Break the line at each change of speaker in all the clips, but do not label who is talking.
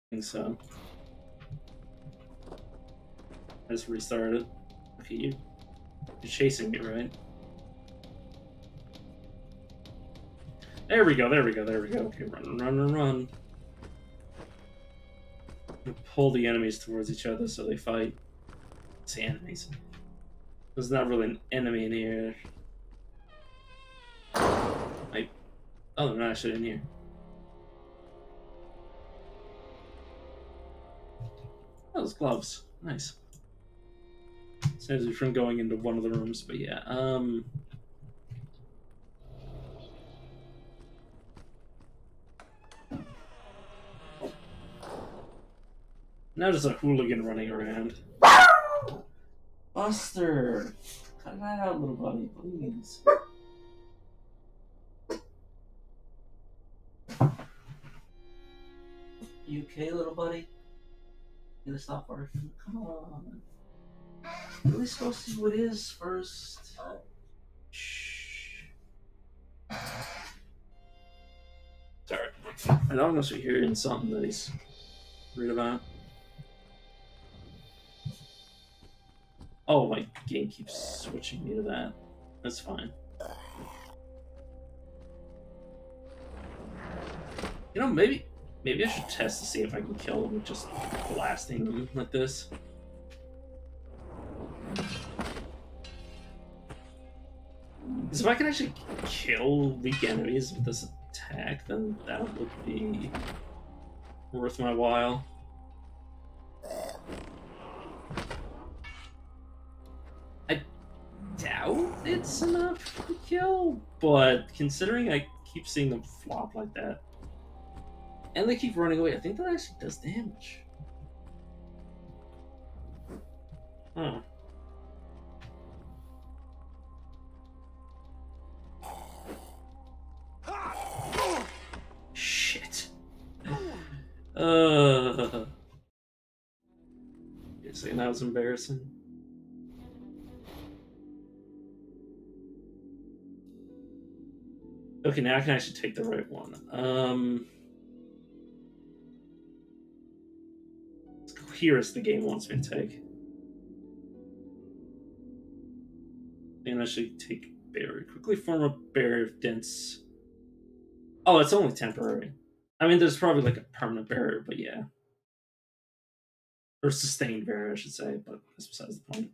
think so. I just restarted. Okay, you're chasing me, right? There we go, there we go, there we go. Okay, run, run, run, run. Pull the enemies towards each other so they fight. Say enemies. There's not really an enemy in here. Oh, they're not actually in here. Oh, those gloves. Nice. Saves me from going into one of the rooms, but yeah. Now there's a hooligan running around. Buster! Cut that out, little buddy, please. You okay, little buddy? You gonna stop barking? Come on. At least go see what it is first. Shh. Sorry. I know I'm gonna be hearing something that he's read about. Oh, my game keeps switching me to that. That's fine. You know, maybe I should test to see if I can kill them with just blasting them like this. Because if I can actually kill weak enemies with this attack, then that would be worth my while. I doubt it's enough to kill, but considering I keep seeing them flop like that, and they keep running away, I think that actually does damage. Huh. Shit. You're saying that was embarrassing? Okay, now I can actually take the right one. Let's go here as the game wants me to take. And I should take barrier. Quickly form a barrier of dense. Oh, it's only temporary. I mean, there's probably like a permanent barrier, but yeah. Or sustained barrier, I should say, but that's besides the point.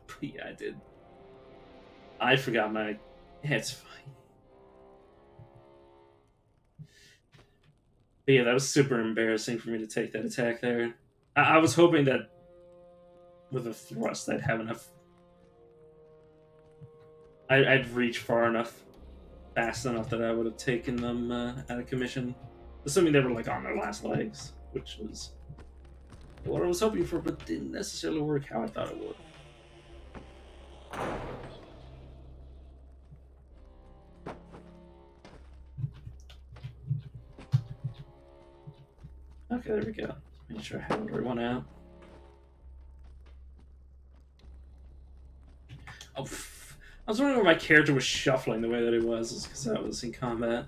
But yeah, I did. I forgot my... Yeah, it's fine. But yeah, that was super embarrassing for me to take that attack there. I was hoping that with a thrust I'd have enough... I'd reach far enough, fast enough that I would have taken them out of commission. Assuming they were like on their last legs, which was what I was hoping for, but didn't necessarily work how I thought it would. Okay, there we go. Make sure I have everyone out. Oh, I was wondering why my character was shuffling the way that it was. It's because I was in combat.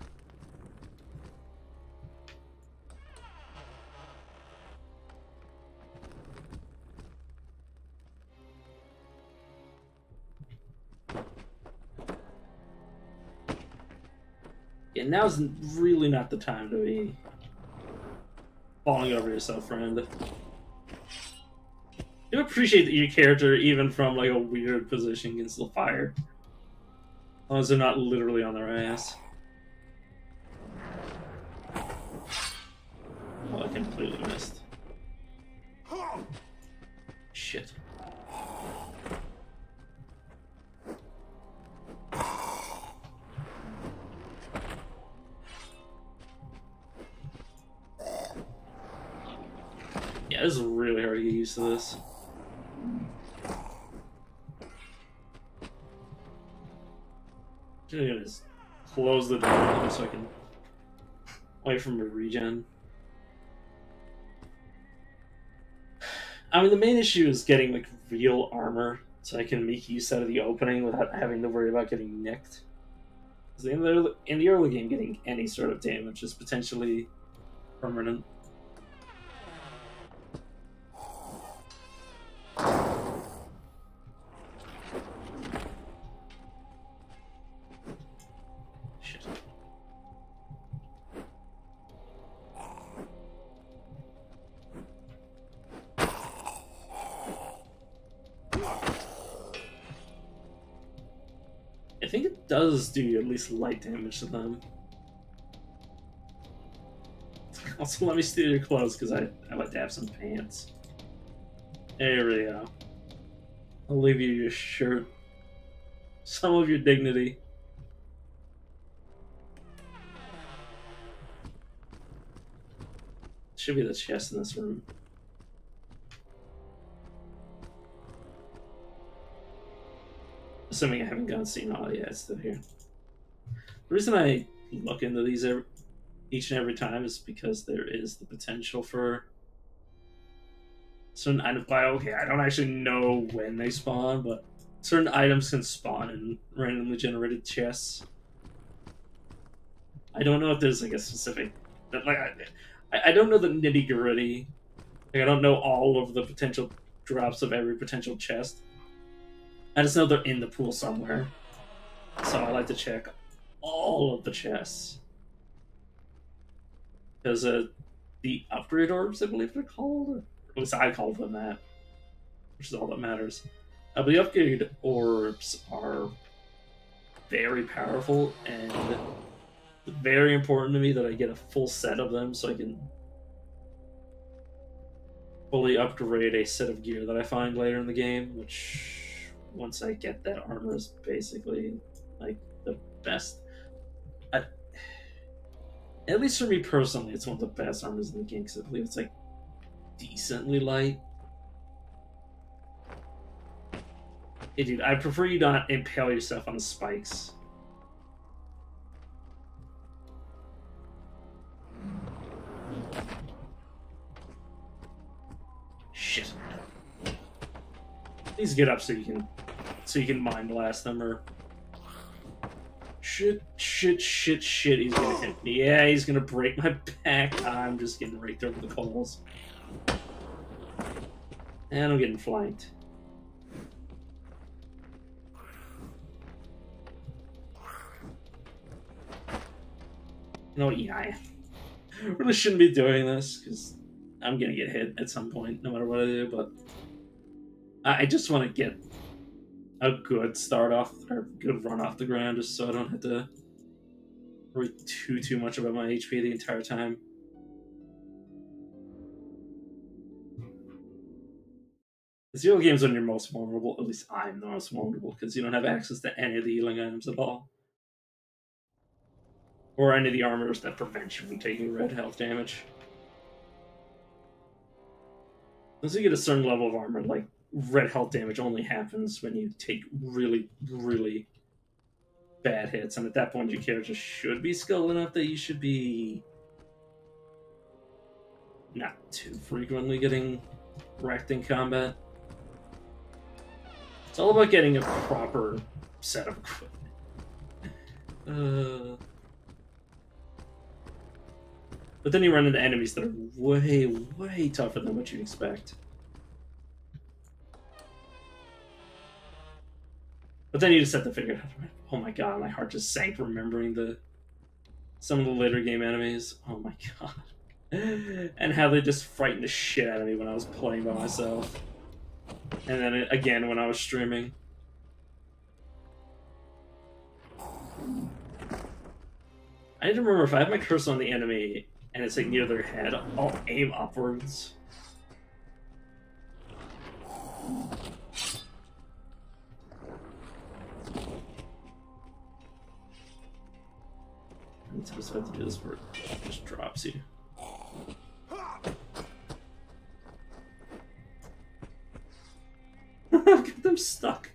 Yeah, now's really not the time to be falling over yourself, friend. You appreciate that your character, even from like a weird position, can still fire. As long as they're not literally on their ass. Oh, I completely missed. Shit. Yeah, this is really hard to get used to this. I'm gonna just close the door so I can wait for my regen. I mean, the main issue is getting like real armor so I can make use out of the opening without having to worry about getting nicked. Because in the early game, getting any sort of damage is potentially permanent. Shit. I think it does do at least light damage to them. Also, let me steal your clothes because I like to have some pants. There we go. I'll leave you your shirt. Some of your dignity. Should be the chest in this room. Assuming I haven't gone seen all yet, it's still here. The reason I look into these each and every time is because there is the potential for certain items. Okay, I don't actually know when they spawn, but certain items can spawn in randomly generated chests. I don't know if there's like a specific, like I don't know the nitty gritty. Like, I don't know all of the potential drops of every potential chest. I just know they're in the pool somewhere, so I like to check all of the chests. Because the upgrade orbs, I believe they're called, or at least I call them that, which is all that matters. But the upgrade orbs are very powerful, and it's very important to me that I get a full set of them so I can fully upgrade a set of gear that I find later in the game, which, once I get that armor, is basically like the best. At least for me personally, it's one of the best armors in the game because I believe it's like decently light. Hey, dude, I prefer you not impale yourself on the spikes. Shit. Please get up so you can mind blast them, or shit. He's gonna hit me. Yeah, he's gonna break my back. I'm just getting raked over the coals, and I'm getting flanked. You know what? Yeah, I really shouldn't be doing this because I'm gonna get hit at some point, no matter what I do. But I just want to get a good start off, or good run off the ground, just so I don't have to worry too much about my HP the entire time. The Zero game's when you're most vulnerable. At least I'm the most vulnerable because you don't have access to any of the healing items at all, or any of the armors that prevent you from taking red health damage. Once you get a certain level of armor, like, red health damage only happens when you take really, really bad hits, and at that point your character should be skilled enough that you should be not too frequently getting wrecked in combat. It's all about getting a proper set of equipment. But then you run into enemies that are way, way tougher than what you'd expect. But then you just have to figure out, oh my god, my heart just sank remembering some of the later game enemies. Oh my god. And how they just frightened the shit out of me when I was playing by myself. And then again when I was streaming. I need to remember, if I have my cursor on the enemy and it's like near their head, I'll aim upwards. I'm supposed to do this where it just drops you. I've got them stuck.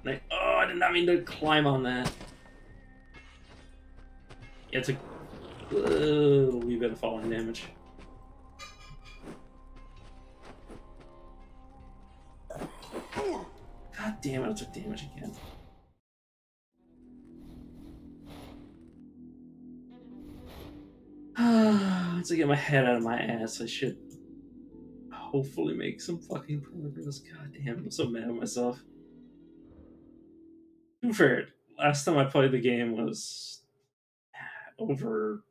Like, oh, I did not mean to climb on that. Yeah, it's a wee bit of falling damage. God damn it, I took damage again. Once I get my head out of my ass, I should hopefully make some fucking progress. God damn, I'm so mad at myself. To be fair, last time I played the game was over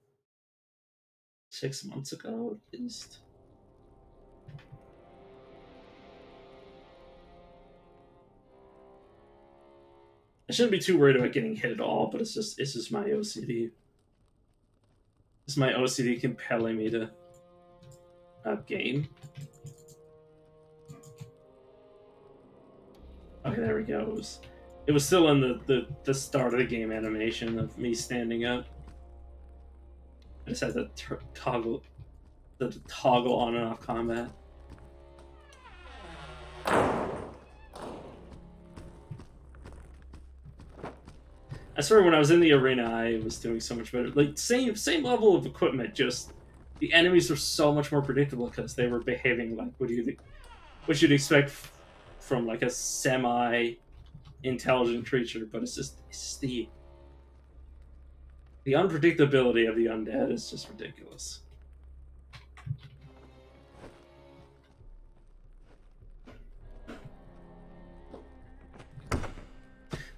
6 months ago, at least. I shouldn't be too worried about getting hit at all, but it's just my OCD. It's my OCD compelling me to game. Okay, there we go. It was still in the start of the game animation of me standing up. I just had to toggle on and off combat. I swear, when I was in the arena, I was doing so much better. Like same level of equipment, just the enemies were so much more predictable because they were behaving like what you'd expect from like a semi-intelligent creature. But it's just the unpredictability of the undead is just ridiculous.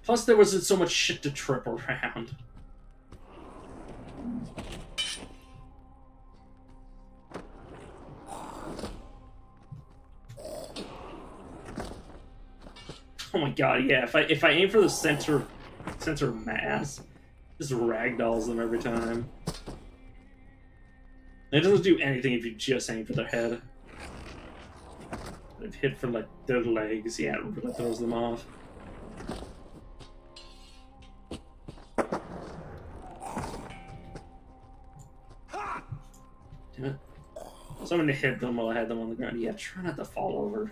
Plus, there wasn't so much shit to trip around. Oh my god, yeah. If I aim for the center mass, just ragdolls them every time. And it doesn't do anything if you just aim for their head. If hit for like their legs, yeah, it really throws them off. Damn it. So I'm gonna hit them while I had them on the ground. Yeah, try not to fall over.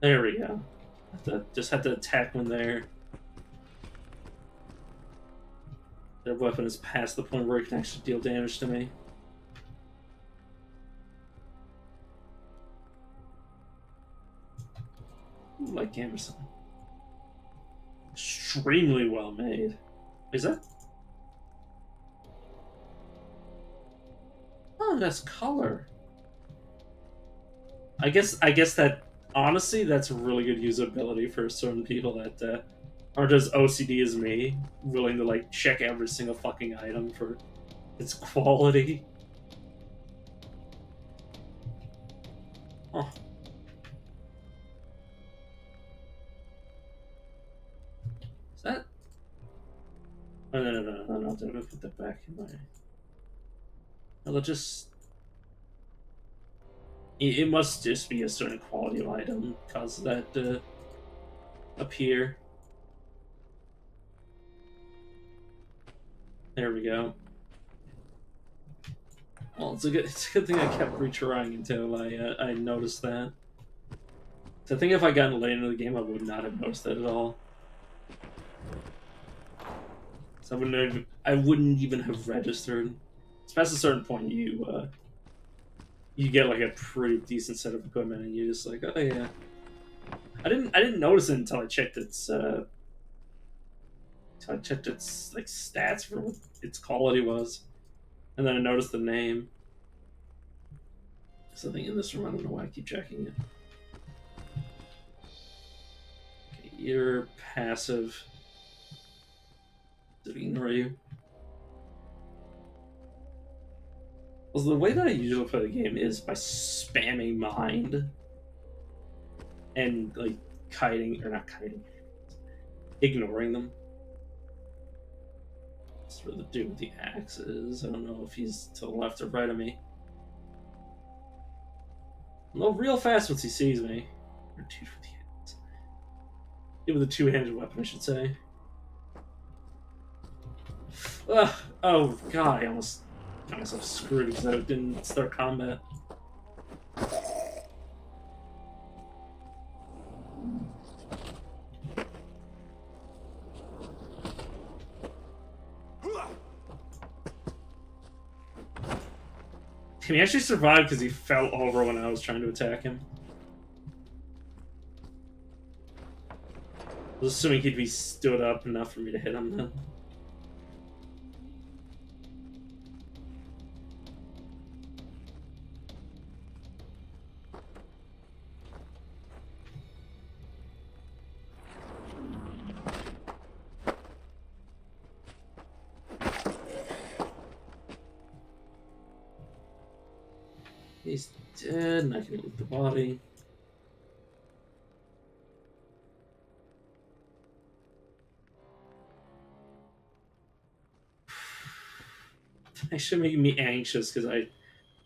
There we go. Just had to attack when their weapon is past the point where it can actually deal damage to me. Ooh, like Anderson. Extremely well made. Is that? Oh, that's color. I guess that honestly, that's really good usability for certain people that aren't as OCD as me, willing to like check every single fucking item for its quality. Oh. Is that? Oh, no. I'm gonna put that back in my. I'll just. It must just be a certain quality of item because that appear. There we go. Well, it's a good thing I kept retrying until I noticed that. So I think if I gotten late into the game, I would not have noticed that at all. So I wouldn't even have registered. It's past a certain point, you get like a pretty decent set of equipment, and you're just like, oh yeah. I didn't notice it until I checked its like stats for what its quality was, and then I noticed the name. Something in this room. I don't know why I keep checking it. Okay, you're passive. Did it ignore you? Well, the way that I usually play the game is by spamming mind and like ignoring them. That's what the dude with the axe is. I don't know if he's to the left or right of me. I'll go real fast once he sees me. Or dude with the axe. Dude with a two-handed weapon, I should say. Ugh. Oh god, I almost got myself screwed because I didn't start combat. He actually survived because he fell over when I was trying to attack him. I was assuming he'd be stood up enough for me to hit him then. He's dead, and I can loot the body. Actually making me anxious because I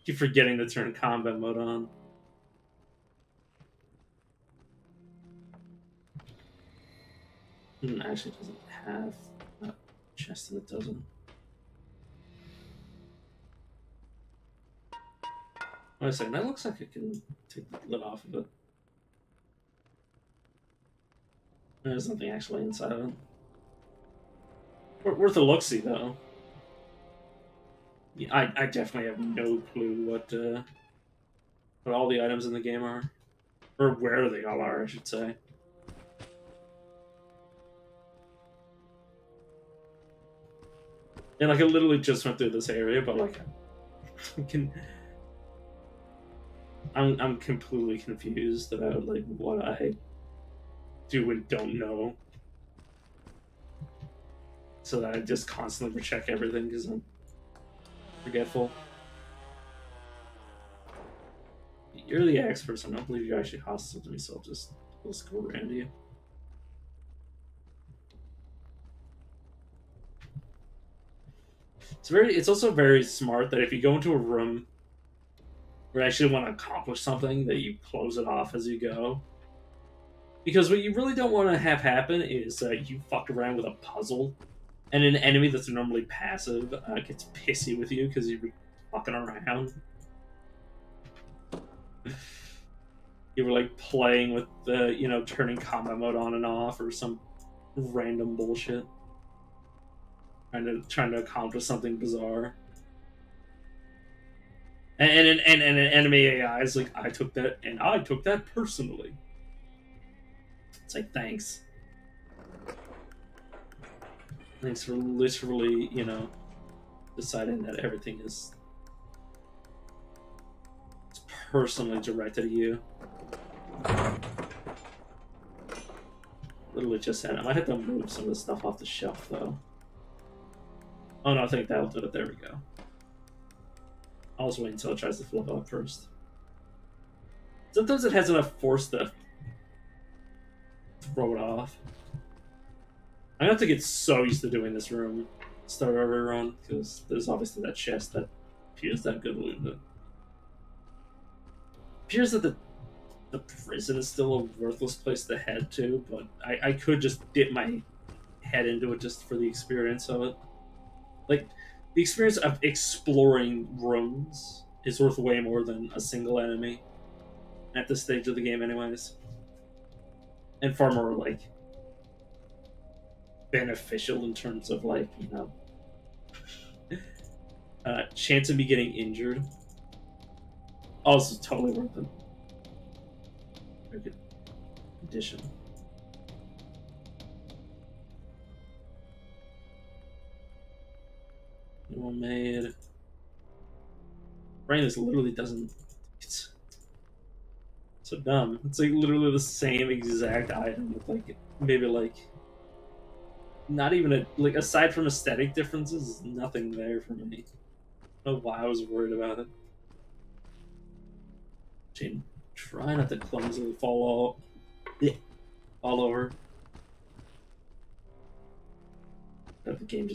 keep forgetting to turn combat mode on. Actually doesn't have a chest, and it doesn't. Wait a second, that looks like I can take the lid off of it. There's nothing actually inside of it. Worth a look-see, though. Yeah, I definitely have no clue what all the items in the game are. Or where they all are, I should say. And, like, I literally just went through this area, but, like, I'm completely confused about, like, what I do and don't know. So that I just constantly recheck everything because I'm forgetful. You're the expert, so I don't believe you're actually hostile to me, so I'll just go around you. It's also very smart that if you go into a room where you actually want to accomplish something, that you close it off as you go. Because what you really don't want to have happen is you fuck around with a puzzle, and an enemy that's normally passive gets pissy with you because you're fucking around. You were like playing with the, turning combat mode on and off or some random bullshit. Trying to accomplish something bizarre. And an enemy AI is like, I took that personally. It's like, thanks. Thanks for literally, deciding that everything is personally directed at you. Literally just said, I might have to move some of the stuff off the shelf, though. Oh no, I think that'll do it. There we go. I'll just wait until it tries to flip up first. Sometimes it has enough force to throw it off. I'm gonna have to get so used to doing this room start every run, because there's obviously that chest that appears to have good loot. It appears that the prison is still a worthless place to head to, but I could just dip my head into it just for the experience of it. Like, the experience of exploring rooms is worth way more than a single enemy at this stage of the game anyways. And far more, like, beneficial in terms of, like, chance of me getting injured. Also totally worth it. Very good addition. Well made. Brain is literally doesn't. It's so dumb. It's like literally the same exact item with like maybe like not even a like aside from aesthetic differences, nothing there for me. I don't know why I was worried about it. Jane, try not to clumsily fall all over. But the game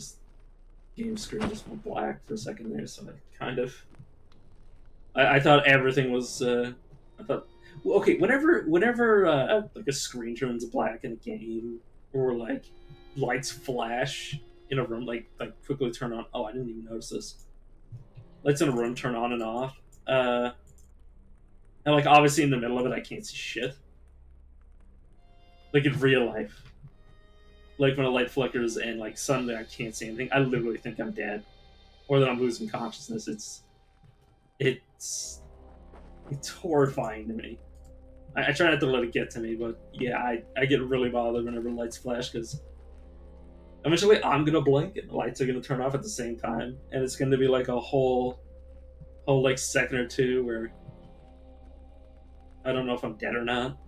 screen just went black for a second there, so I kind of I thought everything was I thought well, okay, whenever like a screen turns black in a game or like lights flash in a room like quickly turn on, oh, I didn't even notice this. Lights in a room turn on and off. And like obviously in the middle of it I can't see shit. Like in real life. Like when a light flickers and like suddenly I can't see anything, I literally think I'm dead. Or that I'm losing consciousness. it's horrifying to me. I try not to let it get to me, but yeah, I get really bothered whenever lights flash because eventually I'm gonna blink and the lights are gonna turn off at the same time, and it's gonna be like a whole like second or two where I don't know if I'm dead or not.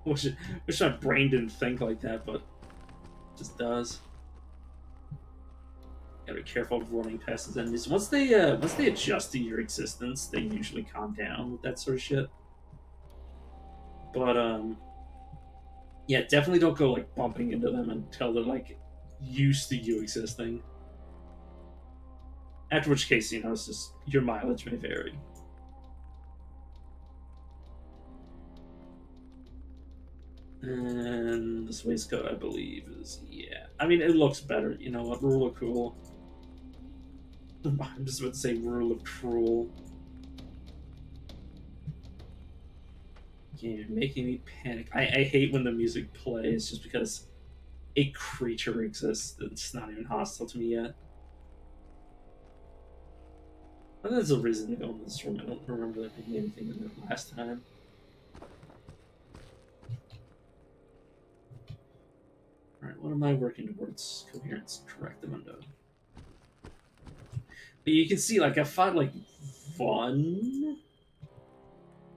Wish my brain didn't think like that, but it just does. Gotta be careful of running past those enemies. Once they adjust to your existence, they usually calm down with that sort of shit. But yeah, definitely don't go like bumping into them until they're like used to you existing. After which case, you know, it's just your mileage may vary. And this waistcoat, I believe, is yeah. I mean, it looks better. You know what? Rule of cool. I'm just about to say rule of cruel. You're making me panic. I hate when the music plays just because a creature exists that's not even hostile to me yet. And there's a reason to go in this room. I don't remember there being anything in there last time. Alright, what am I working towards? Coherence. Correct the window. But you can see, like, I fought, like, one...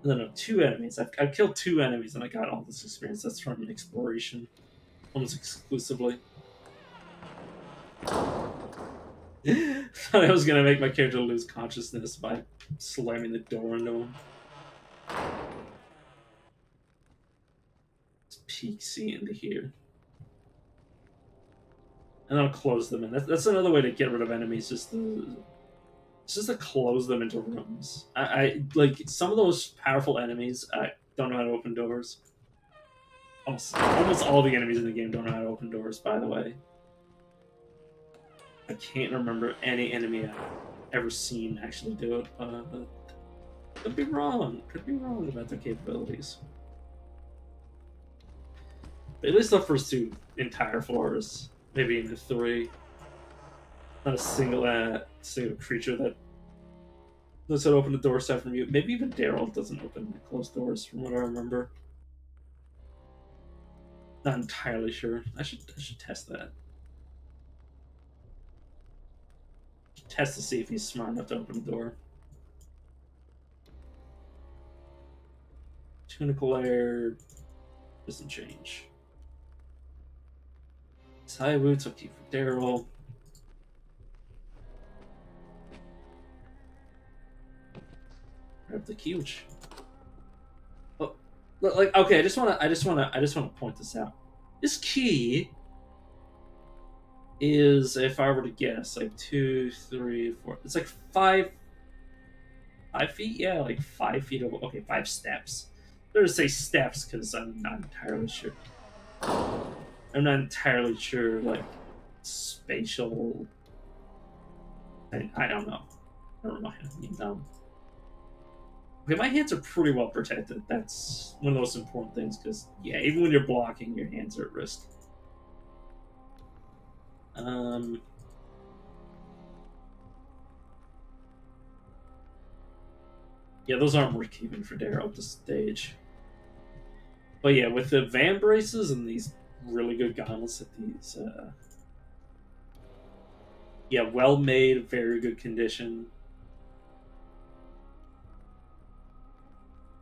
No, two enemies. I've killed two enemies and I got all this experience. That's from exploration. Almost exclusively. Thought I was gonna make my character lose consciousness by slamming the door into him. Let's peek see into here. And I'll close them in. That's another way to get rid of enemies, just to close them into rooms. I like some of those powerful enemies. I don't know how to open doors. Almost all the enemies in the game don't know how to open doors. By the way, I can't remember any enemy I've ever seen actually do it. But could be wrong. Could be wrong about their capabilities. But at least the first two entire floors, maybe even three. Not a single creature that knows how to open the door aside from you. Maybe even Daryl doesn't open closed doors, from what I remember. Not entirely sure. I should test that. Test to see if he's smart enough to open the door. Tunical layer doesn't change. Tie boots, I'll keep for Daryl. Grab the key, which like okay, I just wanna point this out. This key is, if I were to guess, like 2, 3, 4. It's like 5 feet. Yeah, like 5 feet. Okay, 5 steps. I'm gonna say steps because I'm not entirely sure. I'm not entirely sure, like spatial. I don't know. Never mind. Okay, my hands are pretty well protected. That's one of the most important things because, yeah, even when you're blocking, your hands are at risk. Yeah, those aren't worth keeping for Daryl at this stage. But yeah, with the van braces and these really good gauntlets at these, yeah, well made, very good condition.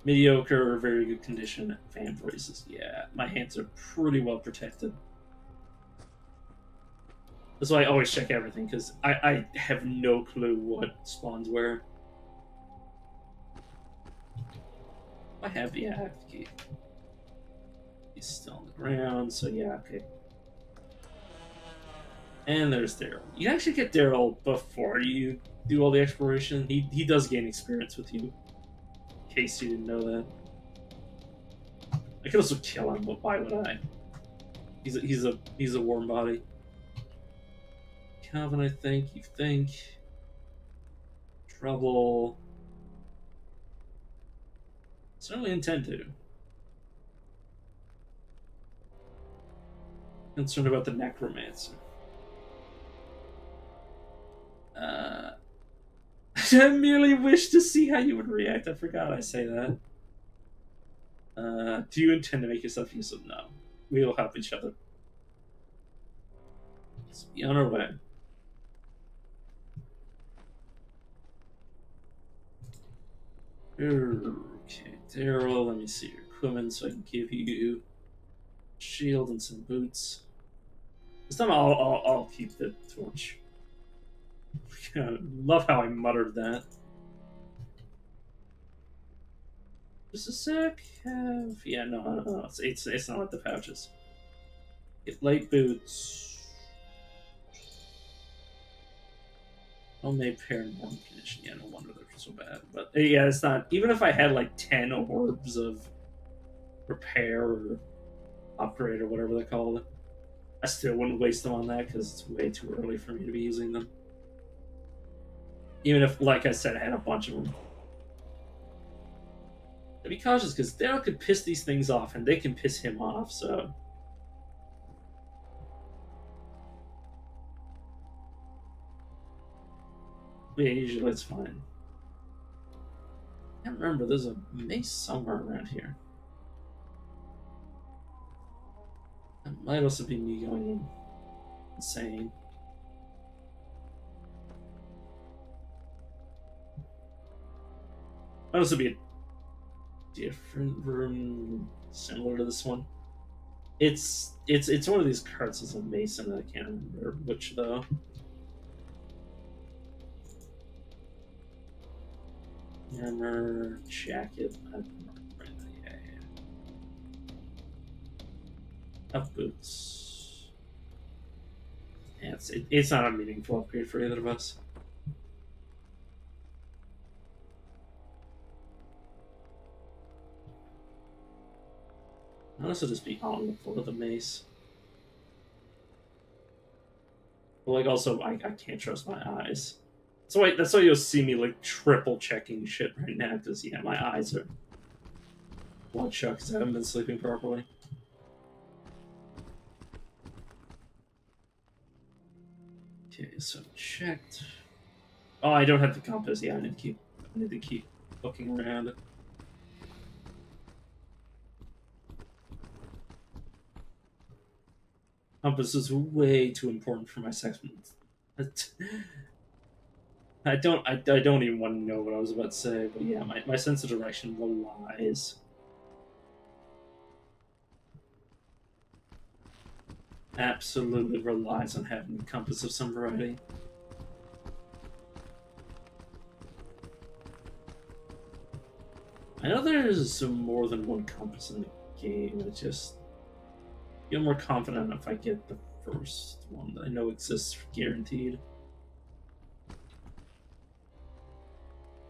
Mediocre or very good condition fan braces. Yeah, my hands are pretty well protected. That's why I always check everything, because I have no clue what spawns where. I have the key. He's still on the ground, so yeah, okay. And there's Daryl. You actually get Daryl before you do all the exploration. He does gain experience with you. In case you didn't know that. I could also kill him, but why would I? He's a warm body. Calvin, I think. You think. Trouble. Certainly intend to. Concerned about the necromancer. Uh, I merely wish to see how you would react. I forgot I say that. Do you intend to make yourself useful? No. We will help each other. Let's be on our way. Okay, Daryl, let me see your equipment so I can give you a shield and some boots. This time I'll keep the torch. Love how I muttered that. Just a sec. Yeah, no. It's not like the pouches. Get light boots. Homemade pair in warm condition. Yeah, no wonder they're so bad. But yeah, it's not. Even if I had like 10 orbs of repair or upgrade or whatever they call it, I still wouldn't waste them on that because it's way too early for me to be using them. Even if, like I said, I had a bunch of them. Be cautious because Daryl could piss these things off and they can piss him off, so. Yeah, usually it's fine. I can't remember, there's a mace somewhere around here. That might also be me going insane. Might also be a different room similar to this one. It's one of these carts as a mason. I can't remember which though. Armor, jacket, yeah. Up boots. Yeah, it's not a meaningful upgrade for either of us. I'll also just be on the floor of the mace. But like also I can't trust my eyes. So that's why you'll see me like triple checking shit right now, because yeah, my eyes are bloodshot because I haven't been sleeping properly. Okay, so checked. Oh, I don't have the compass. Yeah, I need to keep looking around. Compass is way too important for my segment. I don't even want to know what I was about to say, but yeah, my sense of direction relies. Absolutely relies on having a compass of some variety. I know there's more than one compass in the game. I just feel more confident if I get the first one that I know exists guaranteed.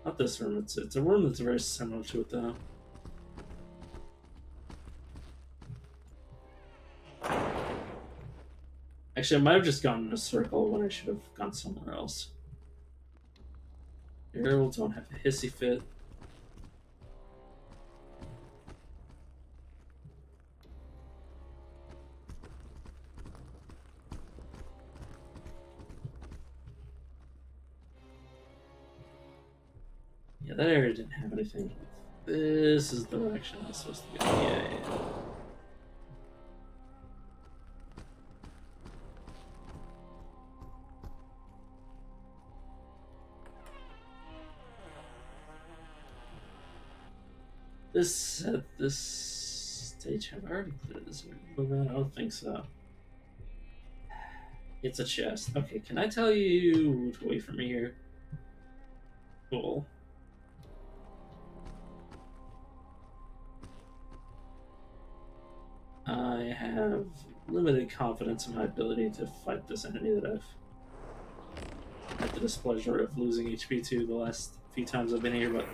Not this room. It's a room that's very similar to it though. Actually, I might have just gone in a circle when I should have gone somewhere else. Daryl, don't have a hissy fit. Yeah, that area didn't have anything. This is the direction I'm supposed to go. Yeah. This stage have I already cleared this room? I don't think so. It's a chest. Okay, can I tell you to wait for me here? Cool. I have limited confidence in my ability to fight this enemy that I've had the displeasure of losing HP to the last few times I've been here, but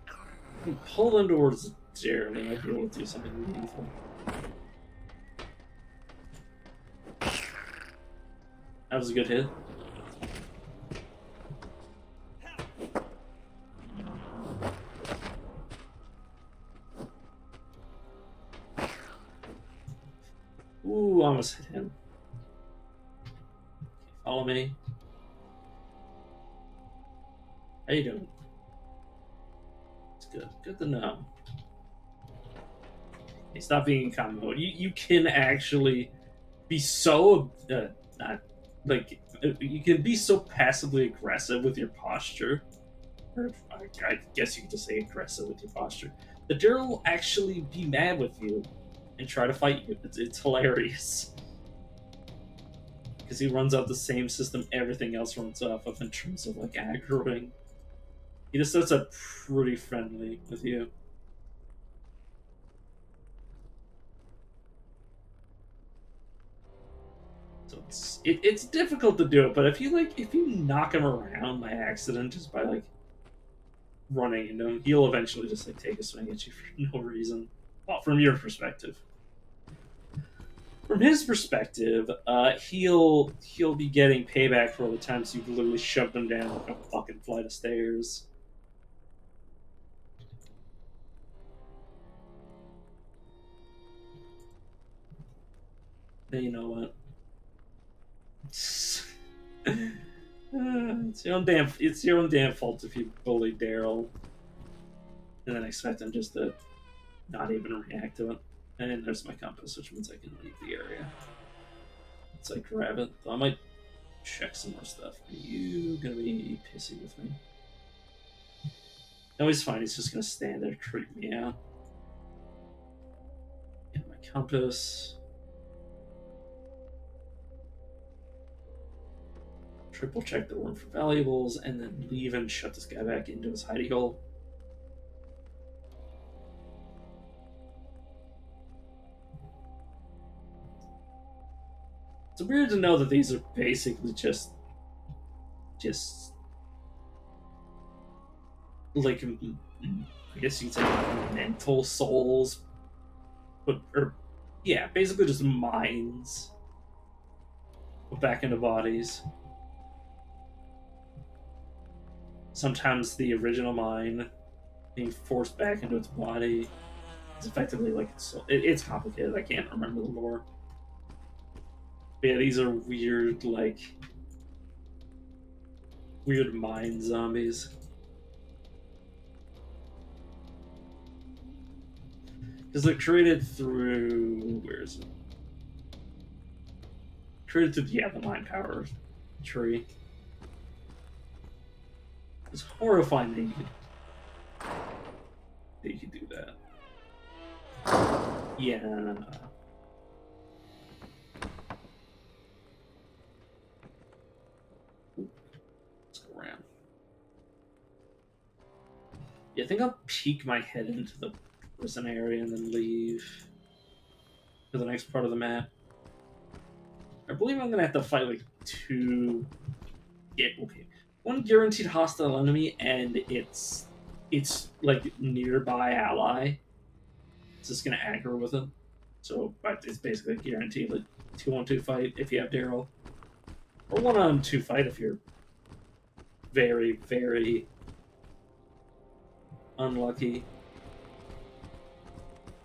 I can pull them towards Jer and they might be able to do something meaningful. That was a good hit. Ooh, almost hit him. me. How you doing? It's good. Good to know. Hey, stop being in combat mode. You can actually be so not like you can be so passively aggressive with your posture, or I guess you could just say aggressive with your posture. The Daryl will actually be mad with you and try to fight you. It's hilarious because he runs off the same system everything else runs off of in terms of like aggroing. He just starts up pretty friendly with you. So it's difficult to do it, but if you knock him around by accident just by like running into him, he'll eventually just like take a swing at you for no reason. Well, from your perspective. From his perspective, he'll be getting payback for all the times you've literally shoved him down like a fucking flight of stairs. Then you know what? It's your own damn fault if you bully Daryl and then expect him just to not even react to it. And there's my compass, which means I can leave the area. Let's like grab it. I might check some more stuff. Are you gonna be pissy with me? No, he's fine. He's just gonna stand there, creep me out. Get my compass. Triple check the room for valuables, and then leave and shut this guy back into his hidey hole. It's weird to know that these are basically just like, I guess you could say mental souls, yeah, basically just minds put back into bodies. Sometimes the original mind being forced back into its body is effectively like it's complicated. I can't remember the lore. But yeah, these are weird, like weird mind zombies. Because they're created through where is it? Created through the mind power tree. It's horrifying that you could do that. Yeah, no. Let's go around. Yeah, I think I'll peek my head into the prison area and then leave to the next part of the map. I believe I'm gonna have to fight like two. Yeah, okay. One guaranteed hostile enemy, and it's like nearby ally. It's just gonna aggro with it. So, but it's basically a guaranteed like 2-on-2 fight if you have Daryl, or 1-on-2 fight if you're very, very unlucky,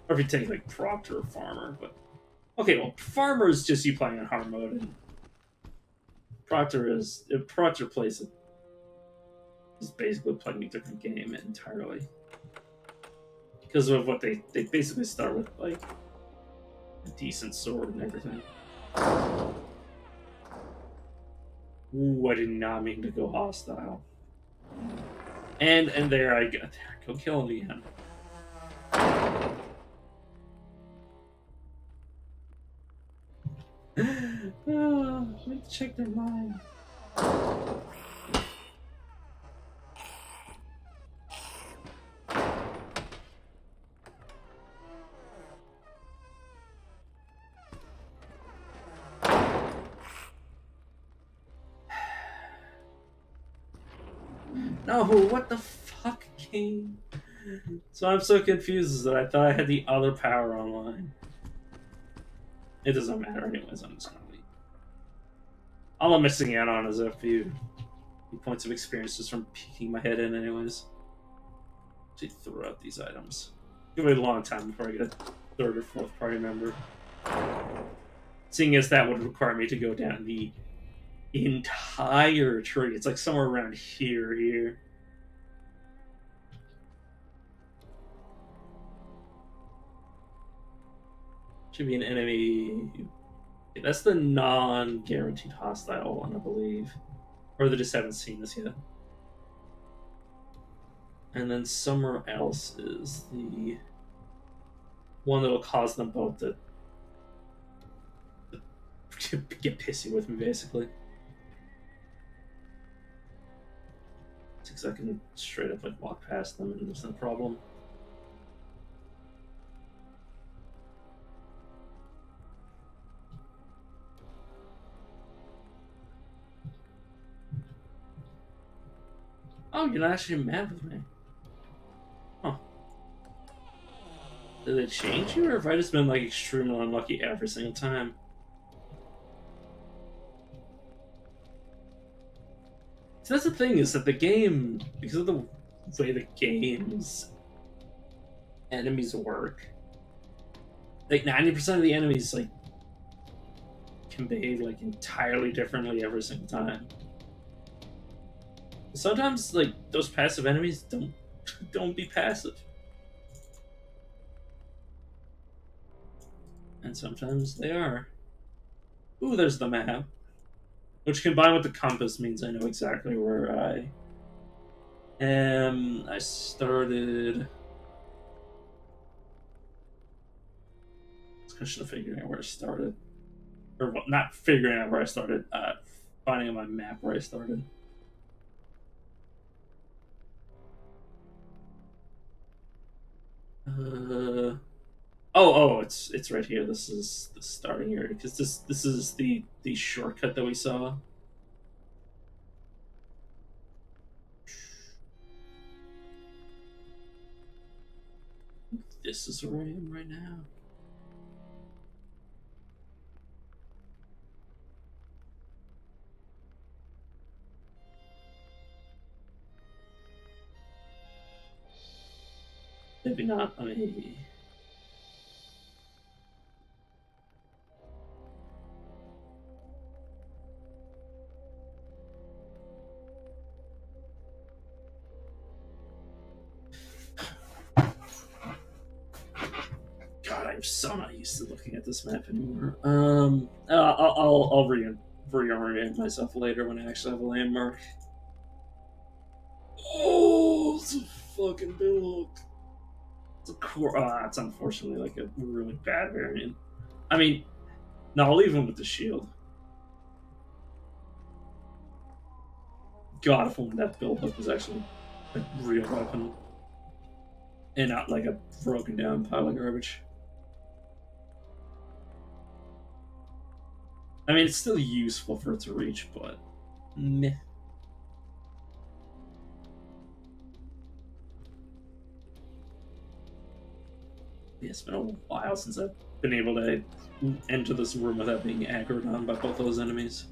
or if you take like Proctor or Farmer. But okay, well, Farmer is just you playing on hard mode, and Proctor plays it. Is basically playing a different game entirely because of what they basically start with like a decent sword and everything. Ooh, I did not mean to go hostile. And there I go kill him again. Oh, I have to check their mind. No, what the fuck, game? So I'm so confused that I thought I had the other power online. It doesn't matter anyways, I'm just gonna leave. All I'm missing out on is a few points of experience just from peeking my head in anyways. To throw out these items. It'll be a long time before I get a third or fourth party member. Seeing as that would require me to go down the entire tree. It's like somewhere around here. Should be an enemy. Okay, that's the non-guaranteed hostile one, I believe. Or they just haven't seen this yet. And then somewhere else is the one that'll cause them both to get pissy with me, basically. Because I can straight up like walk past them and there's no problem. Oh, you're not actually mad with me. Huh. Did they change you, or have I just been like extremely unlucky every single time? So that's the thing, is that the game, because of the way the game's enemies work, like 90% of the enemies like can behave like entirely differently every single time. Sometimes like those passive enemies don't be passive. And sometimes they are. Ooh, there's the map. Which combined with the compass means I know exactly where I am. I started. It's a question of figuring out where I started. Or what, not figuring out where I started, finding on my map where I started. It's right here. This is the starting area because this is the shortcut that we saw. This is where I am right now. Maybe not. I mean, God, I'm so not used to looking at this map anymore. I'll reorient myself later when I actually have a landmark. Oh, it's a fucking billhook. It's a core. It's unfortunately like a really bad variant. I mean, no, I'll leave him with the shield. God, if only that billhook was actually a real weapon and not like a broken down pile of garbage. I mean, it's still useful for it to reach, but meh. Yeah, it's been a while since I've been able to enter this room without being aggroed on by both those enemies.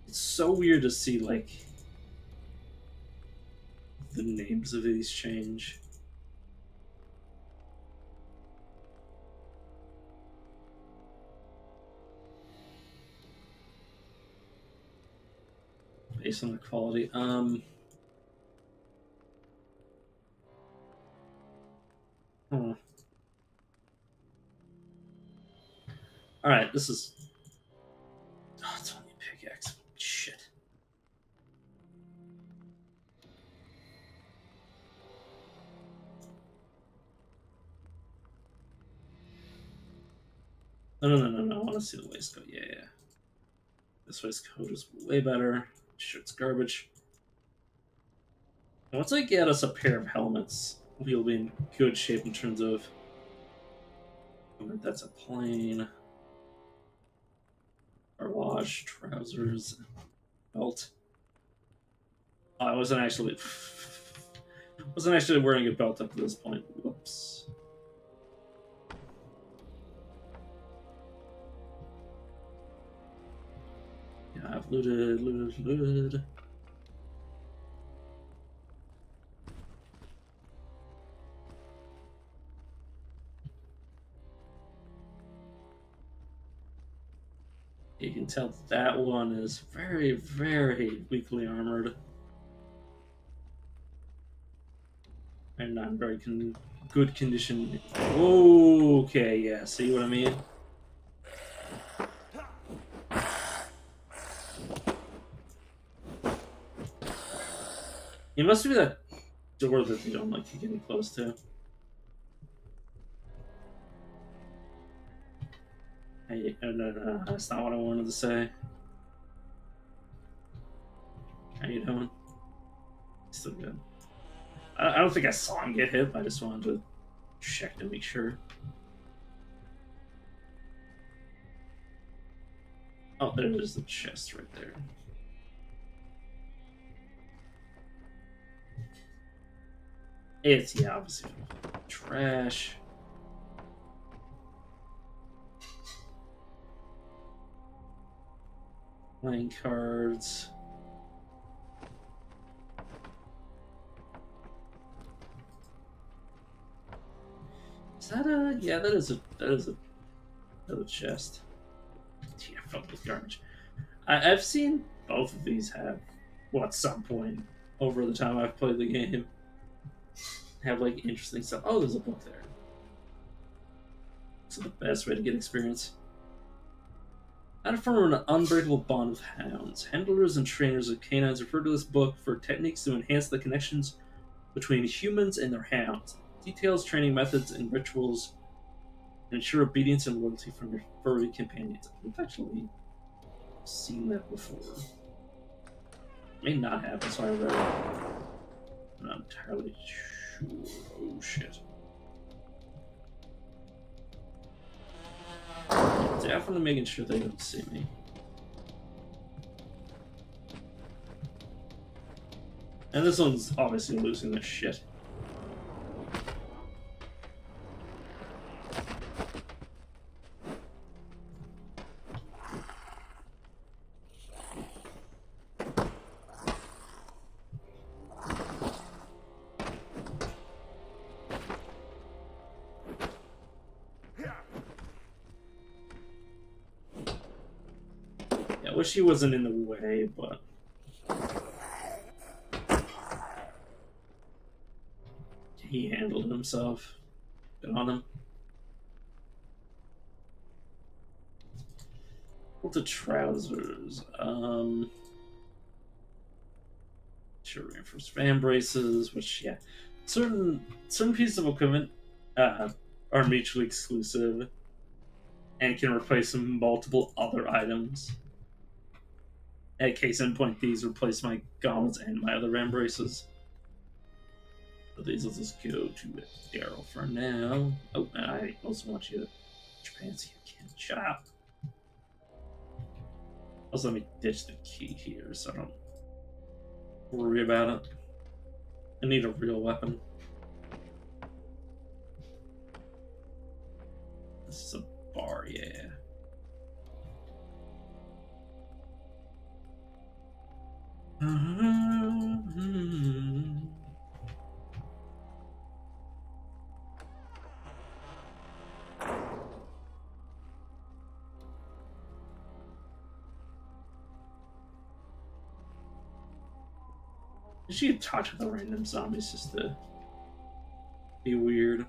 It's so weird to see, like, the names of these change. Based on the quality. Alright, this is... Oh, it's only a pickaxe. Shit. No. I want to see the waistcoat. Yeah. This waistcoat is way better. Shirt's garbage. Once I get us a pair of helmets, we'll be in good shape in terms of... That's a plane. Our wash, trousers, belt. I wasn't actually wearing a belt up to this point. Whoops. Yeah, I've looted. You can tell that one is very, very weakly armored. And not in very good condition. Okay, yeah, see what I mean? It must be that door that they don't like you getting close to. Hey, no, that's not what I wanted to say. How you doing? Still good. I don't think I saw him get hit, I just wanted to check to make sure. Oh, there's the chest right there. It's, yeah, obviously trash. Playing cards. Is that a, yeah, that is a chest. Yeah, filled with garbage. I've seen both of these have, well, at some point over the time I've played the game, have like interesting stuff. Oh, there's a book there. So the best way to get experience. How to form an unbreakable bond with hounds. Handlers and trainers of canines refer to this book for techniques to enhance the connections between humans and their hounds. Details, training methods, and rituals ensure obedience and loyalty from your furry companions. I've actually seen that before. May not have, that's why I read it. I'm not entirely sure. Oh shit. Definitely making sure they don't see me. And this one's obviously losing their shit. I wish he wasn't in the way, but he handled himself. Good on him. What's the trousers? Sure, reinforced fan braces, which yeah, certain pieces of equipment are mutually exclusive and can replace multiple other items. At case in point, these replace my gauntlets and my other ram braces. But these will just go to Daryl for now. Oh, and I also want you to put your pants so you can chop. Also, let me ditch the key here so I don't worry about it. I need a real weapon. This is a bar, yeah. You should talk to the random zombies just to be weird.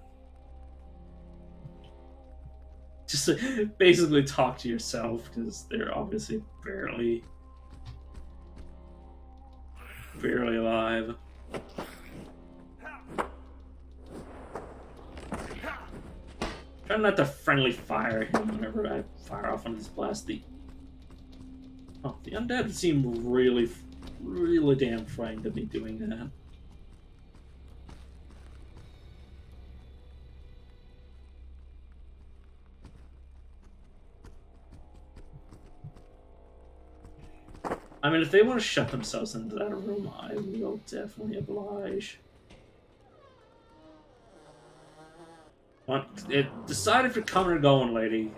Just to basically talk to yourself, because they're obviously barely alive. Try not to friendly fire him whenever I fire off on his blast. Oh, the undead seem really damn frightened of me doing that. I mean, if they want to shut themselves into that room, I will definitely oblige. Decide if you're coming or going, lady.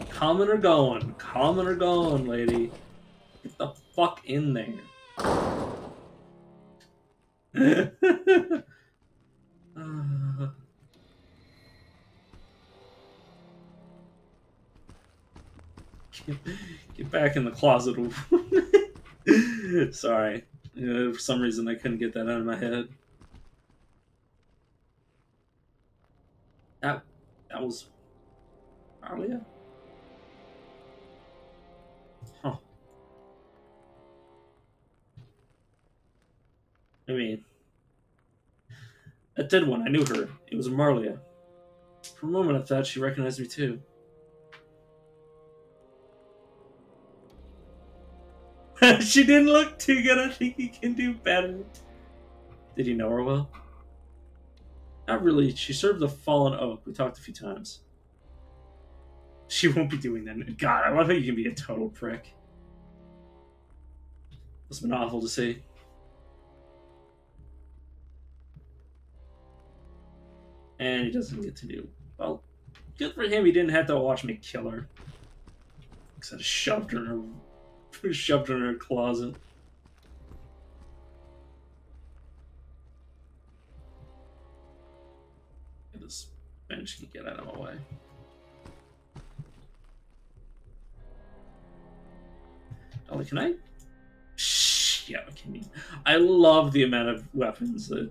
Coming or going. Coming or going, lady. Get the fuck in there. Get back in the closet. Sorry. For some reason, I couldn't get that out of my head. That was Alia? Huh. I mean, that dead one, I knew her. It was Marlia. For a moment, I thought she recognized me too. She didn't look too good. I think he can do better. Did you know her well? Not really. She served the fallen oak. We talked a few times. She won't be doing that. God, I love how you can be a total prick. Must have been awful to see. And he doesn't get to do. Well, good for him. He didn't have to watch me kill her. Because I shoved her in her closet. This bench can get out of my way. Oh, can I? Yeah, okay. I love the amount of weapons that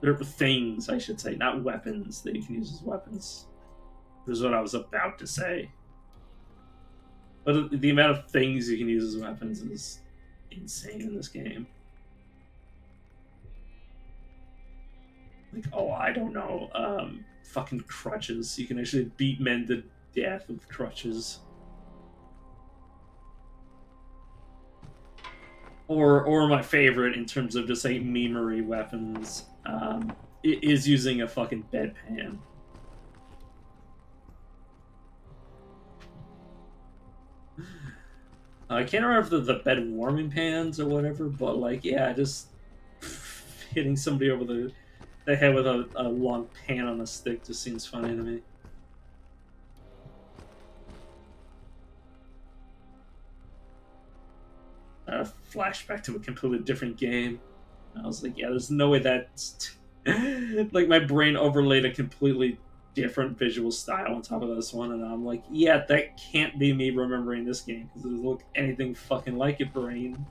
or things, I should say, not weapons that you can use as weapons. This is what I was about to say. But the amount of things you can use as weapons is insane in this game. Like, oh, I don't know, fucking crutches. You can actually beat men to death with crutches. Or my favorite in terms of just like memery weapons, is using a fucking bedpan. I can't remember if they're the bed warming pans or whatever, but like, yeah, just hitting somebody over the head with a long pan on a stick just seems funny to me. Flashback to a completely different game. I was like, yeah, there's no way that's like my brain overlaid a completely different visual style on top of this one, and I'm like, yeah, that can't be me remembering this game because it doesn't look anything fucking like it, brain.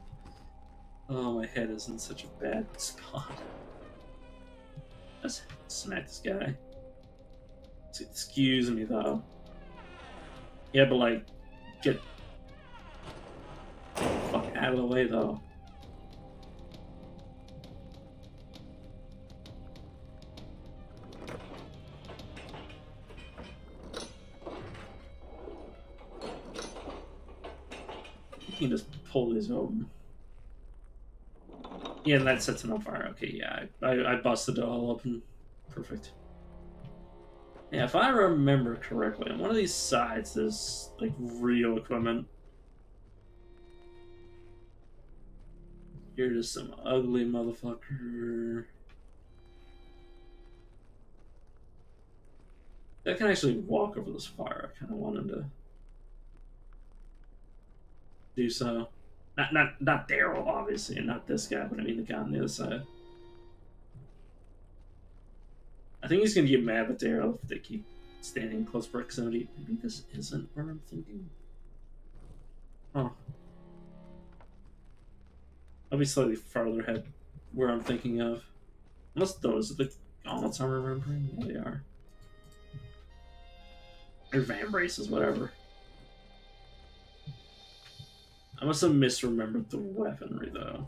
Oh, my head is in such a bad spot. Let's smack this guy. Excuse me, though. Yeah, but like, get the fuck out of the way, though. You can just pull these open. Yeah, and that sets it on fire. Okay, yeah, I busted it all open. Perfect. Yeah, if I remember correctly, on one of these sides, there's like real equipment. You're just some ugly motherfucker. I can actually walk over this fire. I kind of wanted to do so. Not Daryl, obviously, and not this guy, but I mean the guy on the other side. I think he's gonna get mad with Daryl if they keep standing in close proximity. Maybe this isn't where I'm thinking. Huh. I'll be slightly farther ahead where I'm thinking of. Unless those are the gauntlets I'm remembering. Yeah, they are. Or van braces, whatever. I must have misremembered the weaponry, though.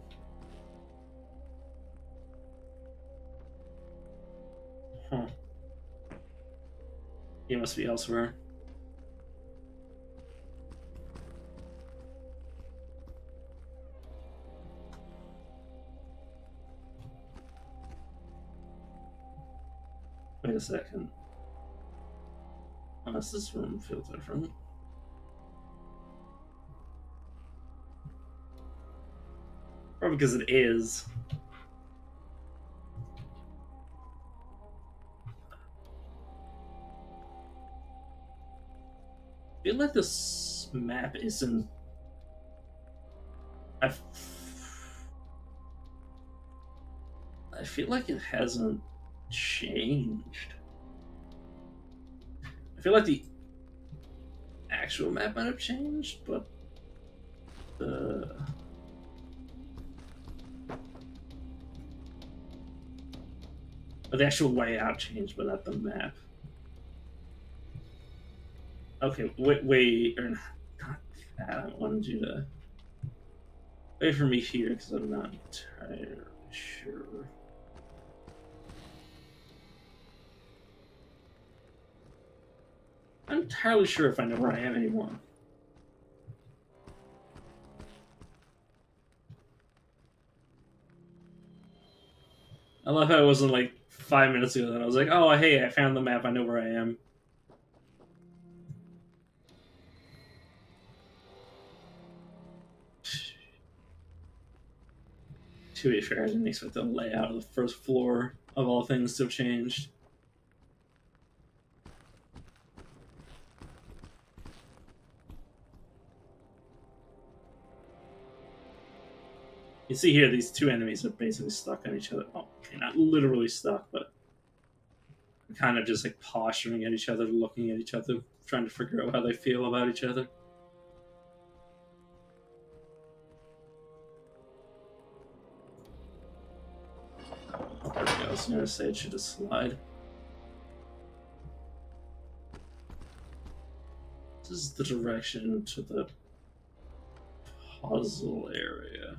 Huh. He must be elsewhere. Wait a second. Unless this room feels different. Probably because it is. I feel like this map isn't. I feel like it hasn't changed. I feel like the actual map might have changed, but the actual layout changed, but not the map. Okay, wait, or not that. I wanted you to wait for me here because I'm not entirely sure. I'm entirely sure if I know where I am anymore. I love how it wasn't like 5 minutes ago that I was like, oh, hey, I found the map, I know where I am. To be fair, I didn't expect the layout of the first floor, of all things, to have changed. You see here, these two enemies are basically stuck on each other. Oh, okay, not literally stuck, but kind of just like posturing at each other, looking at each other, trying to figure out how they feel about each other. There we go. I was gonna say it should just slide. This is the direction to the puzzle area.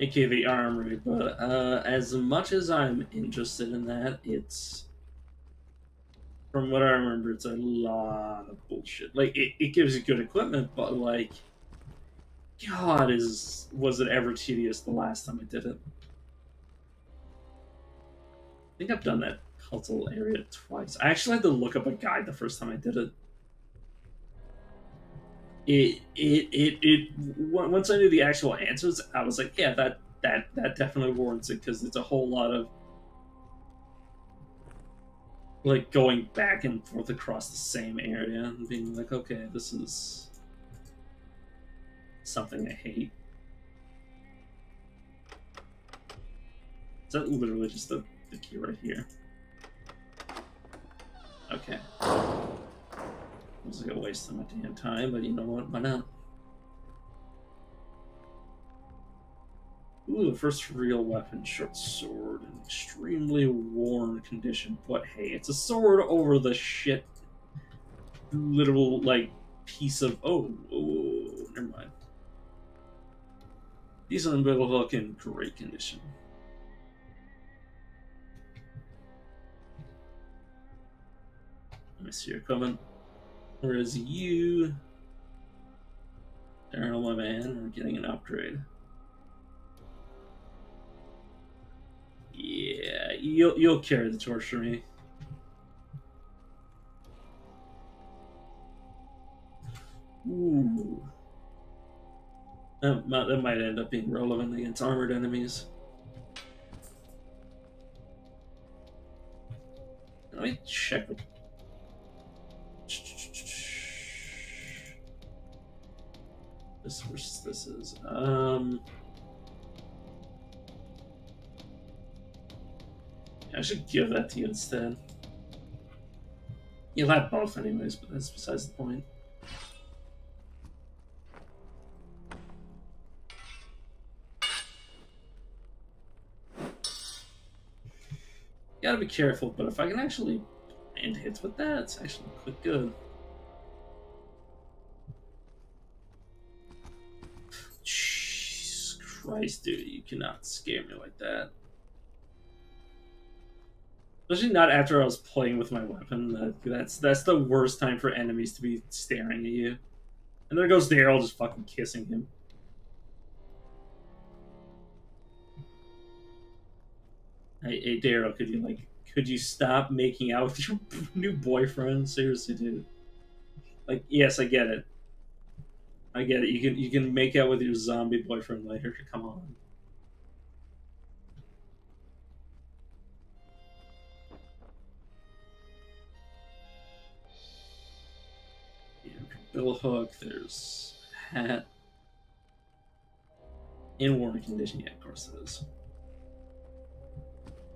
AKA the armory, but as much as I'm interested in that, it's, from what I remember, it's a lot of bullshit. Like, it gives you good equipment, but like, God, was it ever tedious the last time I did it. I think I've done that puzzle area twice. I actually had to look up a guide the first time I did it. Once I knew the actual answers, I was like, yeah, that definitely warrants it, because it's a whole lot of like going back and forth across the same area and being like, okay, this is something I hate. Is that literally just the key right here? Okay. It was like a waste of my damn time, but you know what? Why not? Ooh, the first real weapon, short sword, in extremely worn condition. But hey, it's a sword over the shit, literal like piece of. Oh, never mind. These are in Hook in great condition. Let me see your comment. Whereas you, Daryl, my man, are getting an upgrade. Yeah, you'll carry the torch for me. Ooh. That might end up being relevant against armored enemies. Let me check. This versus this is. I should give that to you instead. You'll have both anyways, but that's besides the point. Gotta be careful, but if I can actually land hits with that, it's actually quite good. Jesus Christ, dude, you cannot scare me like that. Especially not after I was playing with my weapon. That's the worst time for enemies to be staring at you. And there goes Daryl just fucking kissing him. Hey Daryl, could you stop making out with your new boyfriend? Seriously, dude. Like, yes, I get it. I get it. You can make out with your zombie boyfriend later. Come on. Bill Hook, there's hat. In worn condition, yeah, of course it is.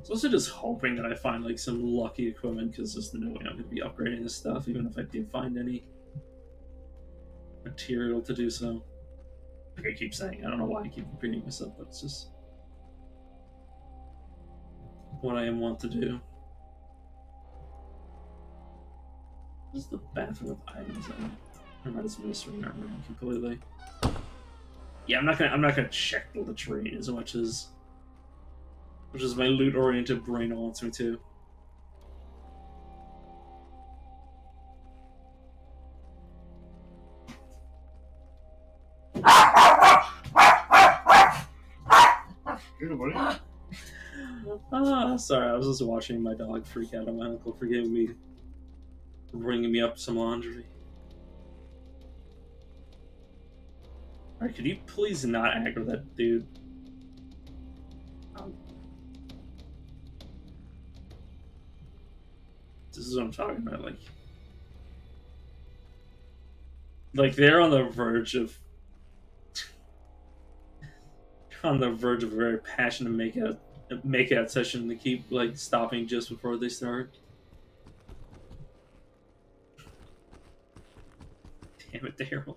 was also just hoping that I find like some lucky equipment because there's no way I'm going to be upgrading this stuff, even if I did find any material to do so. Like I keep saying, I don't know why I keep repeating myself, but it's just what I am wont to do. This is the bathroom with items in it. Or am I just misremembering completely? Yeah, I'm not gonna check the latrine as much as my loot-oriented brain wants me to. Sorry, I was just watching my dog freak out on my uncle for bringing me up some laundry. Alright, could you please not aggro that dude? This is what I'm talking about, like they're on the verge of a very passionate makeout session to keep like stopping just before they start. Damn it, Daryl.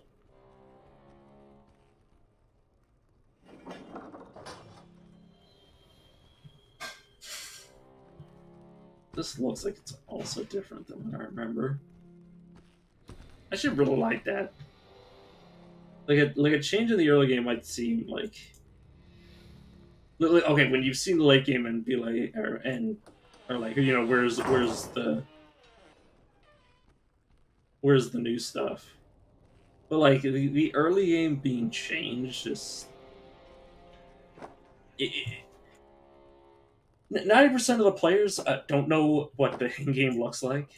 This looks like it's also different than what I remember. I should really like that. Like a change in the early game might seem like okay when you've seen the late game and be like or like, you know, where's the new stuff, but like the early game being changed just 90% of the players don't know what the in-game looks like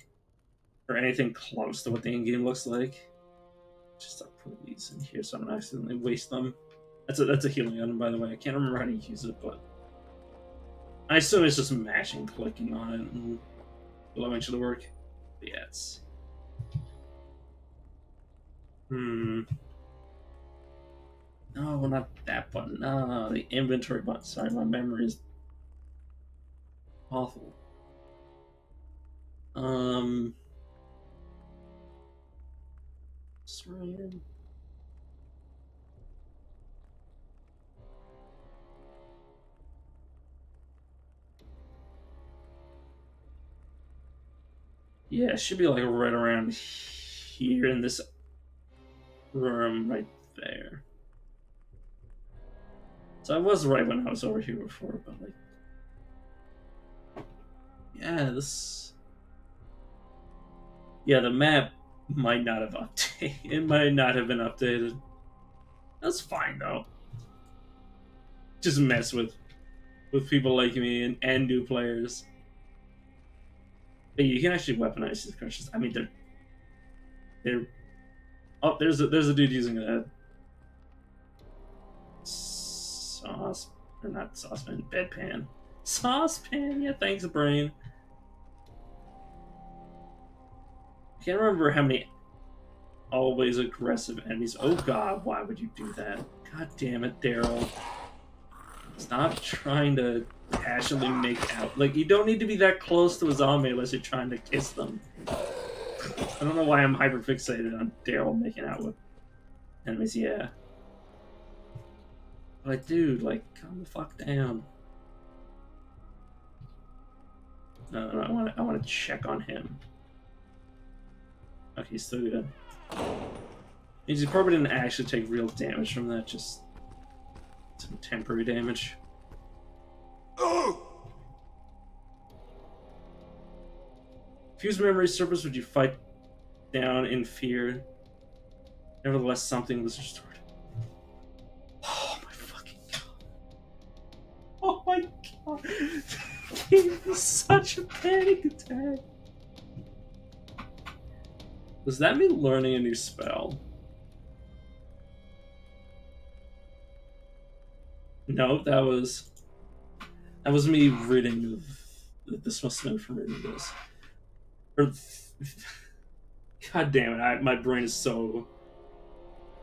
or anything close to what the in-game looks like. Just I'll put these in here so I don't accidentally waste them. That's a healing item, by the way. I can't remember how to use it, but I assume it's just mashing, clicking on it, and it'll eventually work. But yeah, it's no, well, not that button. No, the inventory button. Sorry, my memory is awful. Sorry. Yeah, it should be like right around here in this room right there. So I was right when I was over here before, but like, yeah, the map might not have updated. It might not have been updated. That's fine though. Just mess with people like me and new players. But you can actually weaponize these crushes. I mean, they're. Oh, there's a dude using a sauce or not saucepan, bedpan, saucepan. Yeah, thanks, brain. I can't remember how many always aggressive enemies. Oh god, why would you do that? God damn it, Daryl. Stop trying to passionately make out. Like, you don't need to be that close to a zombie unless you're trying to kiss them. I don't know why I'm hyperfixated on Daryl making out with enemies, yeah. Like, dude, like, calm the fuck down. No, I want to check on him. Okay, he's still good. He probably didn't actually take real damage from that, just some temporary damage. Fuse memory surface, would you fight down in fear? Nevertheless, something was restored. Oh my fucking god. Oh my god. It was such a panic attack. Does that mean learning a new spell? No, that was me reading. This must have been from reading this. Or, god damn it! My brain is so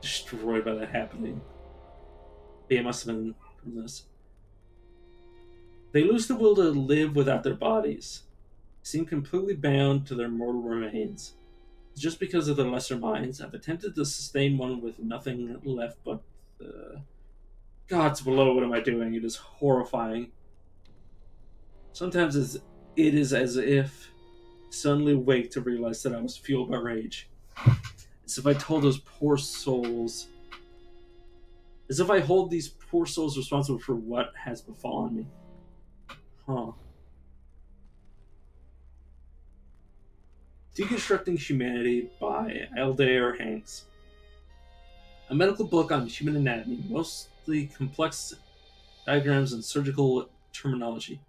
destroyed by that happening. Yeah, it must have been from this. They lose the will to live without their bodies, seem completely bound to their mortal remains. Just because of their lesser minds, I've attempted to sustain one with nothing left but the gods below. What am I doing? It is horrifying. Sometimes it is as if I suddenly wake to realize that I was fueled by rage. As if I told those poor souls. As if I hold these poor souls responsible for what has befallen me. Huh. Deconstructing Humanity by Aldair Hanks. A medical book on human anatomy, mostly complex diagrams and surgical terminology.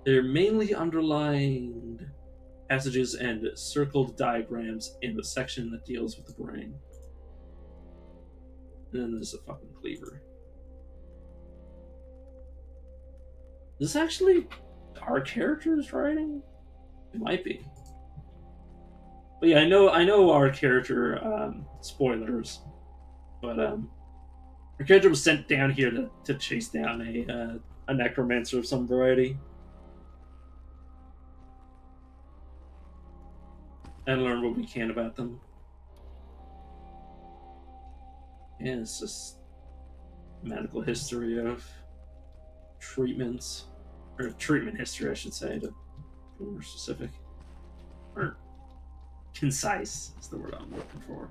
They're mainly underlined passages and circled diagrams in the section that deals with the brain. And then there's a fucking cleaver. Is this actually our character's writing? It might be. But yeah, I know our character, spoilers, but our character was sent down here to chase down a necromancer of some variety. And learn what we can about them. Yeah, it's just medical history of treatments, or treatment history, I should say, to be more specific. Or concise is the word I'm looking for.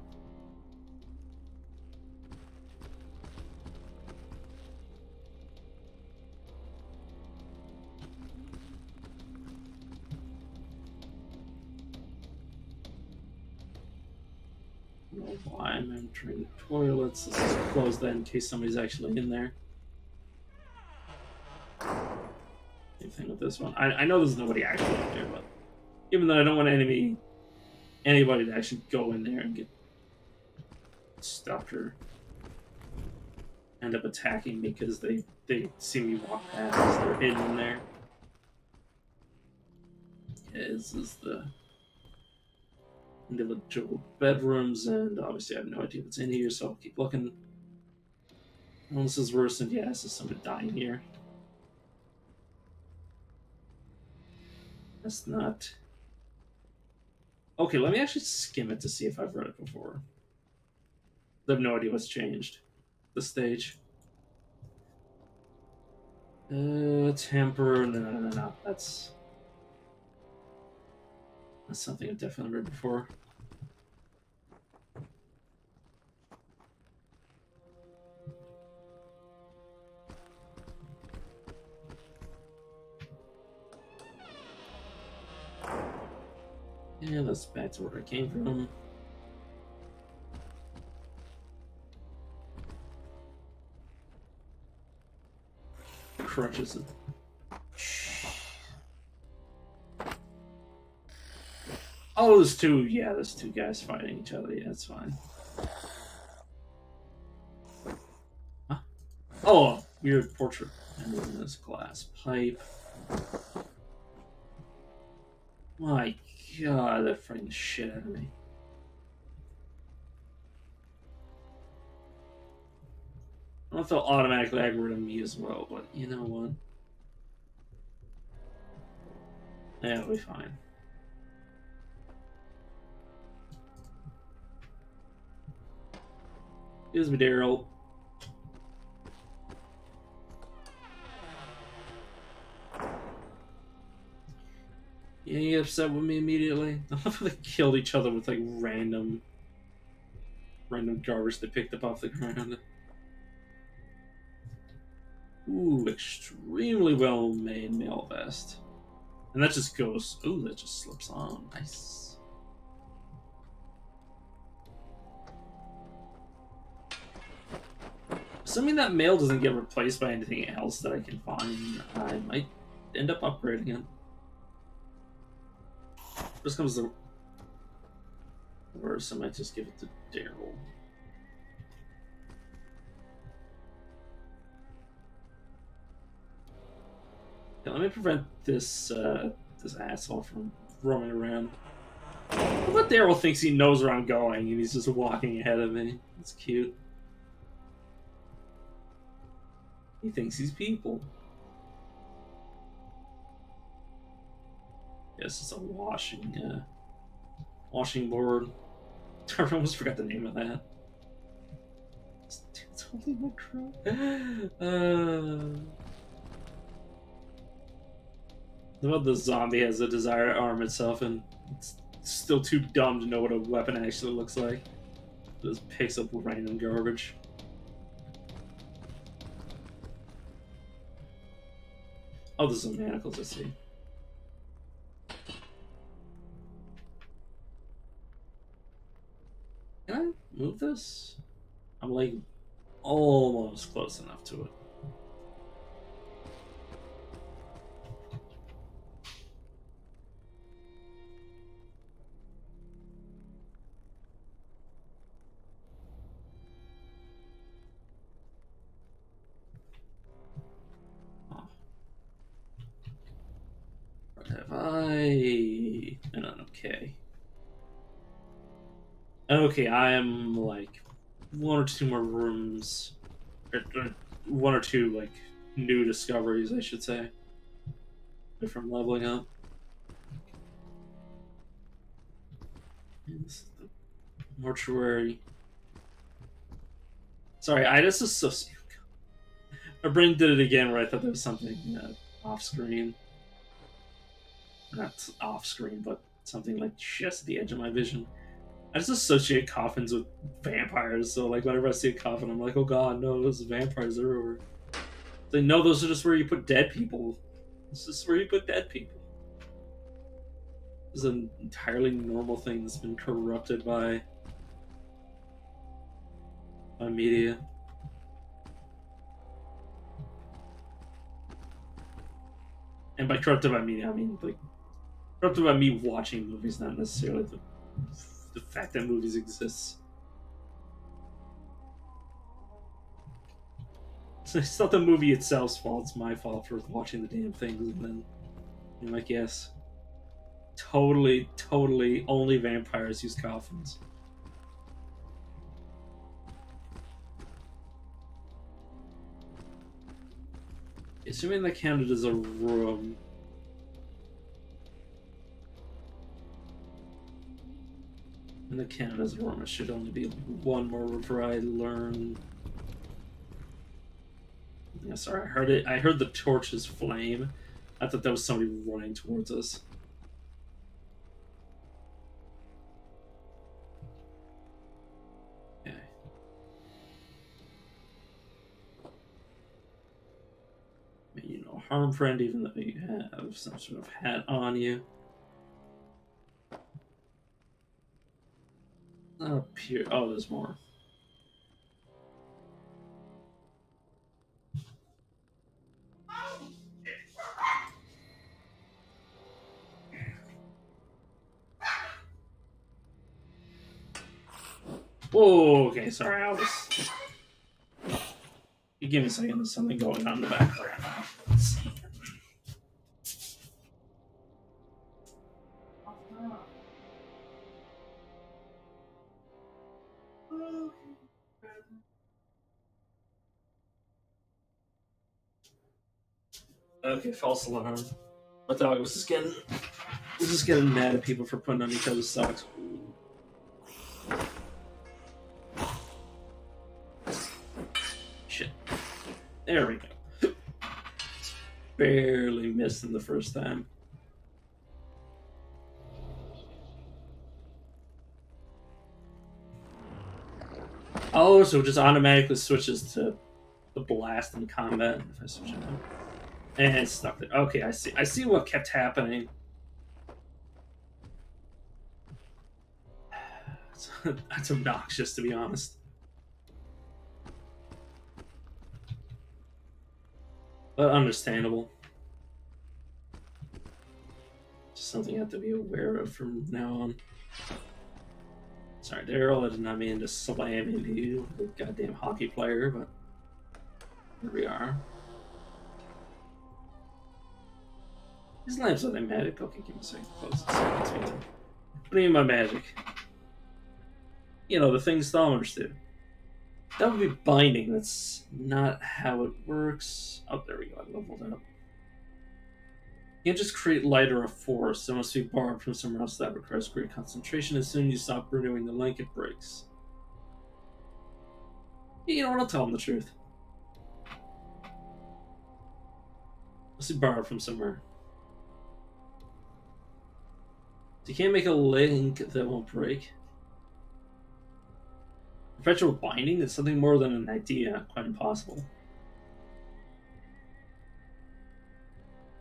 I don't know why I'm entering toilets. This is closed then in case somebody's actually in there. Same thing with this one. I know there's nobody actually in there, but even though I don't want anybody to actually go in there and get stuck or end up attacking me because they see me walk past. They're hidden in there. Okay, this is the individual bedrooms, and obviously I have no idea what's in here, so I'll keep looking. Well, this is worse than, yeah, this is somebody dying here. That's not... Okay, let me actually skim it to see if I've read it before. I have no idea what's changed. The stage. Temper... No. That's something I've definitely read before. Yeah, that's back to where I came from. Crutches it. Oh, there's two. Yeah, there's two guys fighting each other. Yeah, that's fine. Huh? Oh, weird portrait. And then there's glass pipe. My God, that frightened the shit out of me. I don't know if they'll automatically aggro me as well, but you know what? Yeah, it'll be fine. Excuse me, Daryl. Yeah, you get upset with me immediately? I love how they killed each other with like random garbage they picked up off the ground. Ooh, extremely well made mail vest. And that just goes, ooh, that just slips on. Nice. Assuming that mail doesn't get replaced by anything else that I can find, I might end up upgrading it. First comes the worst, I might just give it to Daryl. Yeah, let me prevent this this asshole from roaming around. I bet Daryl thinks he knows where I'm going and he's just walking ahead of me. It's cute. He thinks he's people. Yes, it's a washing board. I almost forgot the name of that. It's holy macro. Well, the zombie has a desire to arm itself, and it's still too dumb to know what a weapon actually looks like. It just picks up random garbage. Oh, there's some manacles, I see. Can I move this? I'm like almost close enough to it. What have I? No, okay. Okay, I am like one or two more rooms, or one or two like new discoveries, I should say, from leveling up. This is the mortuary. Sorry, I just associate. My brain did it again where I thought there was something off screen. Not off screen, but something like just at the edge of my vision. I just associate coffins with vampires, so like whenever I see a coffin, I'm like, oh god, no, those vampires are over. Like, no, those are just where you put dead people. This is where you put dead people. It's an entirely normal thing that's been corrupted by media. And by corrupted by media, I mean like corrupted by me watching movies, not necessarily the fact that movies exist. It's not the movie itself's fault, it's my fault for watching the damn things, and then you're like, yes. Totally, only vampires use coffins. Assuming that counted as a room. And the count as a room, it should only be one more before I learn. Yeah, sorry, I heard it. I heard the torch's flame. I thought that was somebody running towards us. Okay. I mean, you know, harm friend, even though you have some sort of hat on you. Not up here. Oh, there's more. Whoa, okay, sorry, I was... You give me a second, there's something going on in the background. Let's see. Okay, false alarm. My dog was just getting mad at people for putting on each other's socks. Shit. There we go. Barely missed him the first time. Oh, so it just automatically switches to the blast in combat if I switch it out. And it's stuck there. Okay, I see. I see what kept happening. That's obnoxious, to be honest. But understandable. Just something you have to be aware of from now on. Sorry, Daryl, I did not mean to slam into you, the goddamn hockey player, but here we are. These lamps are they magic? Okay, give me a second. Close this. What do you mean by magic? You know, the things Thalmers do. That would be binding. That's not how it works. Oh, there we go. I leveled up. You can't just create light or a force. It must be borrowed from somewhere else. That requires great concentration. As soon as you stop renewing the link, it breaks. You know what? I'll tell him the truth. Must be borrowed from somewhere. So you can't make a link that won't break. Perpetual binding is something more than an idea. Quite impossible.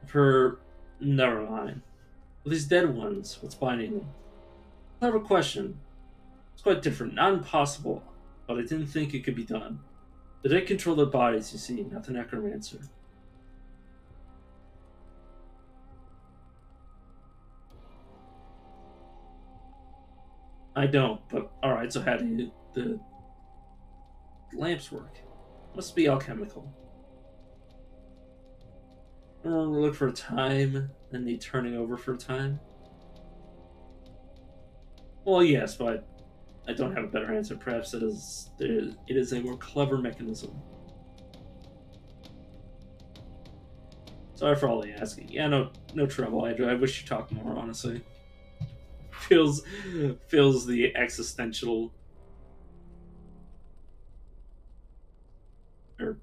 For never mind. With these dead ones, what's binding them? Clever question. It's quite different. Not impossible, but I didn't think it could be done. The dead control their bodies, you see, not the necromancer. I don't, but alright, so how do the lamps work? Must be alchemical. We'll look for a time, then need turning over for a time. Well, yes, but I don't have a better answer. Perhaps it is a more clever mechanism. Sorry for all the asking. Yeah, no trouble. I wish you talked more, honestly. Feels the existential or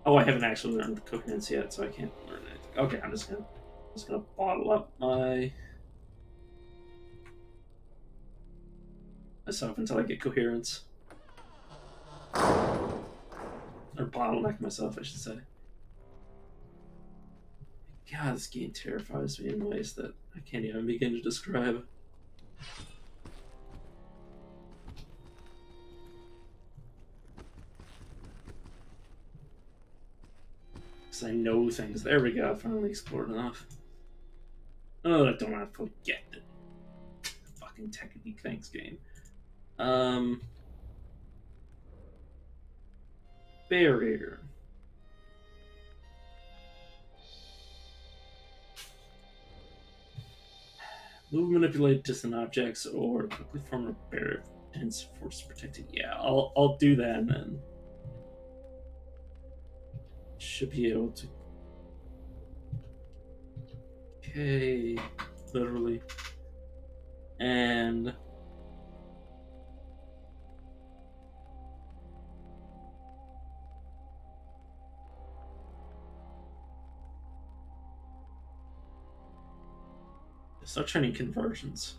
oh, I haven't actually learned coherence yet, so I can't learn anything. Okay, I'm just gonna bottle up myself until I get coherence. Or bottleneck myself, I should say. God, this game terrifies me in ways that I can't even begin to describe. Because I know things. There we go, I finally explored enough. Oh, I don't want to forget the fucking technique. Thanks, game. Barrier. Move, manipulate distant objects, or quickly form a barrier of dense force protecting. Yeah, I'll do that, and then should be able to. Okay, literally, and start training conversions.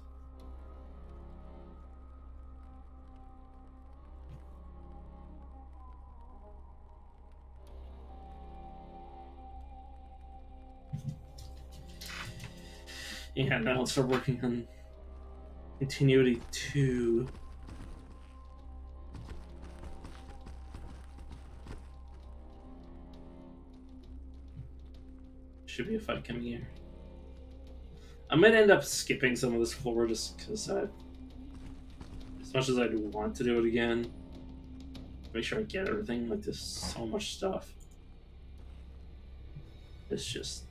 Yeah, now I'll start working on continuity 2. Should be a fight coming here. I might end up skipping some of this floor just because as much as I do want to do it again, make sure I get everything. Like, there's so much stuff. It's just.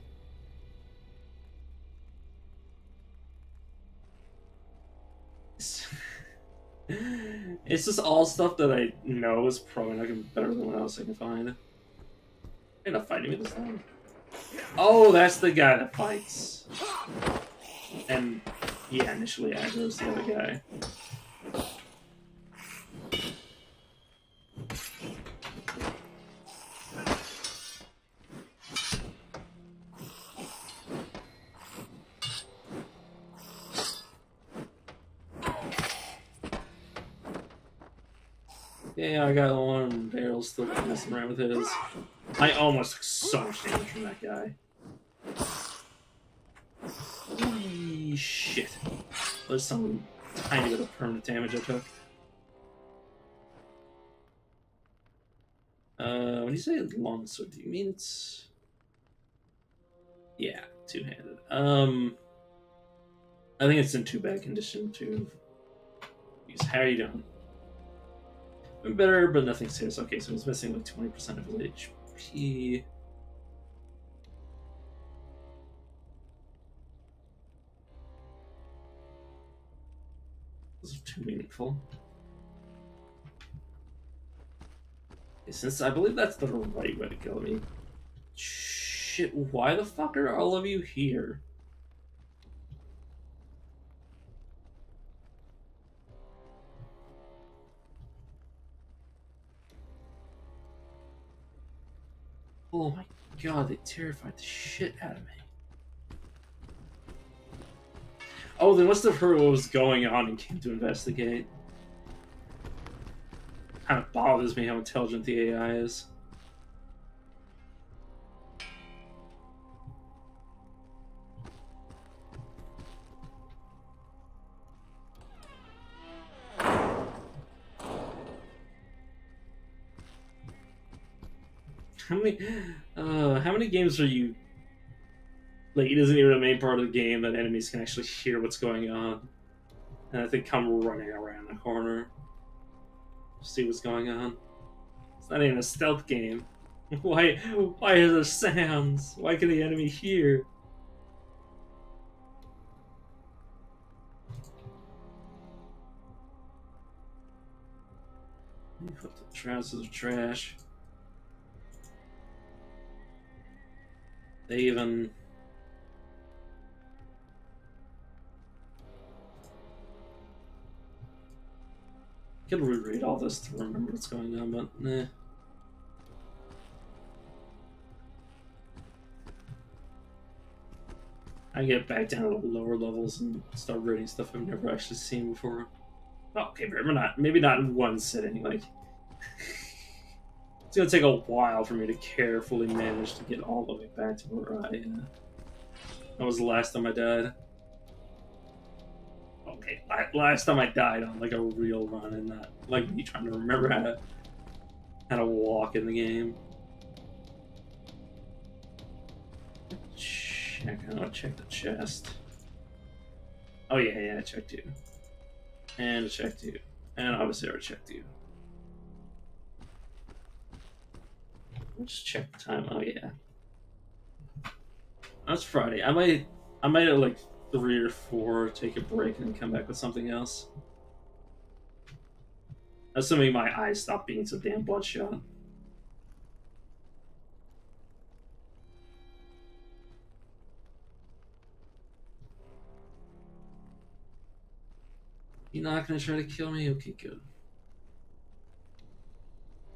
It's just all stuff that I know is probably not going to be better than what else I can find. They're not fighting me this time. Oh, that's the guy that fights. And yeah, initially aggro's the other guy. Yeah, I got one. Daryl's still messing around with his. I almost took so much damage from that guy. Holy shit. There's some tiny bit of permanent damage I took. When you say longsword, do you mean it's... Yeah, two-handed. I think it's in too bad condition to use. How are you doing? I'm better, but nothing serious. Okay, so he's missing like 20% of his HP. This is too meaningful. Since I believe that's the right way to kill me. Shit, why the fuck are all of you here? Oh my god, they terrified the shit out of me. Oh, they must have heard what was going on and came to investigate. Kind of bothers me how intelligent the AI is. How many games are you... Like, it isn't even a main part of the game that enemies can actually hear what's going on. And they come running around the corner. See what's going on. It's not even a stealth game. Why are there sounds? Why can the enemy hear? Put the trousers of trash. They even... I could reread all this to remember what's going on, but nah. I get back down to the lower levels and start reading stuff I've never actually seen before. Oh, okay, maybe not in one sitting. Like, it's gonna take a while for me to carefully manage to get all the way back to where that was the last time I died. Okay, last time I died on like a real run, and not like me trying to remember how to walk in the game. I want to check the chest. Oh yeah, I checked you. And I checked you. And obviously I checked you. Let's check the time. Oh yeah. That's Friday. I might at like 3 or 4 take a break and then come back with something else. Assuming my eyes stop being so damn bloodshot. You're not gonna try to kill me? Okay, good.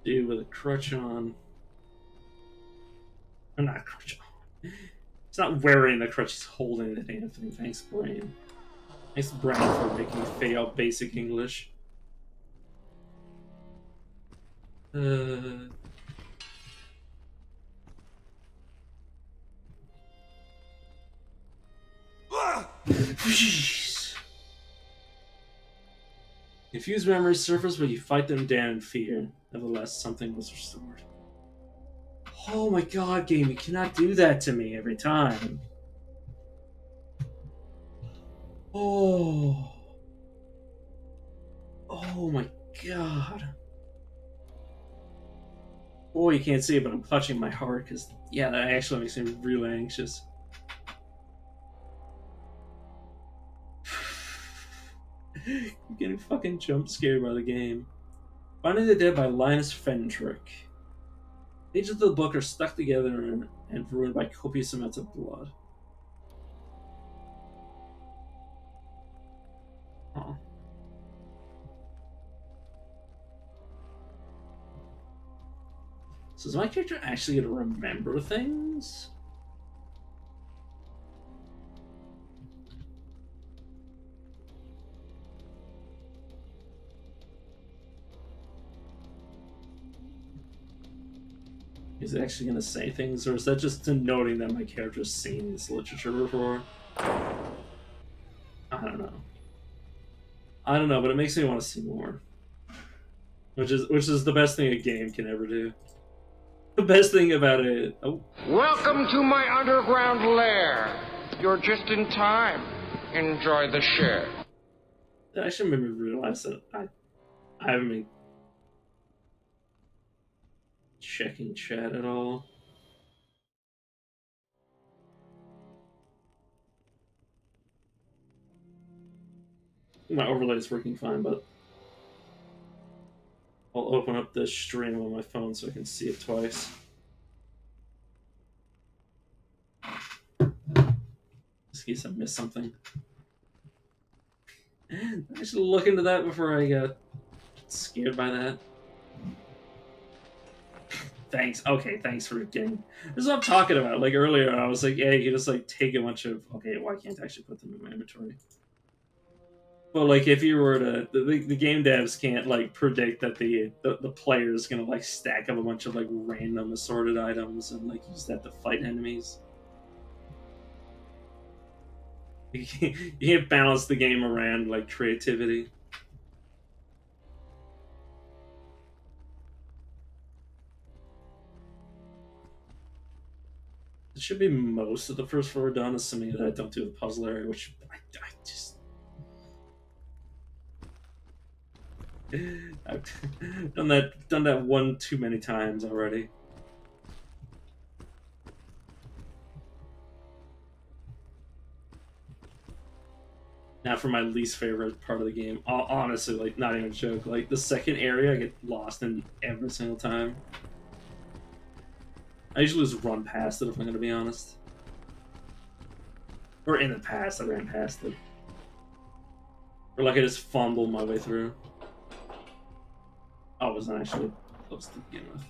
Dude with a crutch on. Or not a crutch on. He's not wearing the crutch, he's holding it, Anthony. Thanks, Brain. Thanks, Brain, for making me fail basic English. Jeez. Confused memories surface, but you fight them down in fear. Nevertheless, something was restored. Oh my god, game, you cannot do that to me every time. Oh. Oh my god. Boy, you can't see it, but I'm clutching my heart, because, yeah, that actually makes me really anxious. I'm getting fucking jump scared by the game. Finding the Dead by Linus Fendrick. Pages of the book are stuck together and ruined by copious amounts of blood. Huh. So is my character actually going to remember things? Is it actually going to say things, or is that just denoting that my character's seen this literature before? I don't know. I don't know, but it makes me want to see more. Which is the best thing a game can ever do. The best thing about it... Oh.
Welcome to my underground lair. You're just in time. Enjoy the share.
That actually made me realize that I haven't been checking chat at all. My overlay is working fine, but I'll open up the stream on my phone so I can see it twice. Just in case I missed something. I should look into that before I got scared by that. Thanks. Okay, thanks for getting. This is what I'm talking about. Like earlier, I was like, yeah, you can just like take a bunch of. Okay, well, I can't actually put them in my inventory. But like, if you were to, the game devs can't like predict that the player is gonna like stack up a bunch of like random assorted items and like use that to fight enemies. You can't balance the game around like creativity. It should be most of the first floor done, assuming that I don't do the puzzle area, which I just. I've done that one too many times already. Now for my least favorite part of the game, honestly, like not even a joke, like the second area I get lost in every single time. I usually just run past it if I'm gonna be honest. Or in the past, I ran past it. Or like I just fumble my way through. I wasn't actually close to begin with.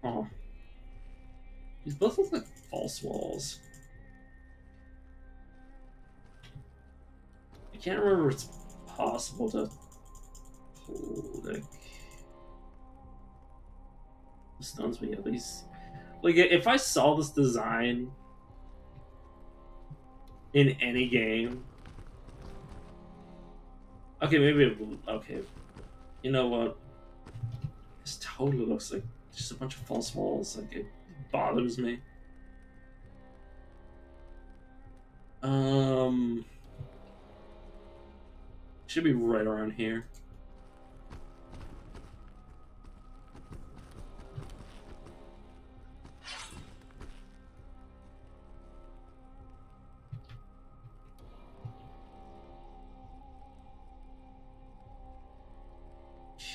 Oh. These both look like false walls. I can't remember if it's possible to pull the stones, but yeah, these. Like, if I saw this design in any game. Okay, maybe it will. Okay. You know what? This totally looks like just a bunch of false walls. Like, it bothers me. Should be right around here.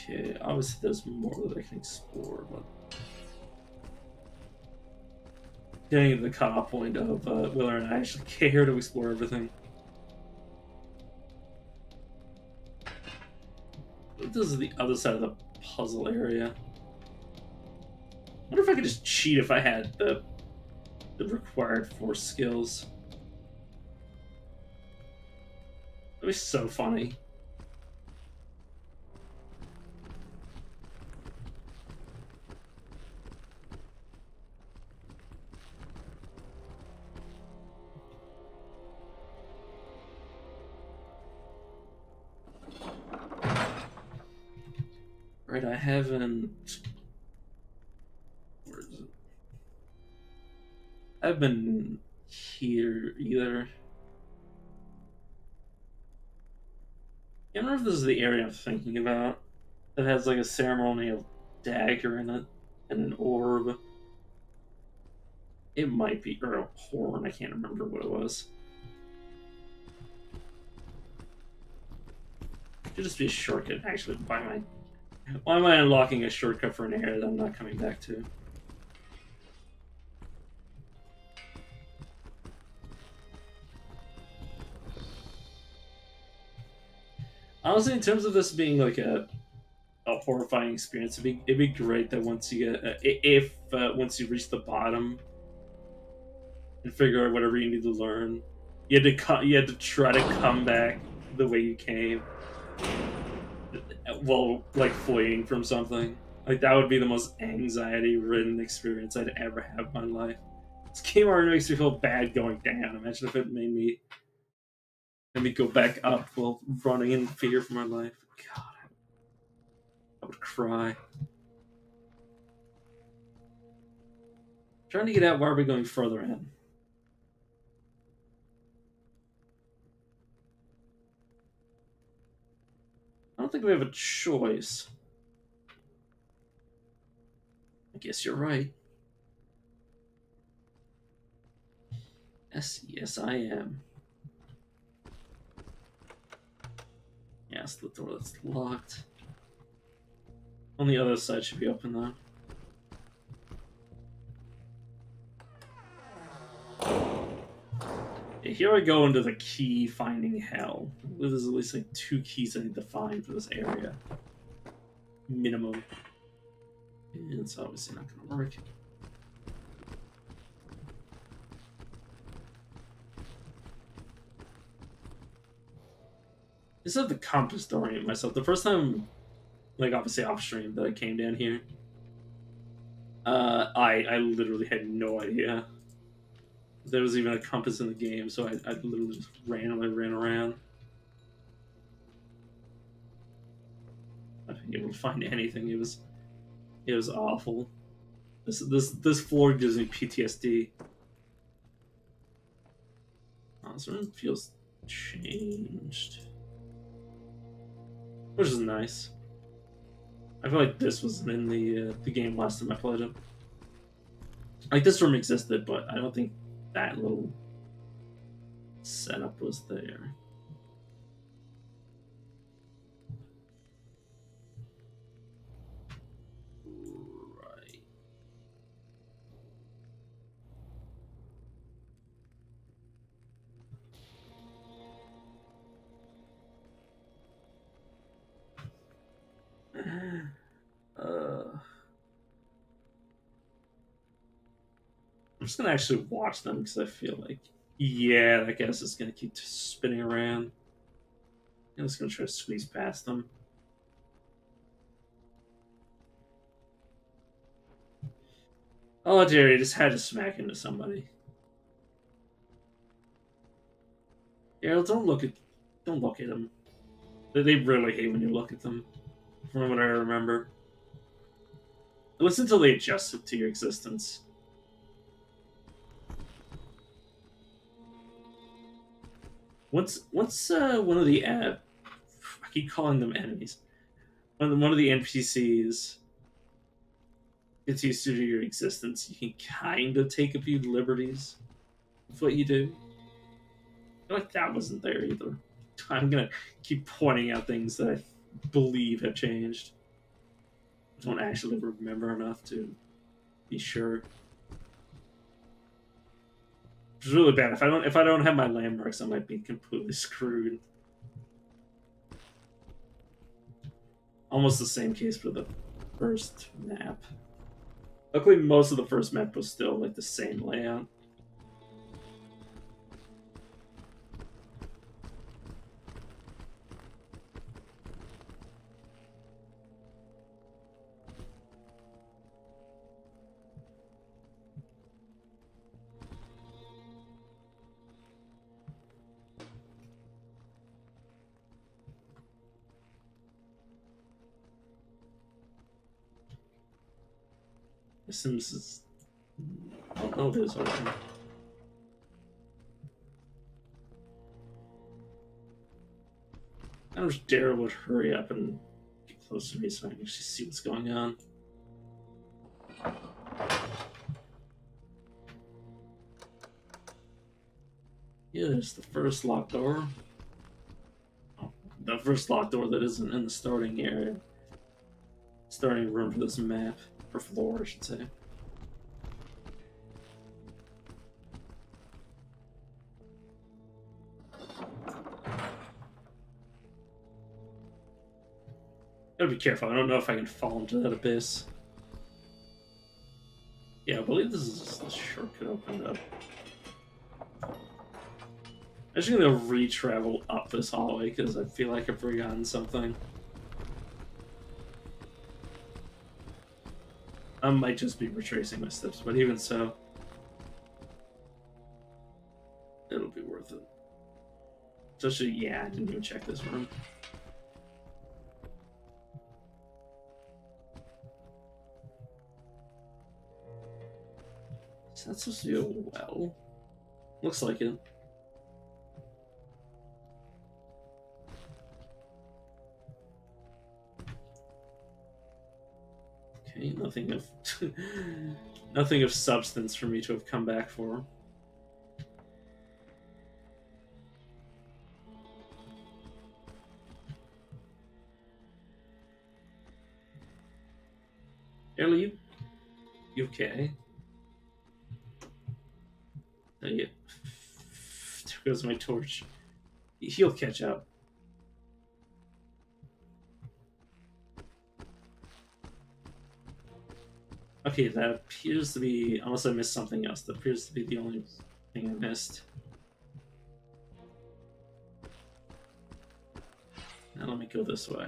Okay, obviously there's more that I can explore, but getting to the cutoff point of whether or not I actually care to explore everything. This is the other side of the puzzle area. I wonder if I could just cheat if I had the required force skills. That'd be so funny. Right, I haven't. Where is it? I've been here either. I don't know if this is the area I'm thinking about. That has like a ceremonial dagger in it and an orb. It might be, or a horn. I can't remember what it was. It could just be a shortcut. Actually, why am I unlocking a shortcut for an area that I'm not coming back to? Honestly, in terms of this being like a horrifying experience, it'd be great that once you get once you reach the bottom and figure out whatever you need to learn, you had to try to come back the way you came, while like fleeing from something. Like that would be the most anxiety-ridden experience I'd ever have in my life. This game already makes me feel bad going down. Imagine if it made me go back up while running in fear for my life. God, I would cry. Trying to get out. Why are we going further in? I don't think we have a choice. I guess you're right. Yes, I am. Yeah, it's the door that's locked. On the other side should be open though. Yeah, here I go into the key finding hell. There's at least like 2 keys I need to find for this area. Minimum. And it's obviously not gonna work. I just have the compass to orient myself. The first time, like obviously off stream, that I came down here, I literally had no idea there was even a compass in the game, so I literally just randomly ran around. I didn't able to find anything. It was awful. This floor gives me PTSD. Oh, this room feels changed, which is nice. I feel like this wasn't in the game last time I played it. Like this room existed, but I don't think that little setup was there. I'm just gonna actually watch them because I feel like, yeah, I guess it's gonna keep spinning around. I'm just gonna try to squeeze past them. Oh, Jerry just had to smack into somebody. Yeah, don't look at them. They really hate when you look at them, from what I remember. At least until they adjust it to your existence. Once one of the I keep calling them enemies. One of the NPCs gets used to your existence, you can kind of take a few liberties with what you do. I feel like that wasn't there either. I'm gonna keep pointing out things that I believe have changed. I don't actually remember enough to be sure. Which is really bad. If I don't have my landmarks, I might be completely screwed. Almost the same case for the first map. Luckily, most of the first map was still like the same layout. Sims is... Oh, it is open. I wish Daryl would hurry up and get close to me so I can actually see what's going on. Yeah, there's the first locked door. Oh, the first locked door that isn't in the starting area. Starting room for this map. Or floor, I should say. Gotta be careful. I don't know if I can fall into that abyss. Yeah, I believe this is just the shortcut opened up. I'm just gonna re-travel up this hallway because I feel like I've forgotten something. I might just be retracing my steps, but even so, it'll be worth it. Especially, yeah, I didn't even check this room. Is that supposed to be a well? Looks like it. Okay, nothing of nothing of substance for me to have come back for. You okay? Oh, yeah. There goes my torch. He'll catch up. Okay, that appears to be, unless I missed something else, that appears to be the only thing I missed. Now let me go this way.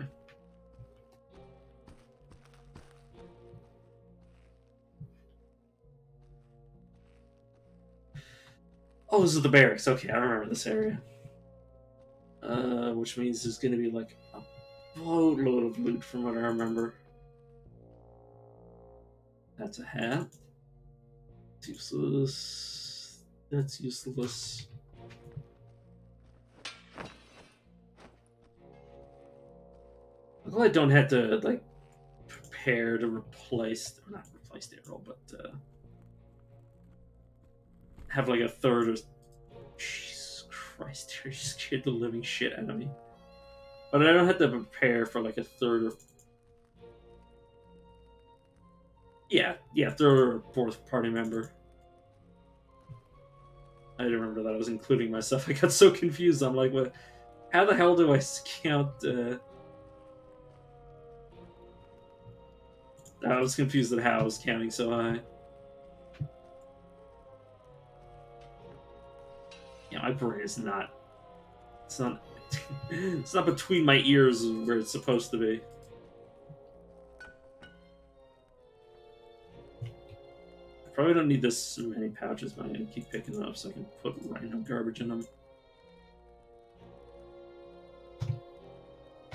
Oh, this is the barracks. Okay, I remember this area. Which means there's gonna be like a boatload of loot from what I remember. That's a hat. It's useless. That's useless. I'm glad I don't have to like prepare to replace, or not replace the arrow, but have like a third or. Jesus Christ, you scared the living shit out of me. But I don't have to prepare for like a third or. Yeah, third or fourth party member. I didn't remember that I was including myself. I got so confused. I'm like, what? How the hell do I count? I was confused at how I was counting so high. Yeah, my brain is not. It's not. It's not between my ears where it's supposed to be. I probably don't need this many pouches, but I'm gonna keep picking them up so I can put random garbage in them.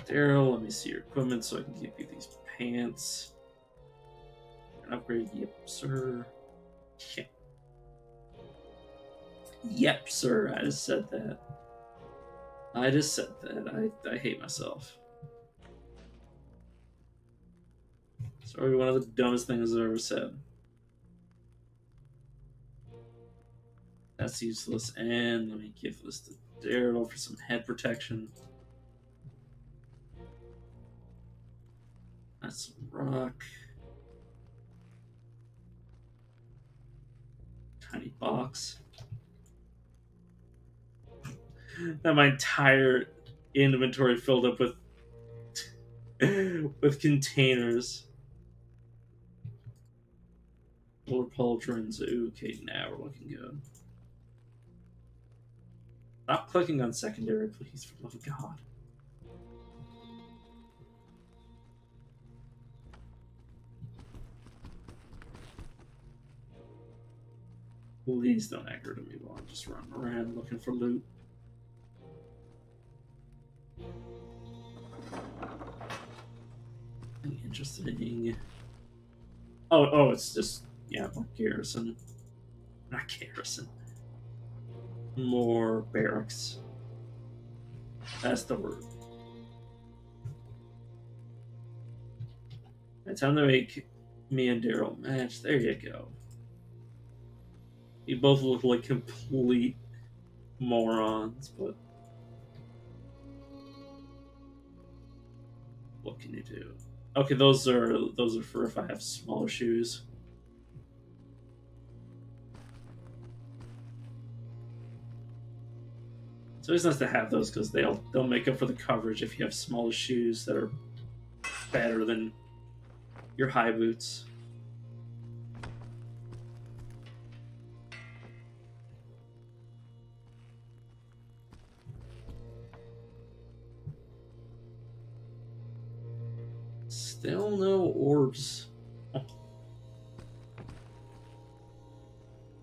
Daryl, let me see your equipment so I can give you these pants. An upgrade, yep, sir. Yeah. Yep, sir. I just said that. I just said that. I hate myself. It's probably one of the dumbest things I've ever said. That's useless. And let me give this to Daryl for some head protection. That's some rock. Tiny box. Now my entire inventory filled up with containers. More pauldrons. Okay, now we're looking good. Stop clicking on secondary, please, for the love of God. Please don't aggro to me while I'm just running around looking for loot. Interesting. Oh, it's just, yeah, more garrison. Not garrison. More barracks. That's the word. It's time to make me and Daryl match. There you go. You both look like complete morons, but what can you do? Okay, those are for if I have smaller shoes. It's always nice to have those because they'll make up for the coverage if you have smaller shoes that are better than your high boots. Still no orbs.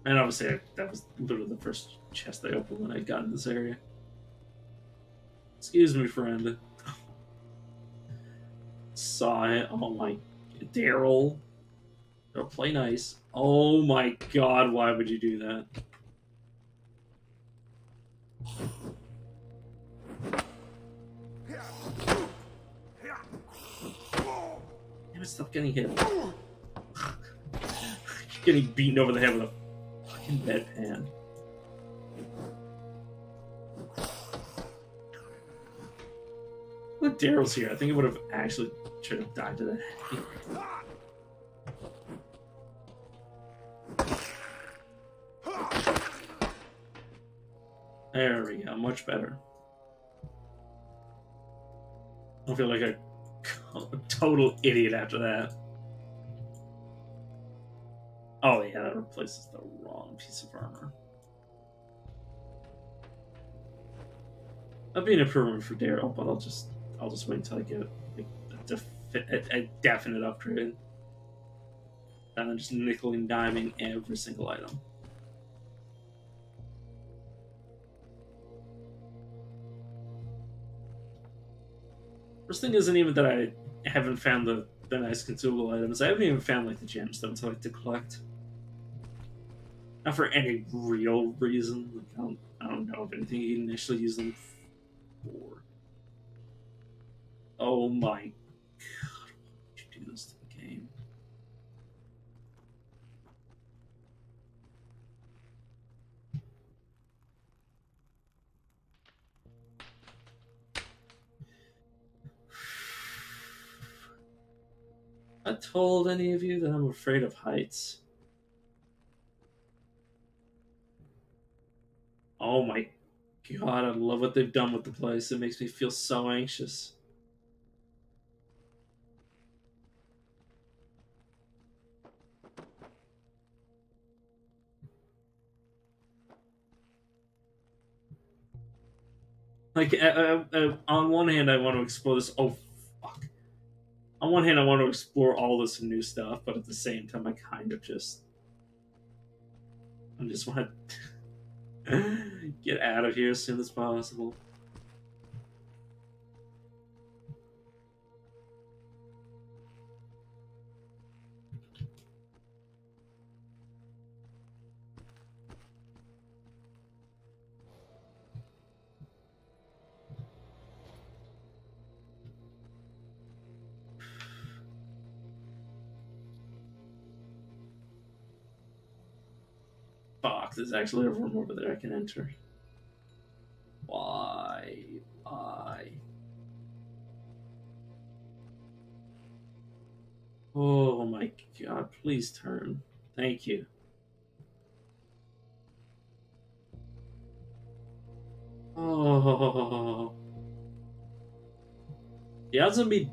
And obviously, that was literally the first chest I opened when I got in this area. Excuse me, friend. Saw it. Oh my. Daryl. Daryl, play nice. Oh my god, why would you do that? Damn it, stop getting hit. Getting beaten over the head with a fucking bedpan. Look, Daryl's here. I think it would have actually should have died to that. There we go, much better. I feel like a total idiot after that. Oh yeah, that replaces the wrong piece of armor. That'd be an improvement for Daryl, but I'll just wait until I get like a definite upgrade. And then just nickel and diming every single item. First thing isn't even that I haven't found the nice consumable items. I haven't even found like the gemstones I like to collect. Not for any real reason. Like, I don't know if anything you can initially use them for. Oh my god, why would you do this to the game? I told any of you that I'm afraid of heights. Oh my god, I love what they've done with the place. It makes me feel so anxious. Like, on one hand, I want to explore this. Oh, fuck. On one hand, I want to explore all this new stuff, but at the same time, I kind of just. I just want to get out of here as soon as possible. Fuck, there's actually a room over there I can enter. Why? Why? Oh my god, please turn. Thank you. Oh. The odds of me.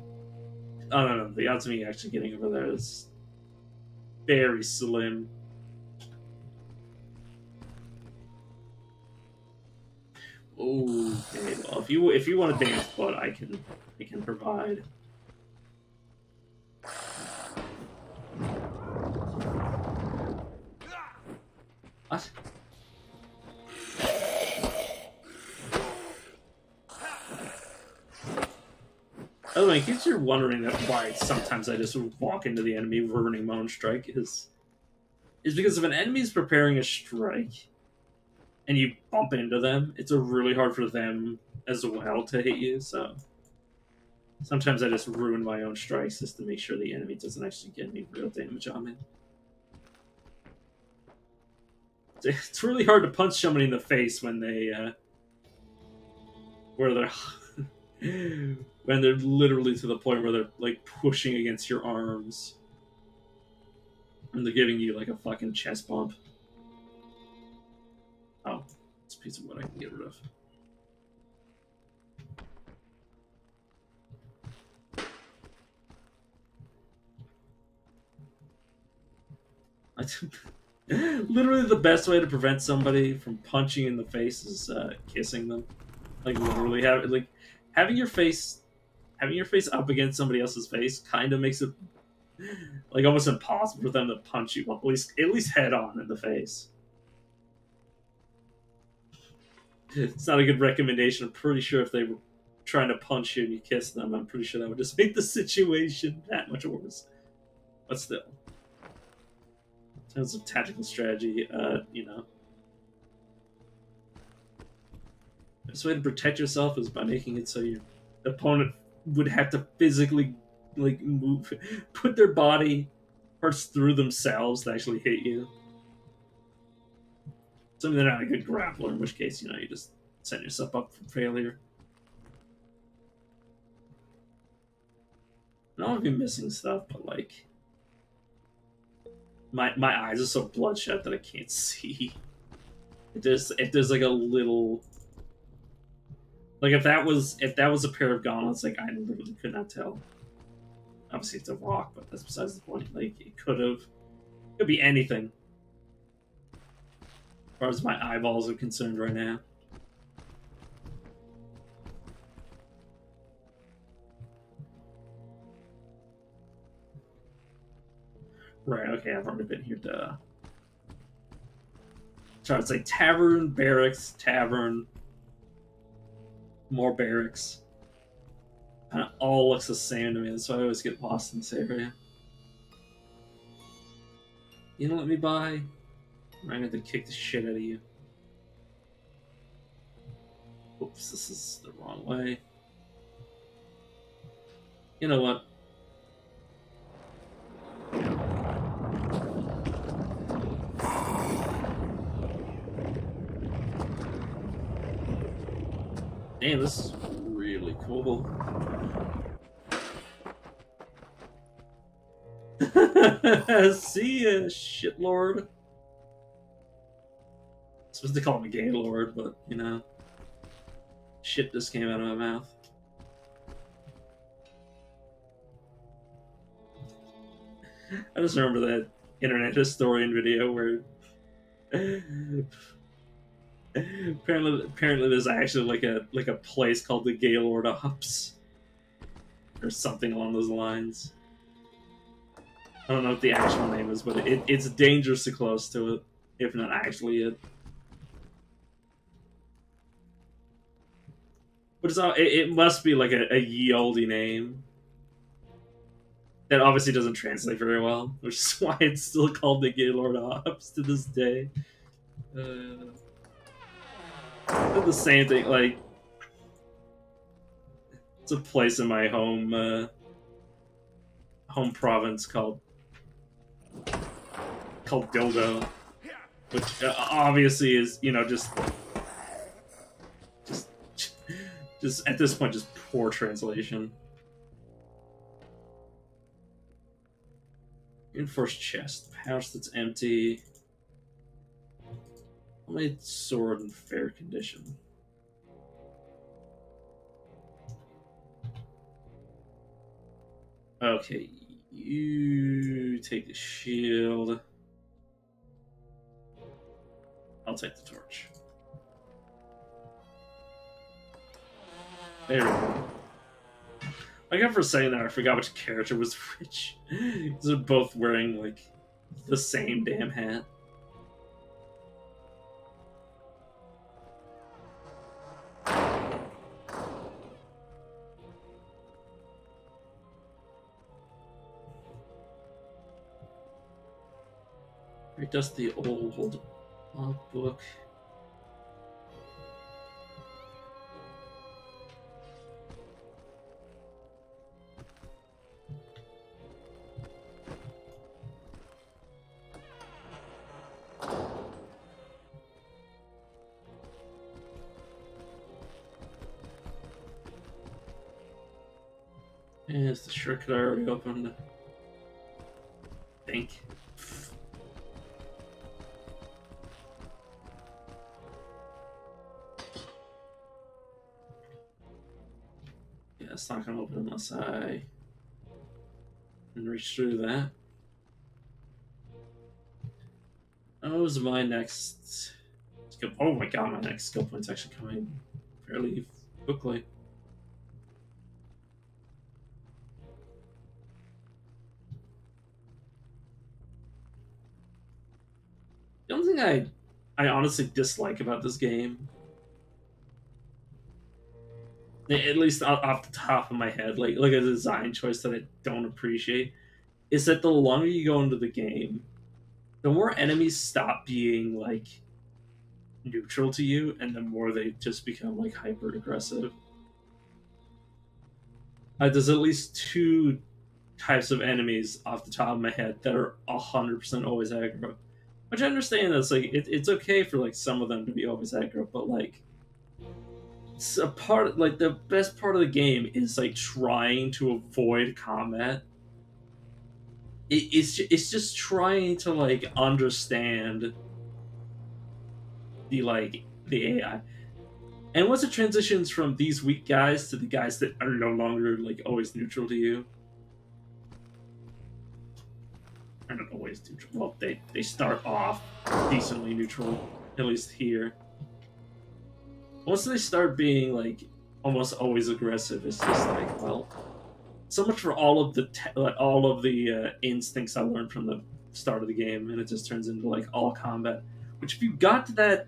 I don't know. The odds of me actually getting over there is very slim. Okay, well, if you want a dance spot, I can provide. What? By the way, in case you're wondering why sometimes I just walk into the enemy ruining my own strike is because if an enemy's preparing a strike and you bump into them, it's really hard for them as well to hit you, so sometimes I just ruin my own strikes just to make sure the enemy doesn't actually get any real damage on me. It's really hard to punch somebody in the face when they're when they're literally to the point where they're like pushing against your arms and they're giving you like a fucking chest bump. Oh, it's a piece of wood I can get rid of. Literally the best way to prevent somebody from punching in the face is kissing them. Like literally having your face up against somebody else's face kind of makes it like almost impossible for them to punch you, at least head on in the face. It's not a good recommendation. I'm pretty sure if they were trying to punch you and you kiss them, I'm pretty sure that would just make the situation that much worse. But still. In terms of tactical strategy, you know. The best way to protect yourself is by making it so your opponent would have to physically, like, put their body parts through themselves to actually hit you. Assuming they're not a good grappler, in which case, you know, you just set yourself up for failure. I don't want to be missing stuff, but, like, my eyes are so bloodshot that I can't see. If there's like a little Like if that was a pair of gauntlets, like I literally could not tell. Obviously it's a rock, but that's besides the point. Like it could be anything. As far as my eyeballs are concerned right now. Right, okay, I've already been here, duh. So it's like tavern, barracks, tavern, more barracks. And it all looks the same to me, so I always get lost in this area. You don't let me by? I'm gonna have to kick the shit out of you. Oops, this is the wrong way. You know what? Damn, this is really cool. See ya, shitlord. I'm supposed to call him a gay lord, but you know, shit just came out of my mouth. I just remember that internet historian video where apparently there's actually like a place called the Gaylord Ops or something along those lines. I don't know what the actual name is, but it's dangerously close to it, if not actually it. But it must be like a ye olde name that obviously doesn't translate very well, which is why it's still called the Gaylord Ops to this day. The same thing, like it's a place in my home province called Dildo, which obviously is, you know, just at this point just poor translation. Reinforced chest, pouch that's empty. Homemade sword in fair condition. Okay, you take the shield. I'll take the torch. There we go. I got for saying that I forgot which character was which. They're both wearing like the same damn hat. Very dusty old book. Yeah, is the shortcut already opened? I think. Yeah, it's not gonna open unless I can reach through that. Oh, is my next skill? Oh my god, my next skill point's actually coming fairly quickly. The only thing I honestly dislike about this game, at least off the top of my head, like a design choice that I don't appreciate, is that the longer you go into the game, the more enemies stop being like neutral to you, and the more they just become like hyper aggressive. There's at least two types of enemies off the top of my head that are 100% always aggro. Which I understand that's like it's okay for like some of them to be always aggro, but like it's a part, like the best part of the game is like trying to avoid combat. It's just trying to like understand the AI. And once it transitions from these weak guys to the guys that are no longer like always neutral to you, I don't know, always neutral. Well, they start off decently neutral, at least here. Once they start being like almost always aggressive, it's just like, well, so much for all of the instincts I learned from the start of the game, and it just turns into like all combat. Which, if you get to that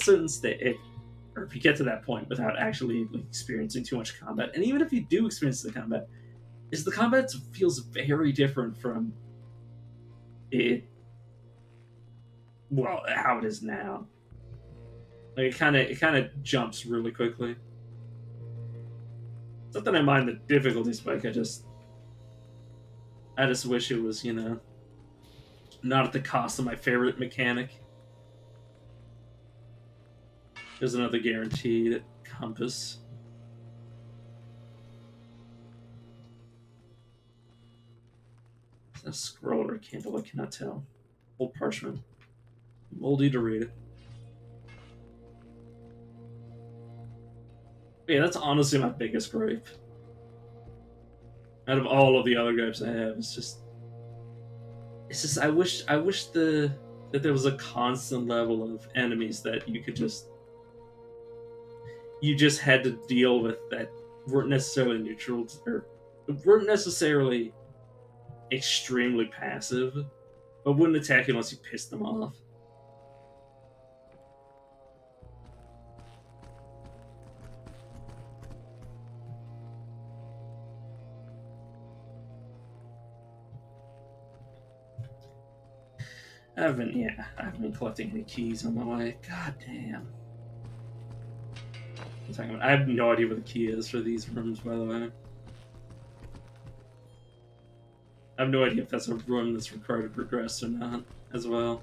certain state, or if you get to that point without actually like, experiencing too much combat, and even if you do experience the combat, the combat feels very different from it. Well, how it is now. Like it kind of jumps really quickly. It's not that I mind the difficulty spike. I just wish it was, not at the cost of my favorite mechanic. There's another guaranteed compass. Is that a scroll or a candle? I cannot tell. Old parchment. Moldy to read it. Yeah, that's honestly my biggest gripe. Out of all of the other gripes I have, it's just I wish that there was a constant level of enemies that you just had to deal with that weren't necessarily neutral or weren't necessarily extremely passive, but wouldn't attack you unless you pissed them off. I haven't been collecting any keys on my way. God damn. I have no idea what the key is for these rooms, by the way. I have no idea if that's a room that's required to progress or not, as well.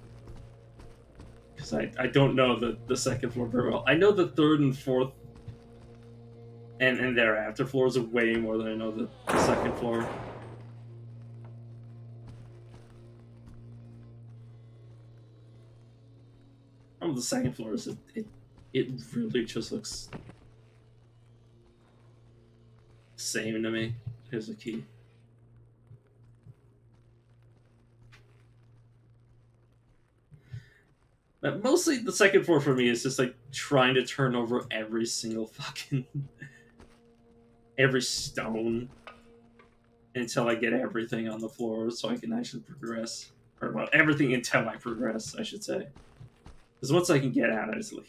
Because I don't know the second floor very well. I know the third and fourth and thereafter floors are way more than I know the second floor. On the second floor is it really just looks same to me. Here's the key. But mostly the second floor for me is just like trying to turn over every single every stone until I get everything on the floor so I can actually progress. Or, well, everything until I progress, I should say. Because once I can get out, I just leave.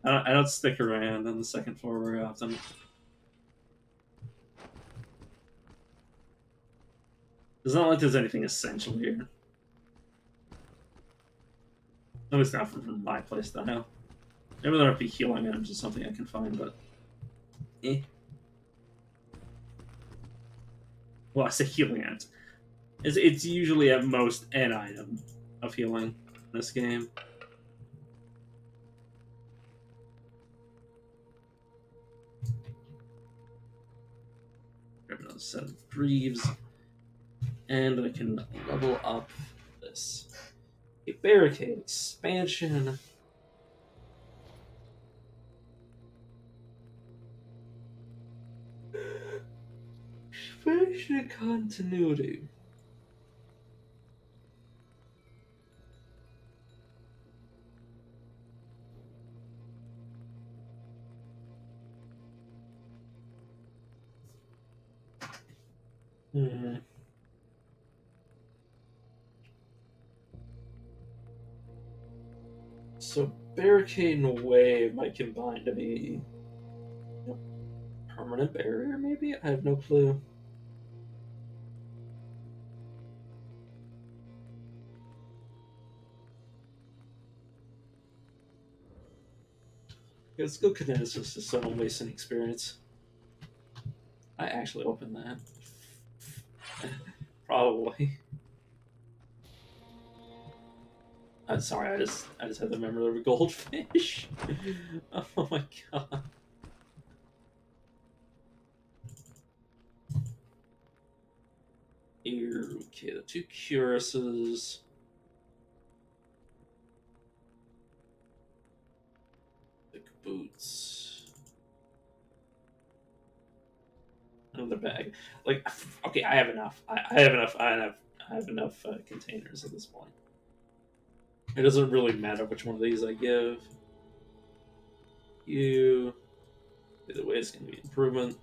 I don't stick around on the second floor very often. It's not like there's anything essential here. At least not from my playstyle. Maybe there might be healing items or something I can find, but... eh. Well, I say healing items. It's usually at most an item of healing in this game. Grab another set of greaves. And I can level up this. A barricade expansion. Expansion continuity. So barricade and wave might combine to be a permanent barrier, maybe? I have no clue. Let's go kineticist just so I don't waste any experience. I actually opened that. Probably. I'm sorry, I just had the memory of a goldfish. Oh my god. Here, okay, the two cuirasses. boots. Another bag. Like, okay, I have enough. I have enough. I have enough containers at this point. It doesn't really matter which one of these I give. You. Either way, it's going to be improvement.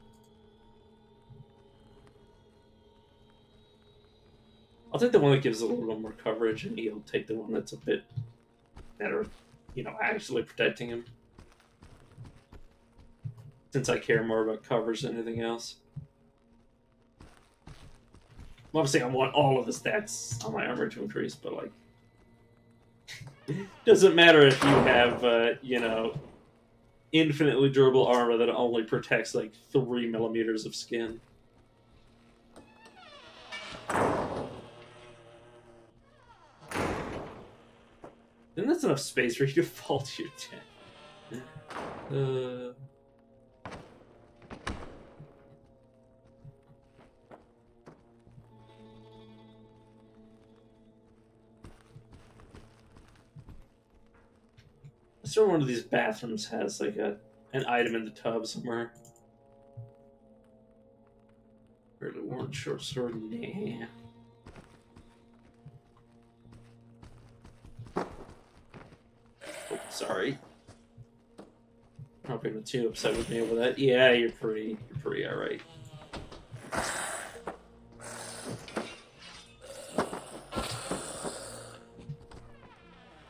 I'll take the one that gives a little bit more coverage, and he'll take the one that's a bit better, you know, actually protecting him. Since I care more about coverage than anything else. Obviously, I want all of the stats on my armor to increase, but, like, doesn't matter if you have, you know, infinitely durable armor that only protects, like, 3 millimeters of skin. Then that's enough space for you to fall to your death. I'm sure one of these bathrooms has like an item in the tub somewhere. Really worn short sword, nah. Oh, sorry. I'm not being too upset with me over that. Yeah, you're pretty alright.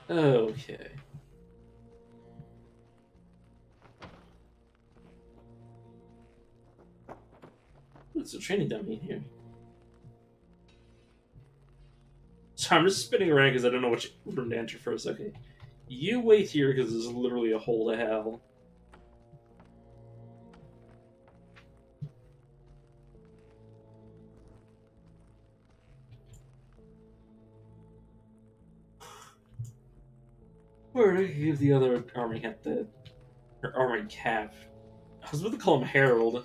Okay. It's a training dummy in here. So I'm just spinning around because I don't know which room to enter first. Okay. You wait here because there's literally a hole to hell. Where did I give the other army hat the... Or army cap? I was about to call him Harold.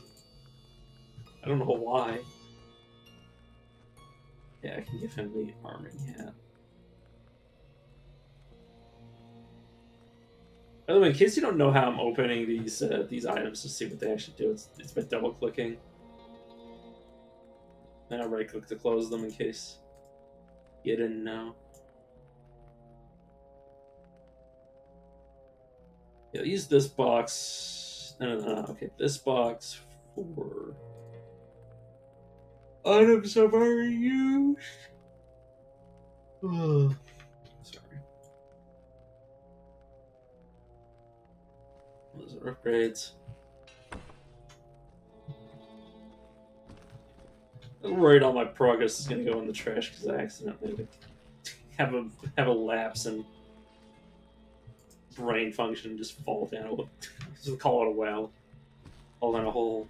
I don't know why. Yeah, I can give him the arming hat. By the way, in case you don't know how I'm opening these items to see what they actually do, it's by double clicking. Then I right click to close them in case you didn't know. Yeah, use this box. No. Okay, this box for items I've already used. Sorry. Those are upgrades. I'm worried all my progress is going to go in the trash because I accidentally have a lapse in brain function and just fall down. Just call it a well. Fall down a hole.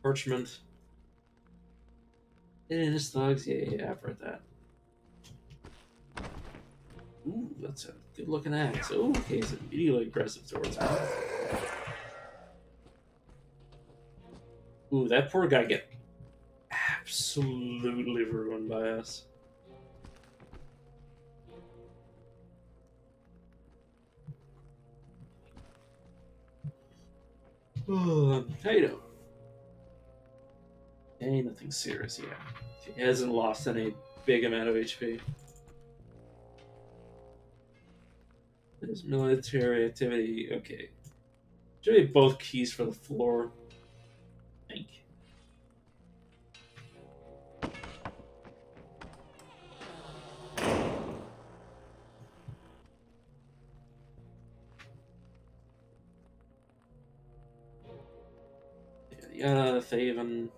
Parchment. His thugs. Yeah, I've read that. Ooh, that's a good looking axe. Ooh, okay, he's immediately aggressive towards me. Ooh, that poor guy get absolutely ruined by us. How you doing? Ain't nothing serious yet. He hasn't lost any big amount of HP. There's military activity. Okay. Should be both keys for the floor. Thank you. Yeah, Thaven.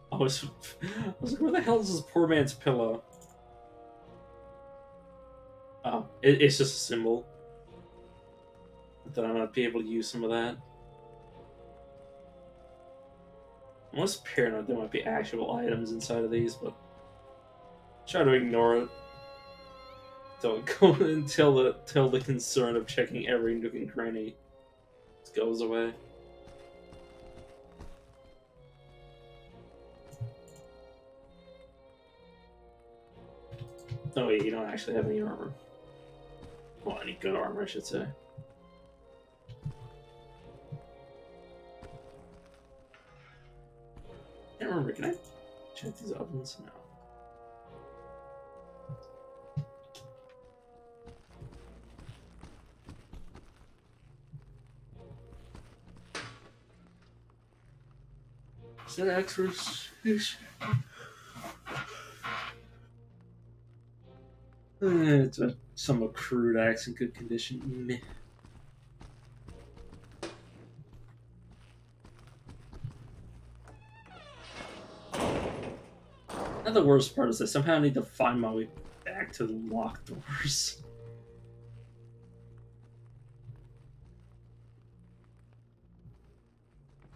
I was like, where the hell is this poor man's pillow? Oh, it's just a symbol. That I might be able to use some of that. I'm almost paranoid there might be actual items inside of these, but try to ignore it. Don't go until the concern of checking every nook and cranny goes away. Oh wait, you don't actually have any armor. Well, any good armor, I should say. I can't remember, can I check these ovens? No. Is that extras? It's a somewhat crude axe in good condition. Meh. And the worst part is I somehow need to find my way back to the locked doors.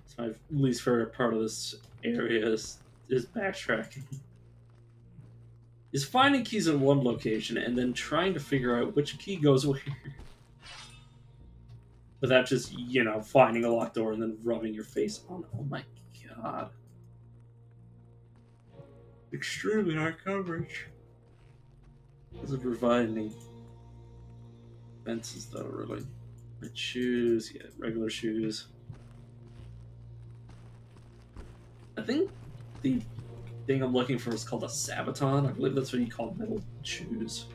So my least favorite part of this area is backtracking. Is finding keys in one location and then trying to figure out which key goes where. Without just, you know, finding a locked door and then rubbing your face on it. Oh my god. Extremely high coverage. Doesn't provide any fences though, really. My shoes, yeah, regular shoes. I think the thing I'm looking for is called a sabaton. I believe that's what you call metal shoes.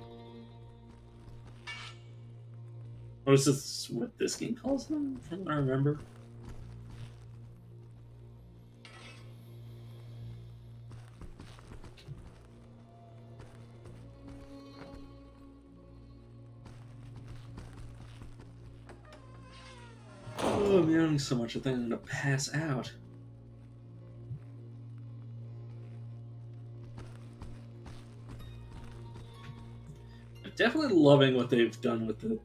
Or is this what this game calls them, from what I remember? Oh, I'm yawning so much I think I'm gonna pass out. I'm definitely loving what they've done with the...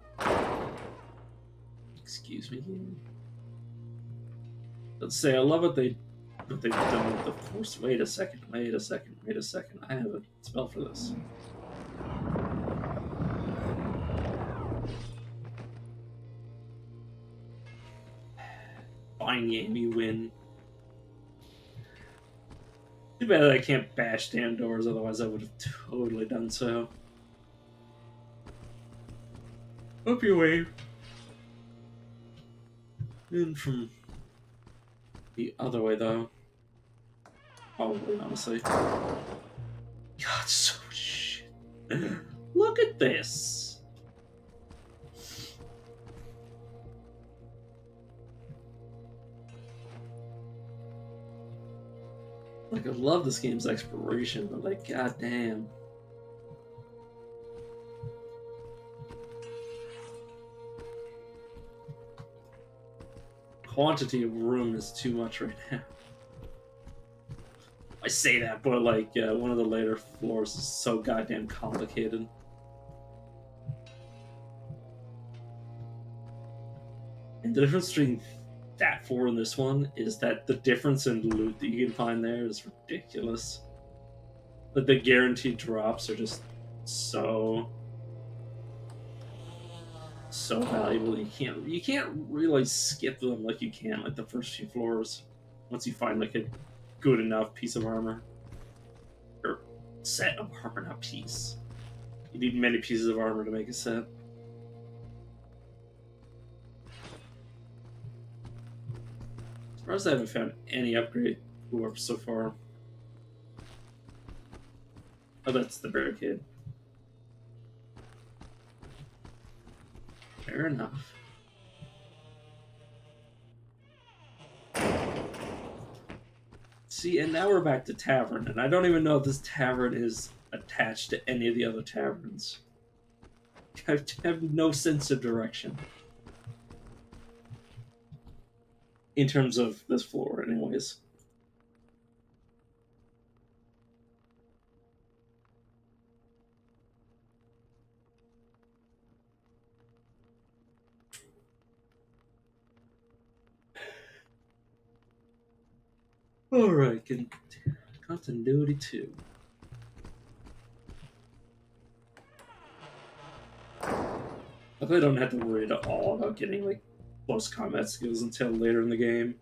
Excuse me. Let's say I love what they've done with the force. Wait a second. I have a spell for this. Fine game, you win. Too bad that I can't bash damn doors, otherwise I would have totally done so. Hope you wave. In from the other way, though. Probably, honestly. God, so shit. Look at this. Like, I love this game's exploration, but like, goddamn. Quantity of room is too much right now. I say that, but like, one of the later floors is so goddamn complicated. And the difference between that floor and this one is that the difference in loot that you can find there is ridiculous. Like, the guaranteed drops are just so valuable. You can't really skip them like you can like the first few floors once you find like a good enough piece of armor or set of armor, not piece. You need many pieces of armor to make a set. As far as I haven't found any upgrade dwarfs so far. Oh, that's the barricade. Fair enough. See, and now we're back to tavern, and I don't even know if this tavern is attached to any of the other taverns. I have no sense of direction. In terms of this floor, anyways. Alright, continuity 2. Luckily, I don't have to worry at all about getting like close combat skills until later in the game.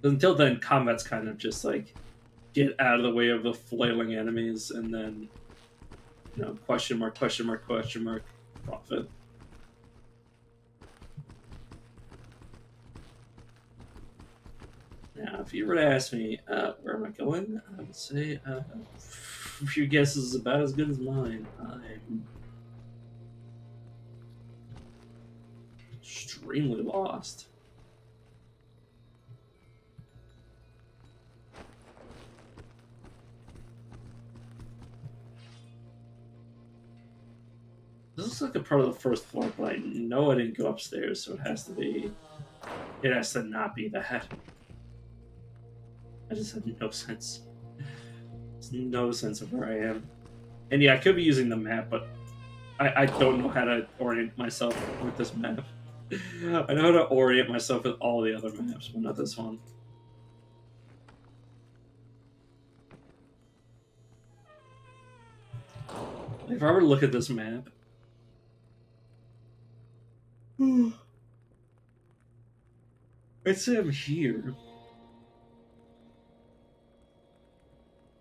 Until then, combat's kind of just like get out of the way of the flailing enemies, and then question mark, question mark, question mark, profit. Now, if you were to ask me, where am I going? I would say, your guess is about as good as mine. I'm extremely lost. This looks like a part of the first floor, but I know I didn't go upstairs, so it has to be... It has to not be that. I just have no sense. There's no sense of where I am. And yeah, I could be using the map, but I don't know how to orient myself with this map. I know how to orient myself with all the other maps, but not this one. If I were to look at this map... I'd say I'm here.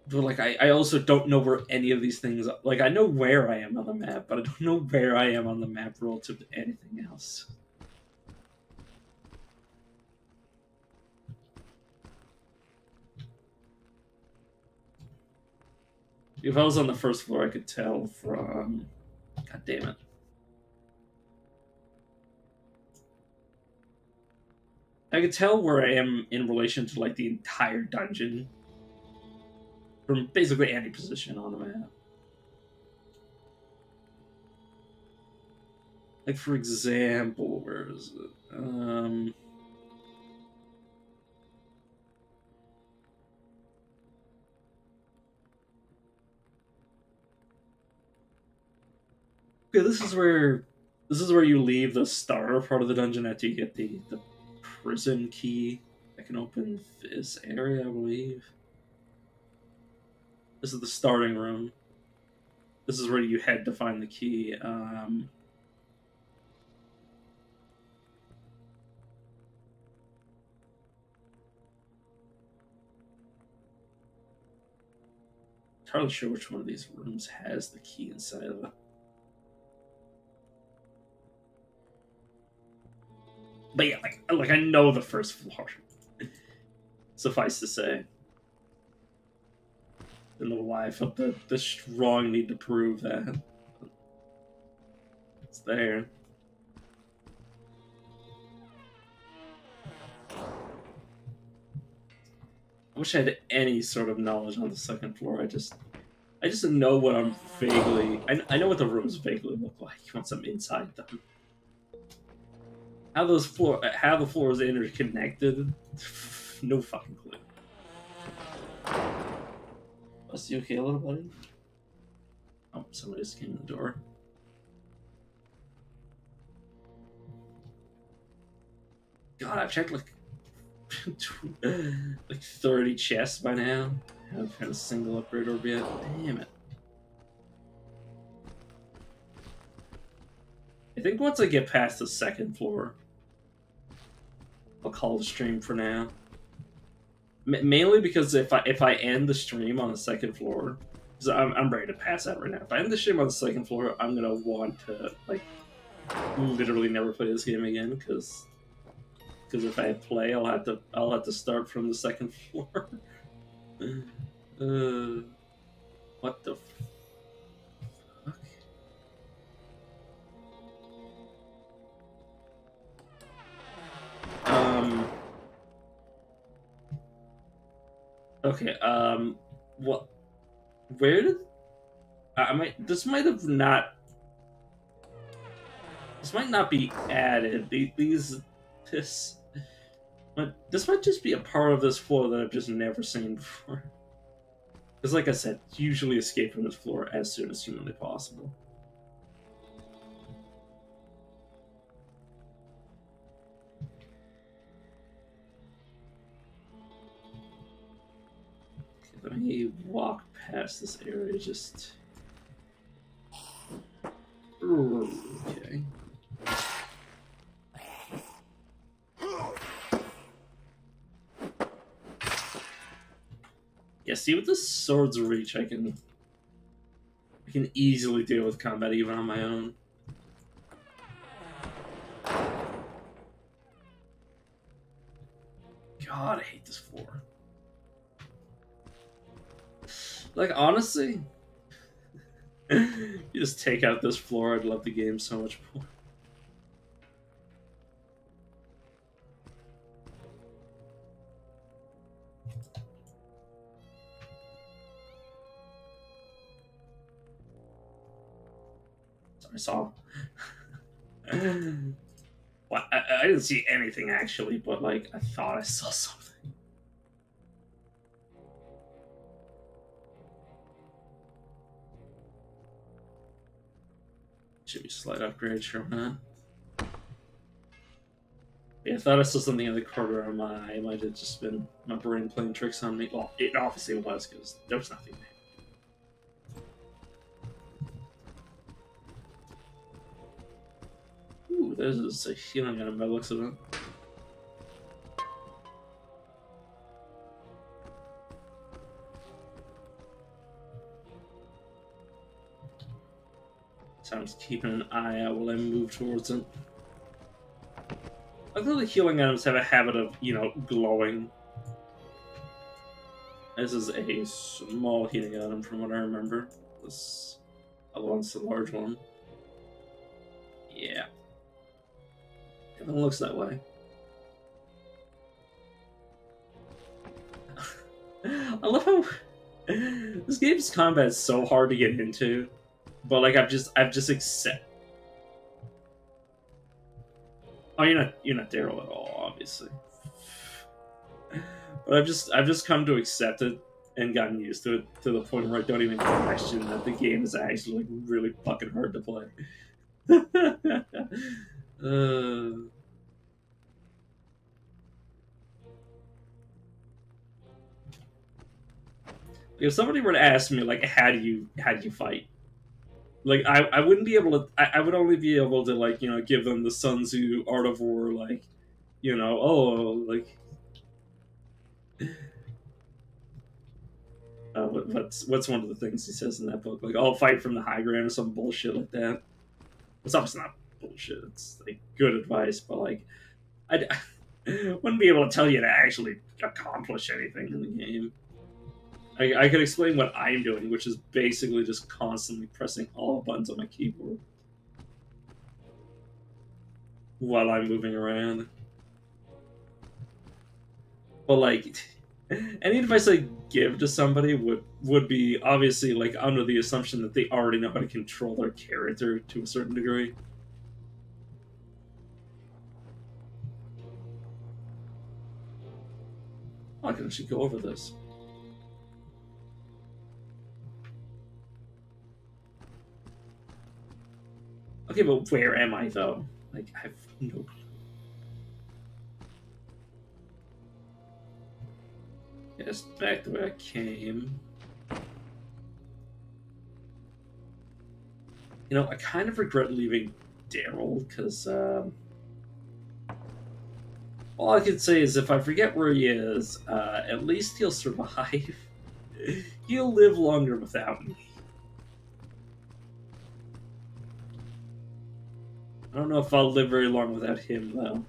But, like, I also don't know where any of these things are. Like, I know where I am on the map, but I don't know where I am on the map relative to anything else. If I was on the first floor, I could tell from... God damn it. I could tell where I am in relation to, like, the entire dungeon. From basically any position on the map. Like, for example, where is it? Okay, this is where you leave the starter part of the dungeon after you get the prison key that can open this area, I believe. This is the starting room. This is where you head to find the key. Entirely sure which one of these rooms has the key inside of it. But yeah, like I know the first floor. Suffice to say. I don't know why I felt the strong need to prove that. It's there. I wish I had any sort of knowledge on the second floor. I just know what I'm vaguely... I know what the rooms vaguely look like once I'm inside them. How the floors are interconnected? No fucking clue. Was you okay, little buddy? Oh, somebody just came in the door. God, I've checked like 30 chests by now. I haven't had a single upgrade orb yet. Damn it. I think once I get past the second floor, I'll call the stream for now. Mainly because if I end the stream on the second floor, because I'm ready to pass out right now. If I end the stream on the second floor, I'm gonna want to like literally never play this game again because if I play, I'll have to start from the second floor. What the fuck? Okay, what? Where did... This might not be added. This might just be a part of this floor that I've just never seen before. Because like I said, usually escape from this floor as soon as humanly possible. Let me walk past this area just... Okay. Yeah, see, with the sword's reach, I can easily deal with combat even on my own. God, I hate this floor. Like, honestly, you just take out this floor, I'd love the game so much more. Sorry, I saw. Well, I didn't see anything actually, but like, I thought I saw something. Should be a slight upgrade, sure why not. Yeah, I thought I saw something in the corner of my eye. It might have just been my brain playing tricks on me. Well, it obviously was, because there was nothing there. Ooh, there's a healing item by the looks of it. So I'm just keeping an eye out while I move towards it. I thought the healing items have a habit of, you know, glowing. This is a small healing item from what I remember. This other one's the large one. Yeah. It looks that way. I love how this game's combat is so hard to get into, but like I've just accept. Oh, you're not Daryl at all, obviously. But I've just come to accept it and gotten used to it to the point where I don't even question that the game is actually like really fucking hard to play. If somebody were to ask me like how do you fight, like I wouldn't be able to. I would only be able to like, you know, give them the Sun Tzu Art of War, like, you know, oh, like what's one of the things he says in that book, like, oh, fight from the high ground or some bullshit like that. It's obviously not bullshit. It's like good advice, but like I wouldn't be able to tell you to actually accomplish anything in the game. I could explain what I'm doing, which is basically just constantly pressing all buttons on my keyboard while I'm moving around. But like, any advice I give to somebody would be obviously like under the assumption that they already know how to control their character to a certain degree. I can actually go over this. Okay, but where am I though? Like, I have no clue. Yes, back to where I came. You know, I kind of regret leaving Daryl, because all I can say is if I forget where he is, at least he'll survive. He'll live longer without me. I don't know if I'll live very long without him, though.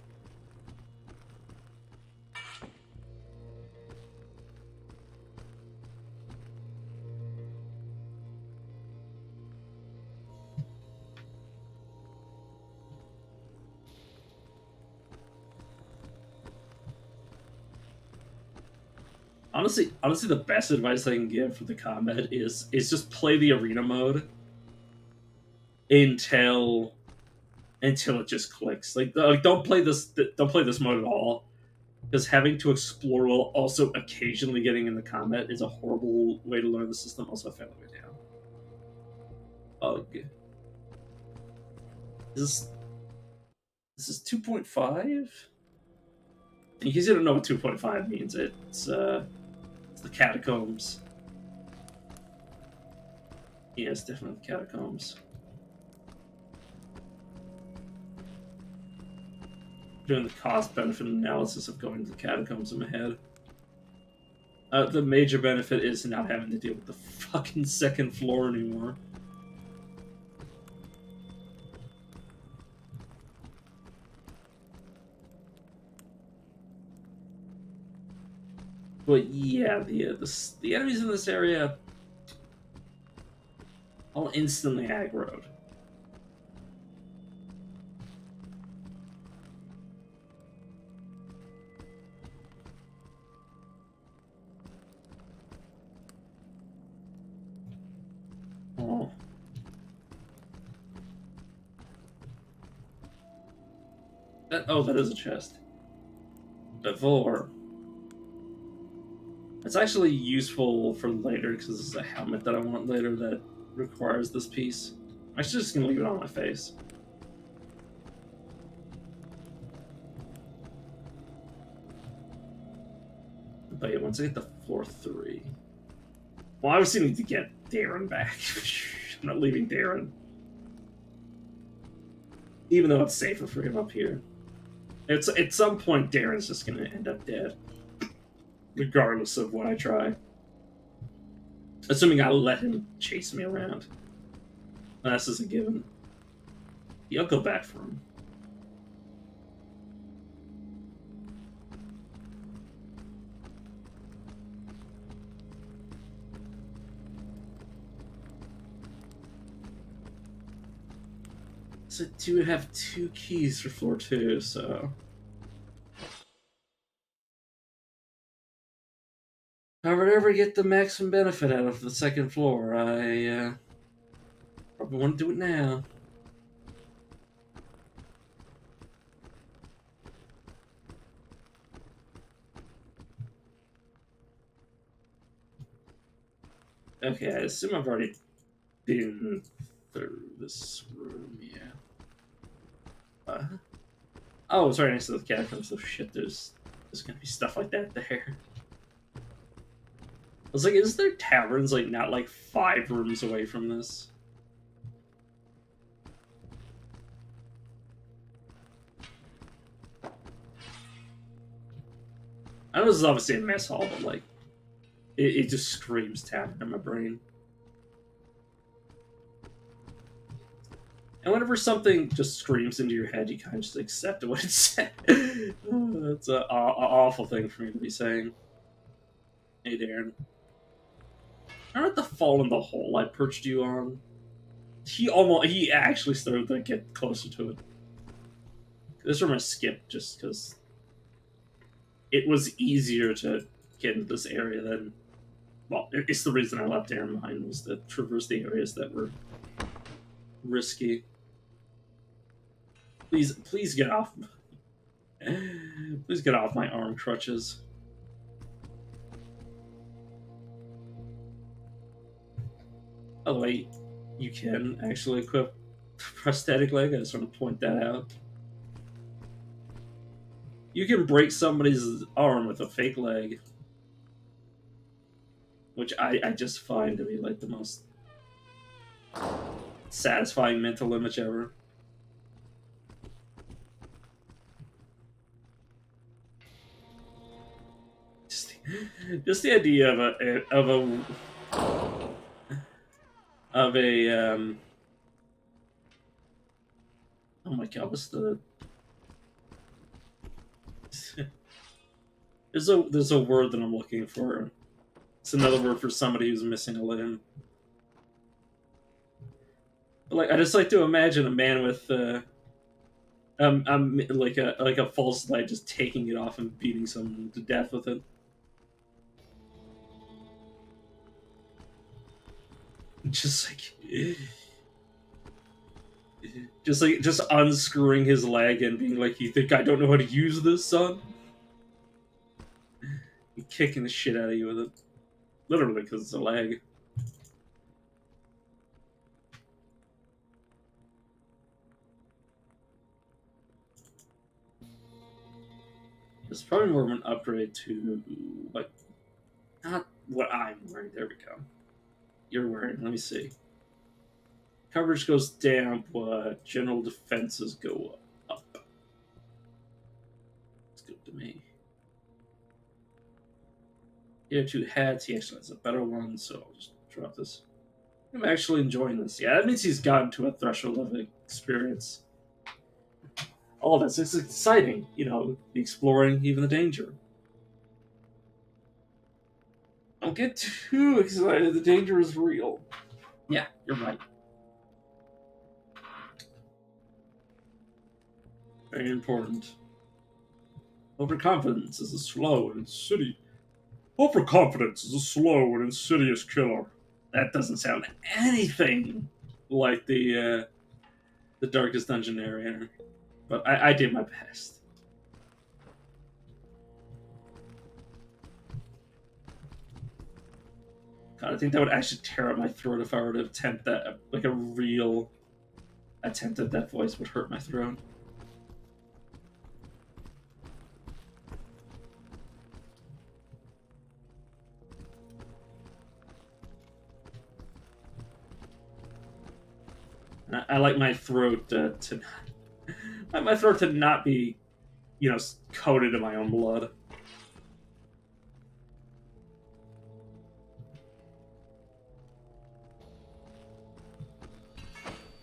Honestly, the best advice I can give for the combat is just play the arena mode until it just clicks. Like don't play this mode at all, because having to explore while also occasionally getting into combat is a horrible way to learn the system. Also, I found the way down. Ugh. This is 2.5. In case you don't know what 2.5 means, it's the catacombs. Yeah, it's definitely the catacombs. doing the cost-benefit analysis of going to the catacombs in my head. The major benefit is not having to deal with the fucking second floor anymore. But yeah, the enemies in this area all instantly aggroed. Oh. That is a chest. Before. It's actually useful for later because it's a helmet that I want later that requires this piece. I'm actually just gonna leave it on my face. But yeah, once I get to floor 3. Well, I obviously need to get Darren back. I'm not leaving Darren. Even though it's safer for him up here. At some point, Darren's just gonna end up dead. Regardless of what I try. Assuming I let him chase me around. This is a given. Yeah, I'll go back for him. So I do have 2 keys for floor 2, so... If I would ever get the maximum benefit out of the second floor, I probably want to do it now. Okay, I assume I've already been through this room, yeah. Oh, it's right next to the catacombs. Oh shit, there's gonna be stuff like that there. I was like, is there taverns like not like 5 rooms away from this? I know this is obviously a mess hall, but like, it just screams tavern in my brain. And whenever something just screams into your head, you kind of just accept what it said. That's an awful thing for me to be saying. Hey, Darren. I don't have to fall in the hole I perched you on. He actually started to get closer to it. This room I skipped just because it was easier to get into this area than... Well, it's the reason I left Darren behind, was to traverse the areas that were risky. Please get off. Please get off my arm crutches. By the way, you can actually equip prosthetic leg. I just want to point that out. You can break somebody's arm with a fake leg, which I just find to be like the most satisfying mental image ever. Just the idea of a oh my god, what's the there's a word that I'm looking for. It's another word for somebody who's missing a limb. But like, I just like to imagine a man with like a false leg just taking it off and beating someone to death with it. Just unscrewing his leg and being like, "You think I don't know how to use this, son?" And kicking the shit out of you with it, literally because it's a leg. It's probably more of an upgrade to like not what I'm wearing. There we go. You're wearing. Let me see. Coverage goes down, but general defenses go up. to me. Here are 2 hats. He actually has a better one, so I'll just drop this. I'm actually enjoying this. Yeah, that means he's gotten to a threshold of experience. All this is exciting, you know, the exploring, even the danger. Don't get too excited, the danger is real. Yeah, you're right. Very important. Overconfidence is a slow and insidious. Overconfidence is a slow and insidious killer. That doesn't sound anything like the Darkest Dungeon narrator, but I did my best. God, I think that would actually tear up my throat if I were to attempt that. Like a real attempt at that voice would hurt my throat. I like my throat to my throat to not be, you know, coated in my own blood.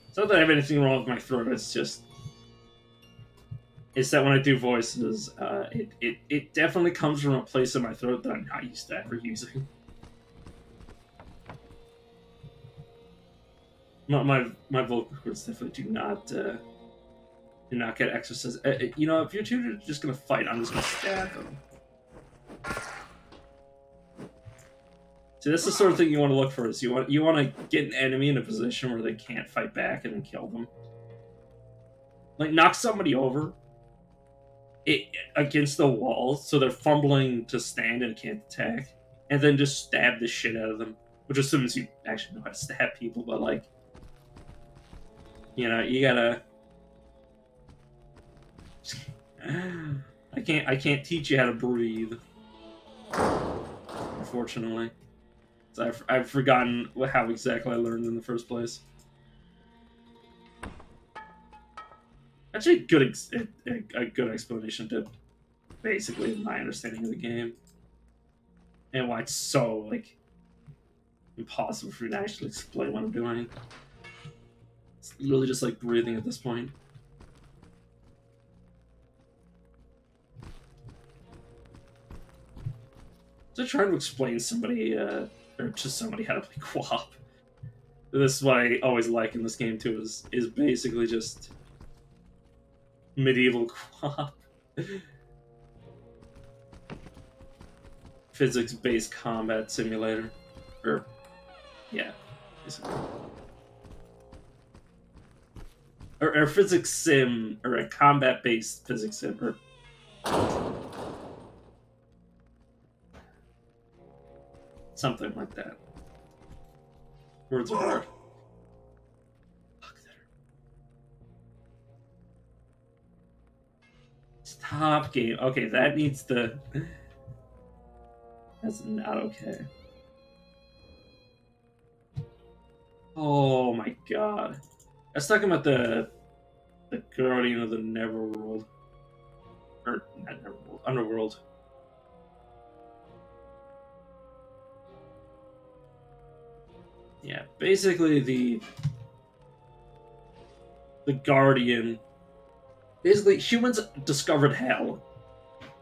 It's not that I have anything wrong with my throat. It's just that when I do voices, it definitely comes from a place in my throat that I'm not used to ever using. My vocal cords definitely do not get exercise. You know, if you're two just gonna fight, I'm just gonna stab them. See, that's the sort of thing you want to look for. Is you want to get an enemy in a position where they can't fight back and then kill them. Like knock somebody over against the wall, so they're fumbling to stand and can't attack, and then just stab the shit out of them. Which assumes you actually know how to stab people, but like, you know, you gotta. I can't teach you how to breathe. Unfortunately, so I've forgotten how exactly I learned in the first place. Actually, a good explanation to basically my understanding of the game and why it's so like impossible for me to actually explain what I'm doing. It's literally just like breathing at this point. So trying to explain somebody or to somebody how to play co-op. This is what I always like in this game too. Is basically just medieval co-op. Physics-based combat simulator. Or, yeah, basically. Or physics sim, or a combat-based physics sim, or... something like that. Words are hard. Stop game. Okay, that needs to... That's not okay. Oh my god. I was talking about the Guardian of the Neverworld. Or, not Neverworld, Underworld. Yeah, basically the Guardian... Basically, humans discovered hell.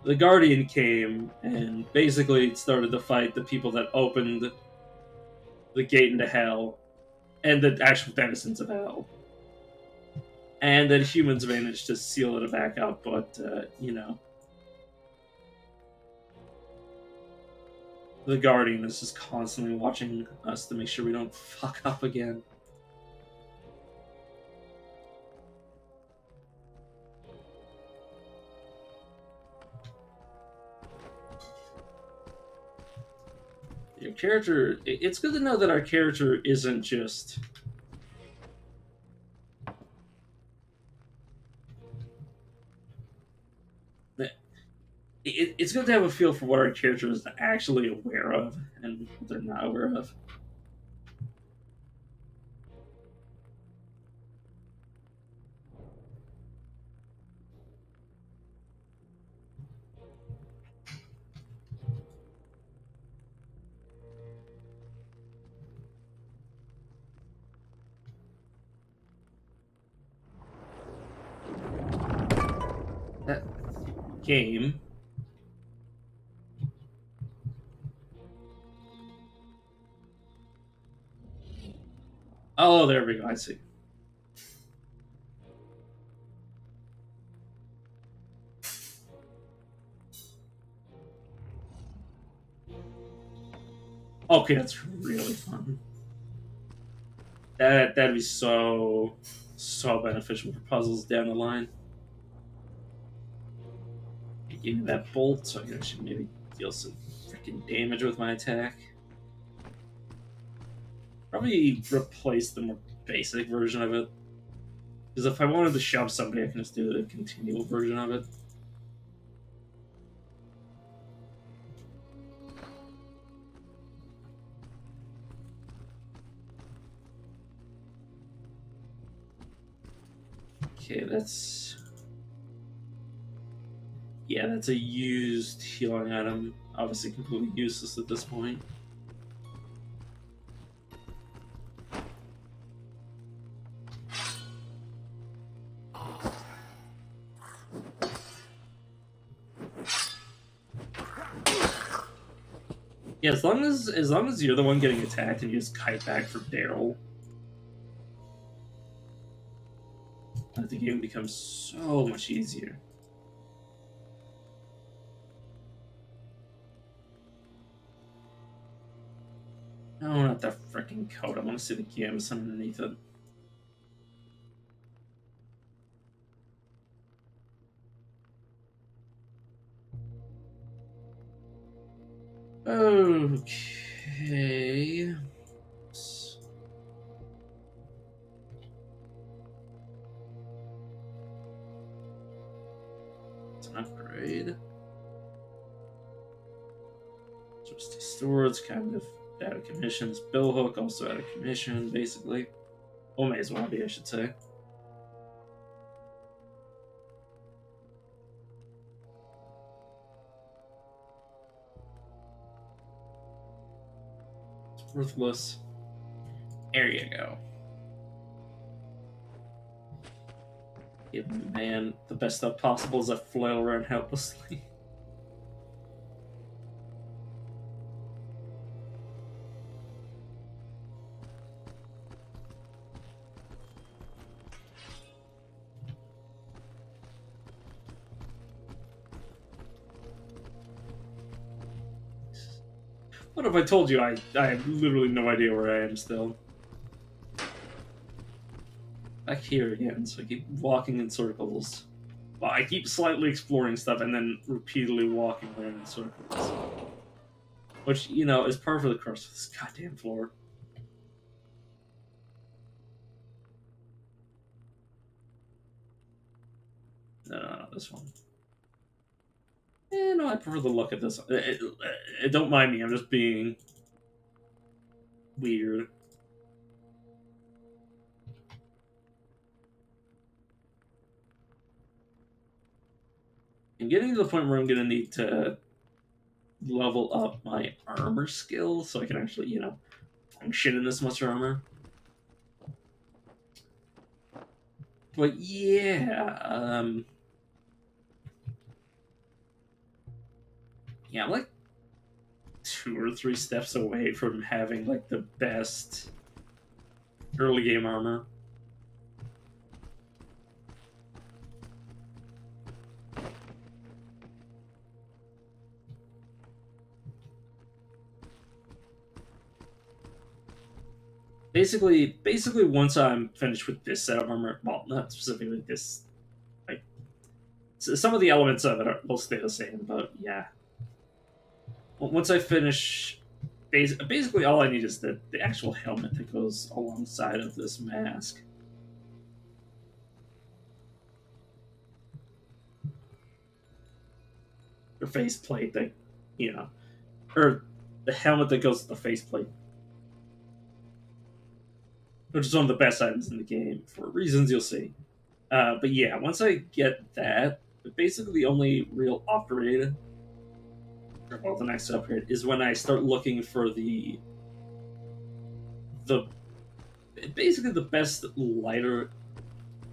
The Guardian came and basically started to fight the people that opened the gate into hell and the actual denizens of hell. And then humans managed to seal it back up, but, you know. The Guardian is just constantly watching us to make sure we don't fuck up again. Your character... It's good to know that our character isn't just... It's good to have a feel for what our character is actually aware of and what they're not aware of. game. Oh, there we go. I see. Okay, that's really fun. That'd be so beneficial for puzzles down the line. Give me that bolt so I can actually maybe deal some freaking damage with my attack. Probably replace the more basic version of it. Because if I wanted to shove somebody, I can just do the continual version of it. Okay, that's... Yeah, that's a used healing item. Obviously completely useless at this point. Yeah, as long as you're the one getting attacked and you just kite back for Daryl, the game becomes so much easier. No, not that freaking coat. I want to see the gamison underneath it. Okay. It's an upgrade. Trusty Stewards kind of out of commissions. Billhook also out of commission, basically. Well, may as well be, I should say. It's worthless. There you go. Give man the best stuff possible as I flail around helplessly. What if I told you I have literally no idea where I am still? Back here again, so I keep walking in circles. Well, I keep slightly exploring stuff and then repeatedly walking around in circles. Which, you know, is par for the course of this goddamn floor. No, this one. No, I prefer the look at this. Don't mind me, I'm just being weird. I'm getting to the point where I'm going to need to level up my armor skill so I can actually, you know, function in this much armor. But yeah, yeah, I'm like 2 or 3 steps away from having like the best early game armor. Basically, once I'm finished with this set of armor, well, not specifically this, like, some of the elements of it will stay the same, but yeah. Once I finish, basically all I need is the actual helmet that goes alongside of this mask. Or faceplate that, you know, or the helmet that goes with the faceplate. Which is one of the best items in the game, for reasons you'll see. But yeah, once I get that, basically the only real upgrade, or well, the next upgrade, is when I start looking for the basically the best lighter,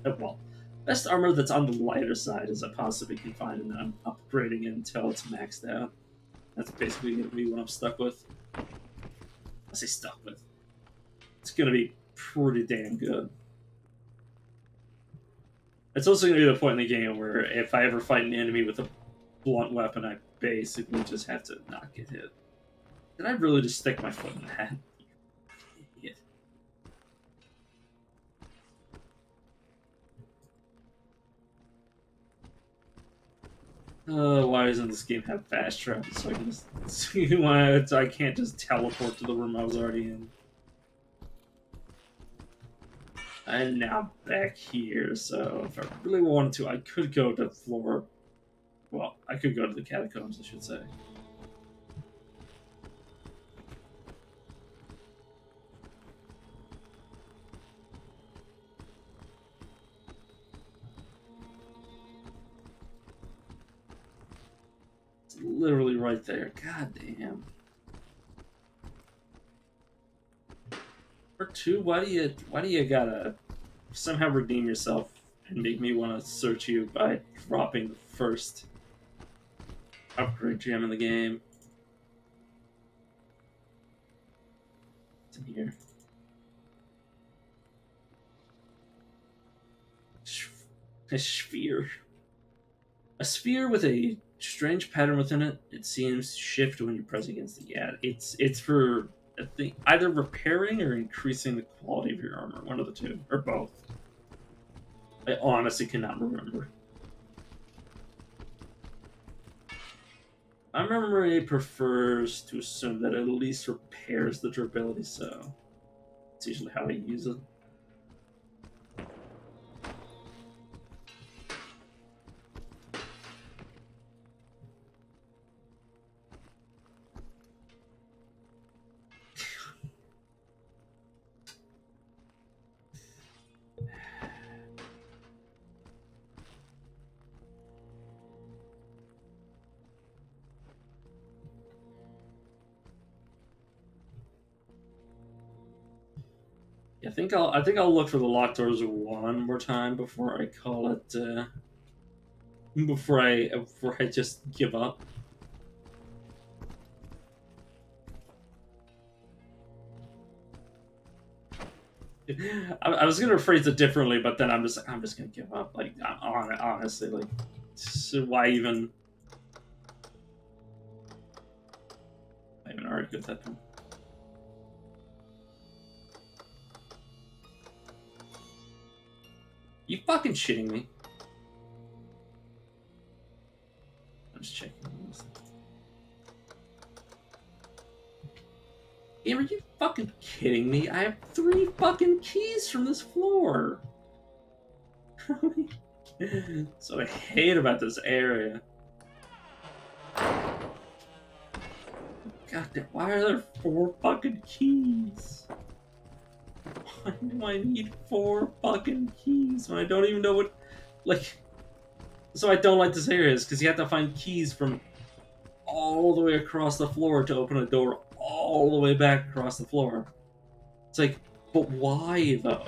well, Best armor that's on the lighter side as I possibly can find, and then I'm upgrading it until it's maxed out. That's basically going to be what I'm stuck with. I say stuck with. It's going to be pretty damn good. It's also going to be the point in the game where if I ever fight an enemy with a blunt weapon, I basically just have to not get hit. Did I really just stick my foot in that? Idiot. Why doesn't this game have fast travel so I can just see why I can't just teleport to the room I was already in? And now back here, so if I really wanted to, I could go to floor. Well, I could go to the catacombs, I should say. It's literally right there. God damn. Or two, why do you gotta somehow redeem yourself and make me want to search you by dropping the first upgrade gem in the game? It's in here. A sphere. A sphere with a strange pattern within it. It seems to shift when you press against it. Yeah, it's for I think either repairing or increasing the quality of your armor. One of the two, or both. I honestly cannot remember. My memory prefers to assume that it at least repairs the durability, so it's usually how I use it. I think I'll look for the locked doors one more time before I call it. Before I just give up. I was gonna phrase it differently, but then I'm just gonna give up. Like honestly, like so why even? I even argue with that. You fucking shitting me? I'm just checking this. Game, are you fucking kidding me? I have 3 fucking keys from this floor. So I hate about this area. God damn, why are there 4 fucking keys? Why do I need 4 fucking keys when I don't even know what, like, so I don't like this area is because you have to find keys from all the way across the floor to open a door all the way back across the floor. It's like, but why though?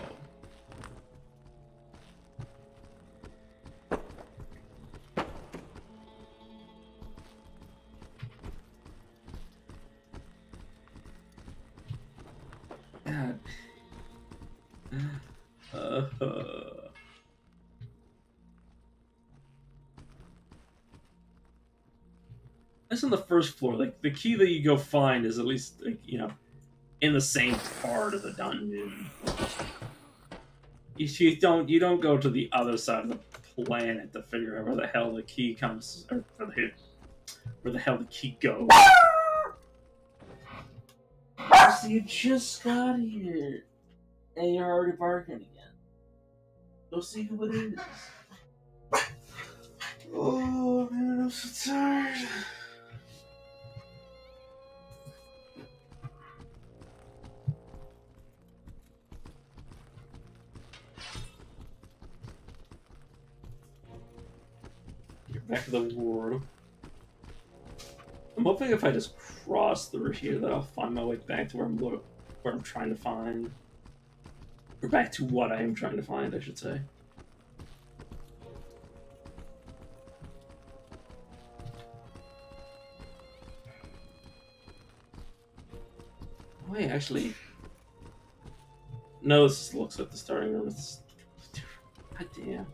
God. That's on the first floor. Like the key that you go find is at least, like, you know, in the same part of the dungeon. You don't go to the other side of the planet to figure out where the hell the key comes, or where the hell the key goes. So you just got here, and you're already barking again. Go see who it is. Oh man, I'm so tired. Get back to the ward. I'm hoping if I just cross through here that I'll find my way back to where I'm trying to find. Or back to what I am trying to find, I should say. wait, actually. No, this looks like the starting room. It's... God damn.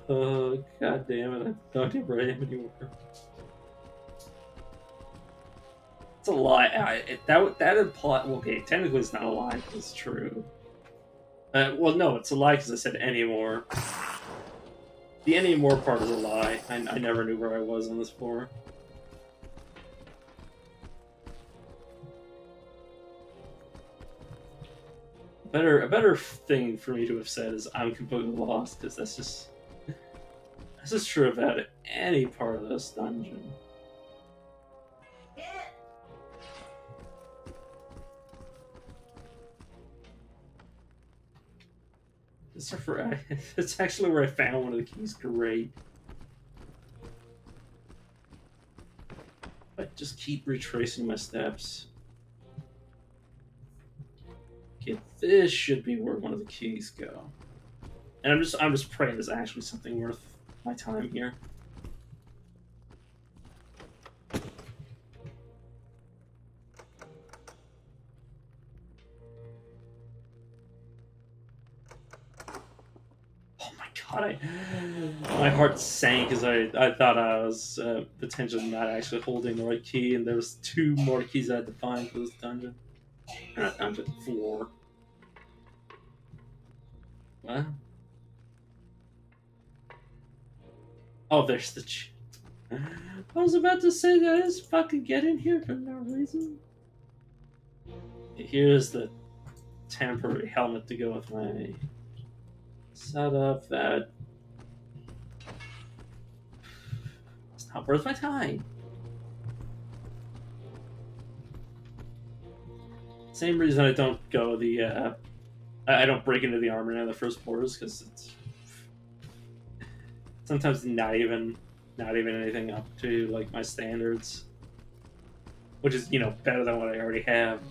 Oh, god damn it. I have no idea where I am anymore. It's a lie. That implies... Okay, technically it's not a lie, because it's true. Well, no, it's a lie because I said anymore. The anymore part is a lie. I never knew where I was on this floor. A better thing for me to have said is I'm completely lost, because that's just... This is true about any part of this dungeon. It's actually where I found one of the keys. Great. I just keep retracing my steps. Okay, this should be where one of the keys go. And I'm just praying there's actually something worth my time here. God, my heart sank as I thought I was potentially not actually holding the right key, and there was 2 more keys I had to find for this dungeon. Not dungeon, floor. What? Oh, there's the... I was about to say that I just fucking get in here for no reason. Here's the temporary helmet to go with my setup. That... It's not worth my time. Same reason I don't go the, I don't break into the armor in the first floors, because it's sometimes not even anything up to, like, my standards. Which is, you know, better than what I already have.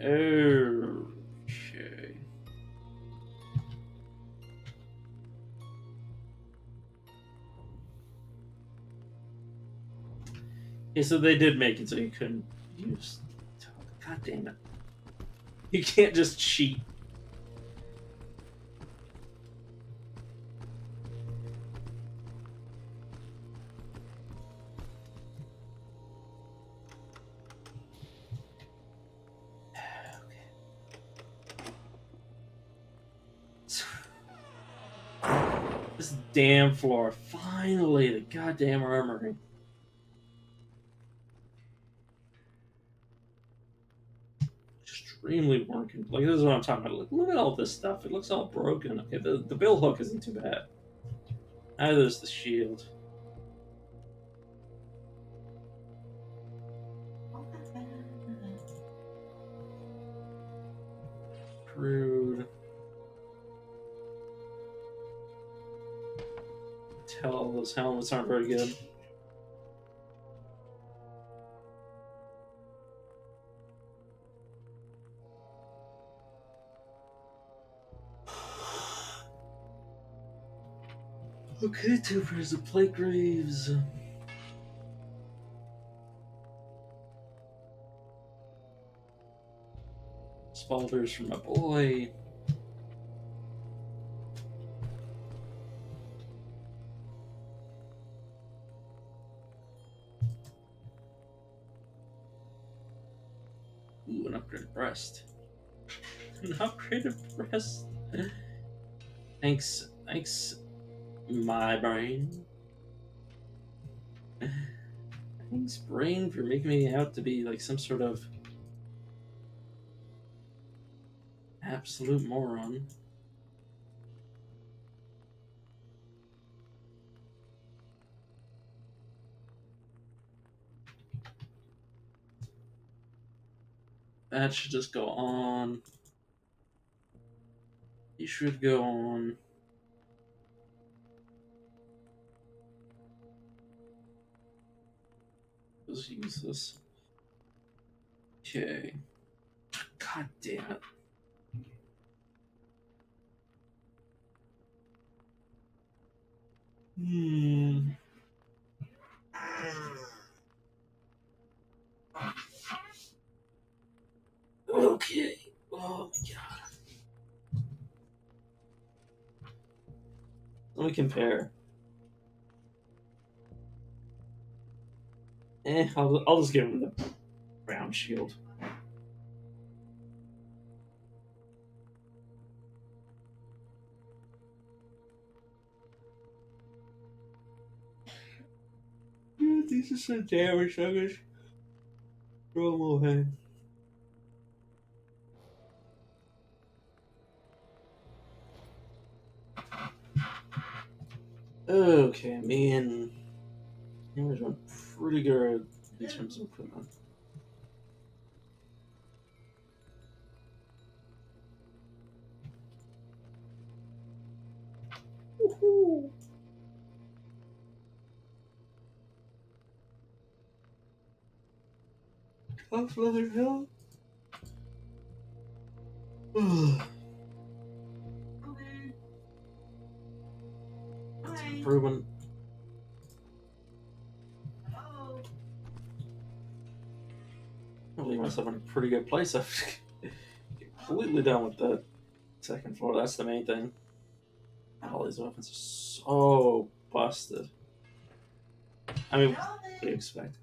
Okay. Yeah, so they did make it so you couldn't use... God damn it. You can't just cheat. This damn floor. Finally, the goddamn armory. Extremely working. Like, this is what I'm talking about. Look at all this stuff. It looks all broken. Okay, the bill hook isn't too bad. Neither is the shield. Crude. Tell those helmets aren't very good. Okay, 2 pairs of plate greaves. Spalders for my boy. Ooh, an upgraded breast. An upgraded breast. Thanks, my brain. Thanks, brain, for making me out to be like some sort of absolute moron. That should just go on. You should go on. just use this. Okay. God damn it. Okay. Oh my god. Let me compare. I'll just give him the brown shield. Yeah, these are some damage, I guess. Throw them away. Okay, me and we're doing pretty good in terms of equipment. Woohoo! Tough leather hill. That's an improvement. I'll leave myself in a pretty good place. I'm completely done with the second floor. That's the main thing. All these weapons are so busted. I mean, what do you expect?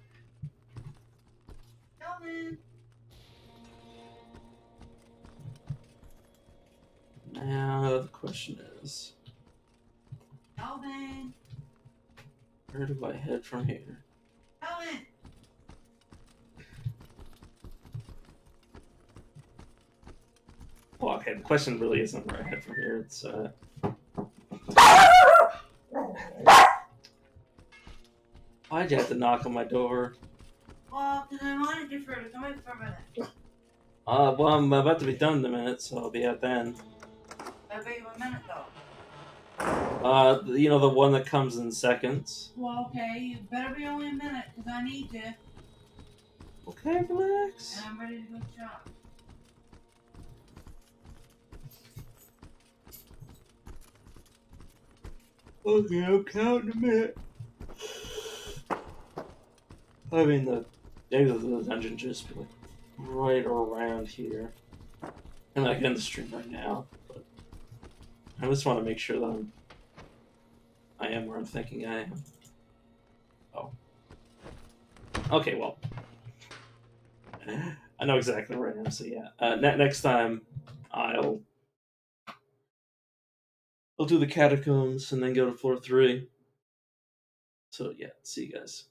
Now the question is, where do I head from here? Well, okay, the question really isn't where I head from here. It's why'd you have to knock on my door?
Well, because I wanted you to come in for a minute.
Well, I'm about to be done in a minute, so I'll be out then.
That'll be a minute, though.
You know, the one that comes in seconds.
Well, okay, you better be only a minute, because I need you.
Okay, relax.
And I'm ready to go shop.
Okay, I'm counting a minute. I mean, the dungeon just be like right around here. I'm not getting the stream right now, but I just want to make sure that I am where I'm thinking I am. Oh. Okay, well. I know exactly where I am, so yeah. Next time, I'll do the catacombs and then go to floor 3. So yeah, see you guys.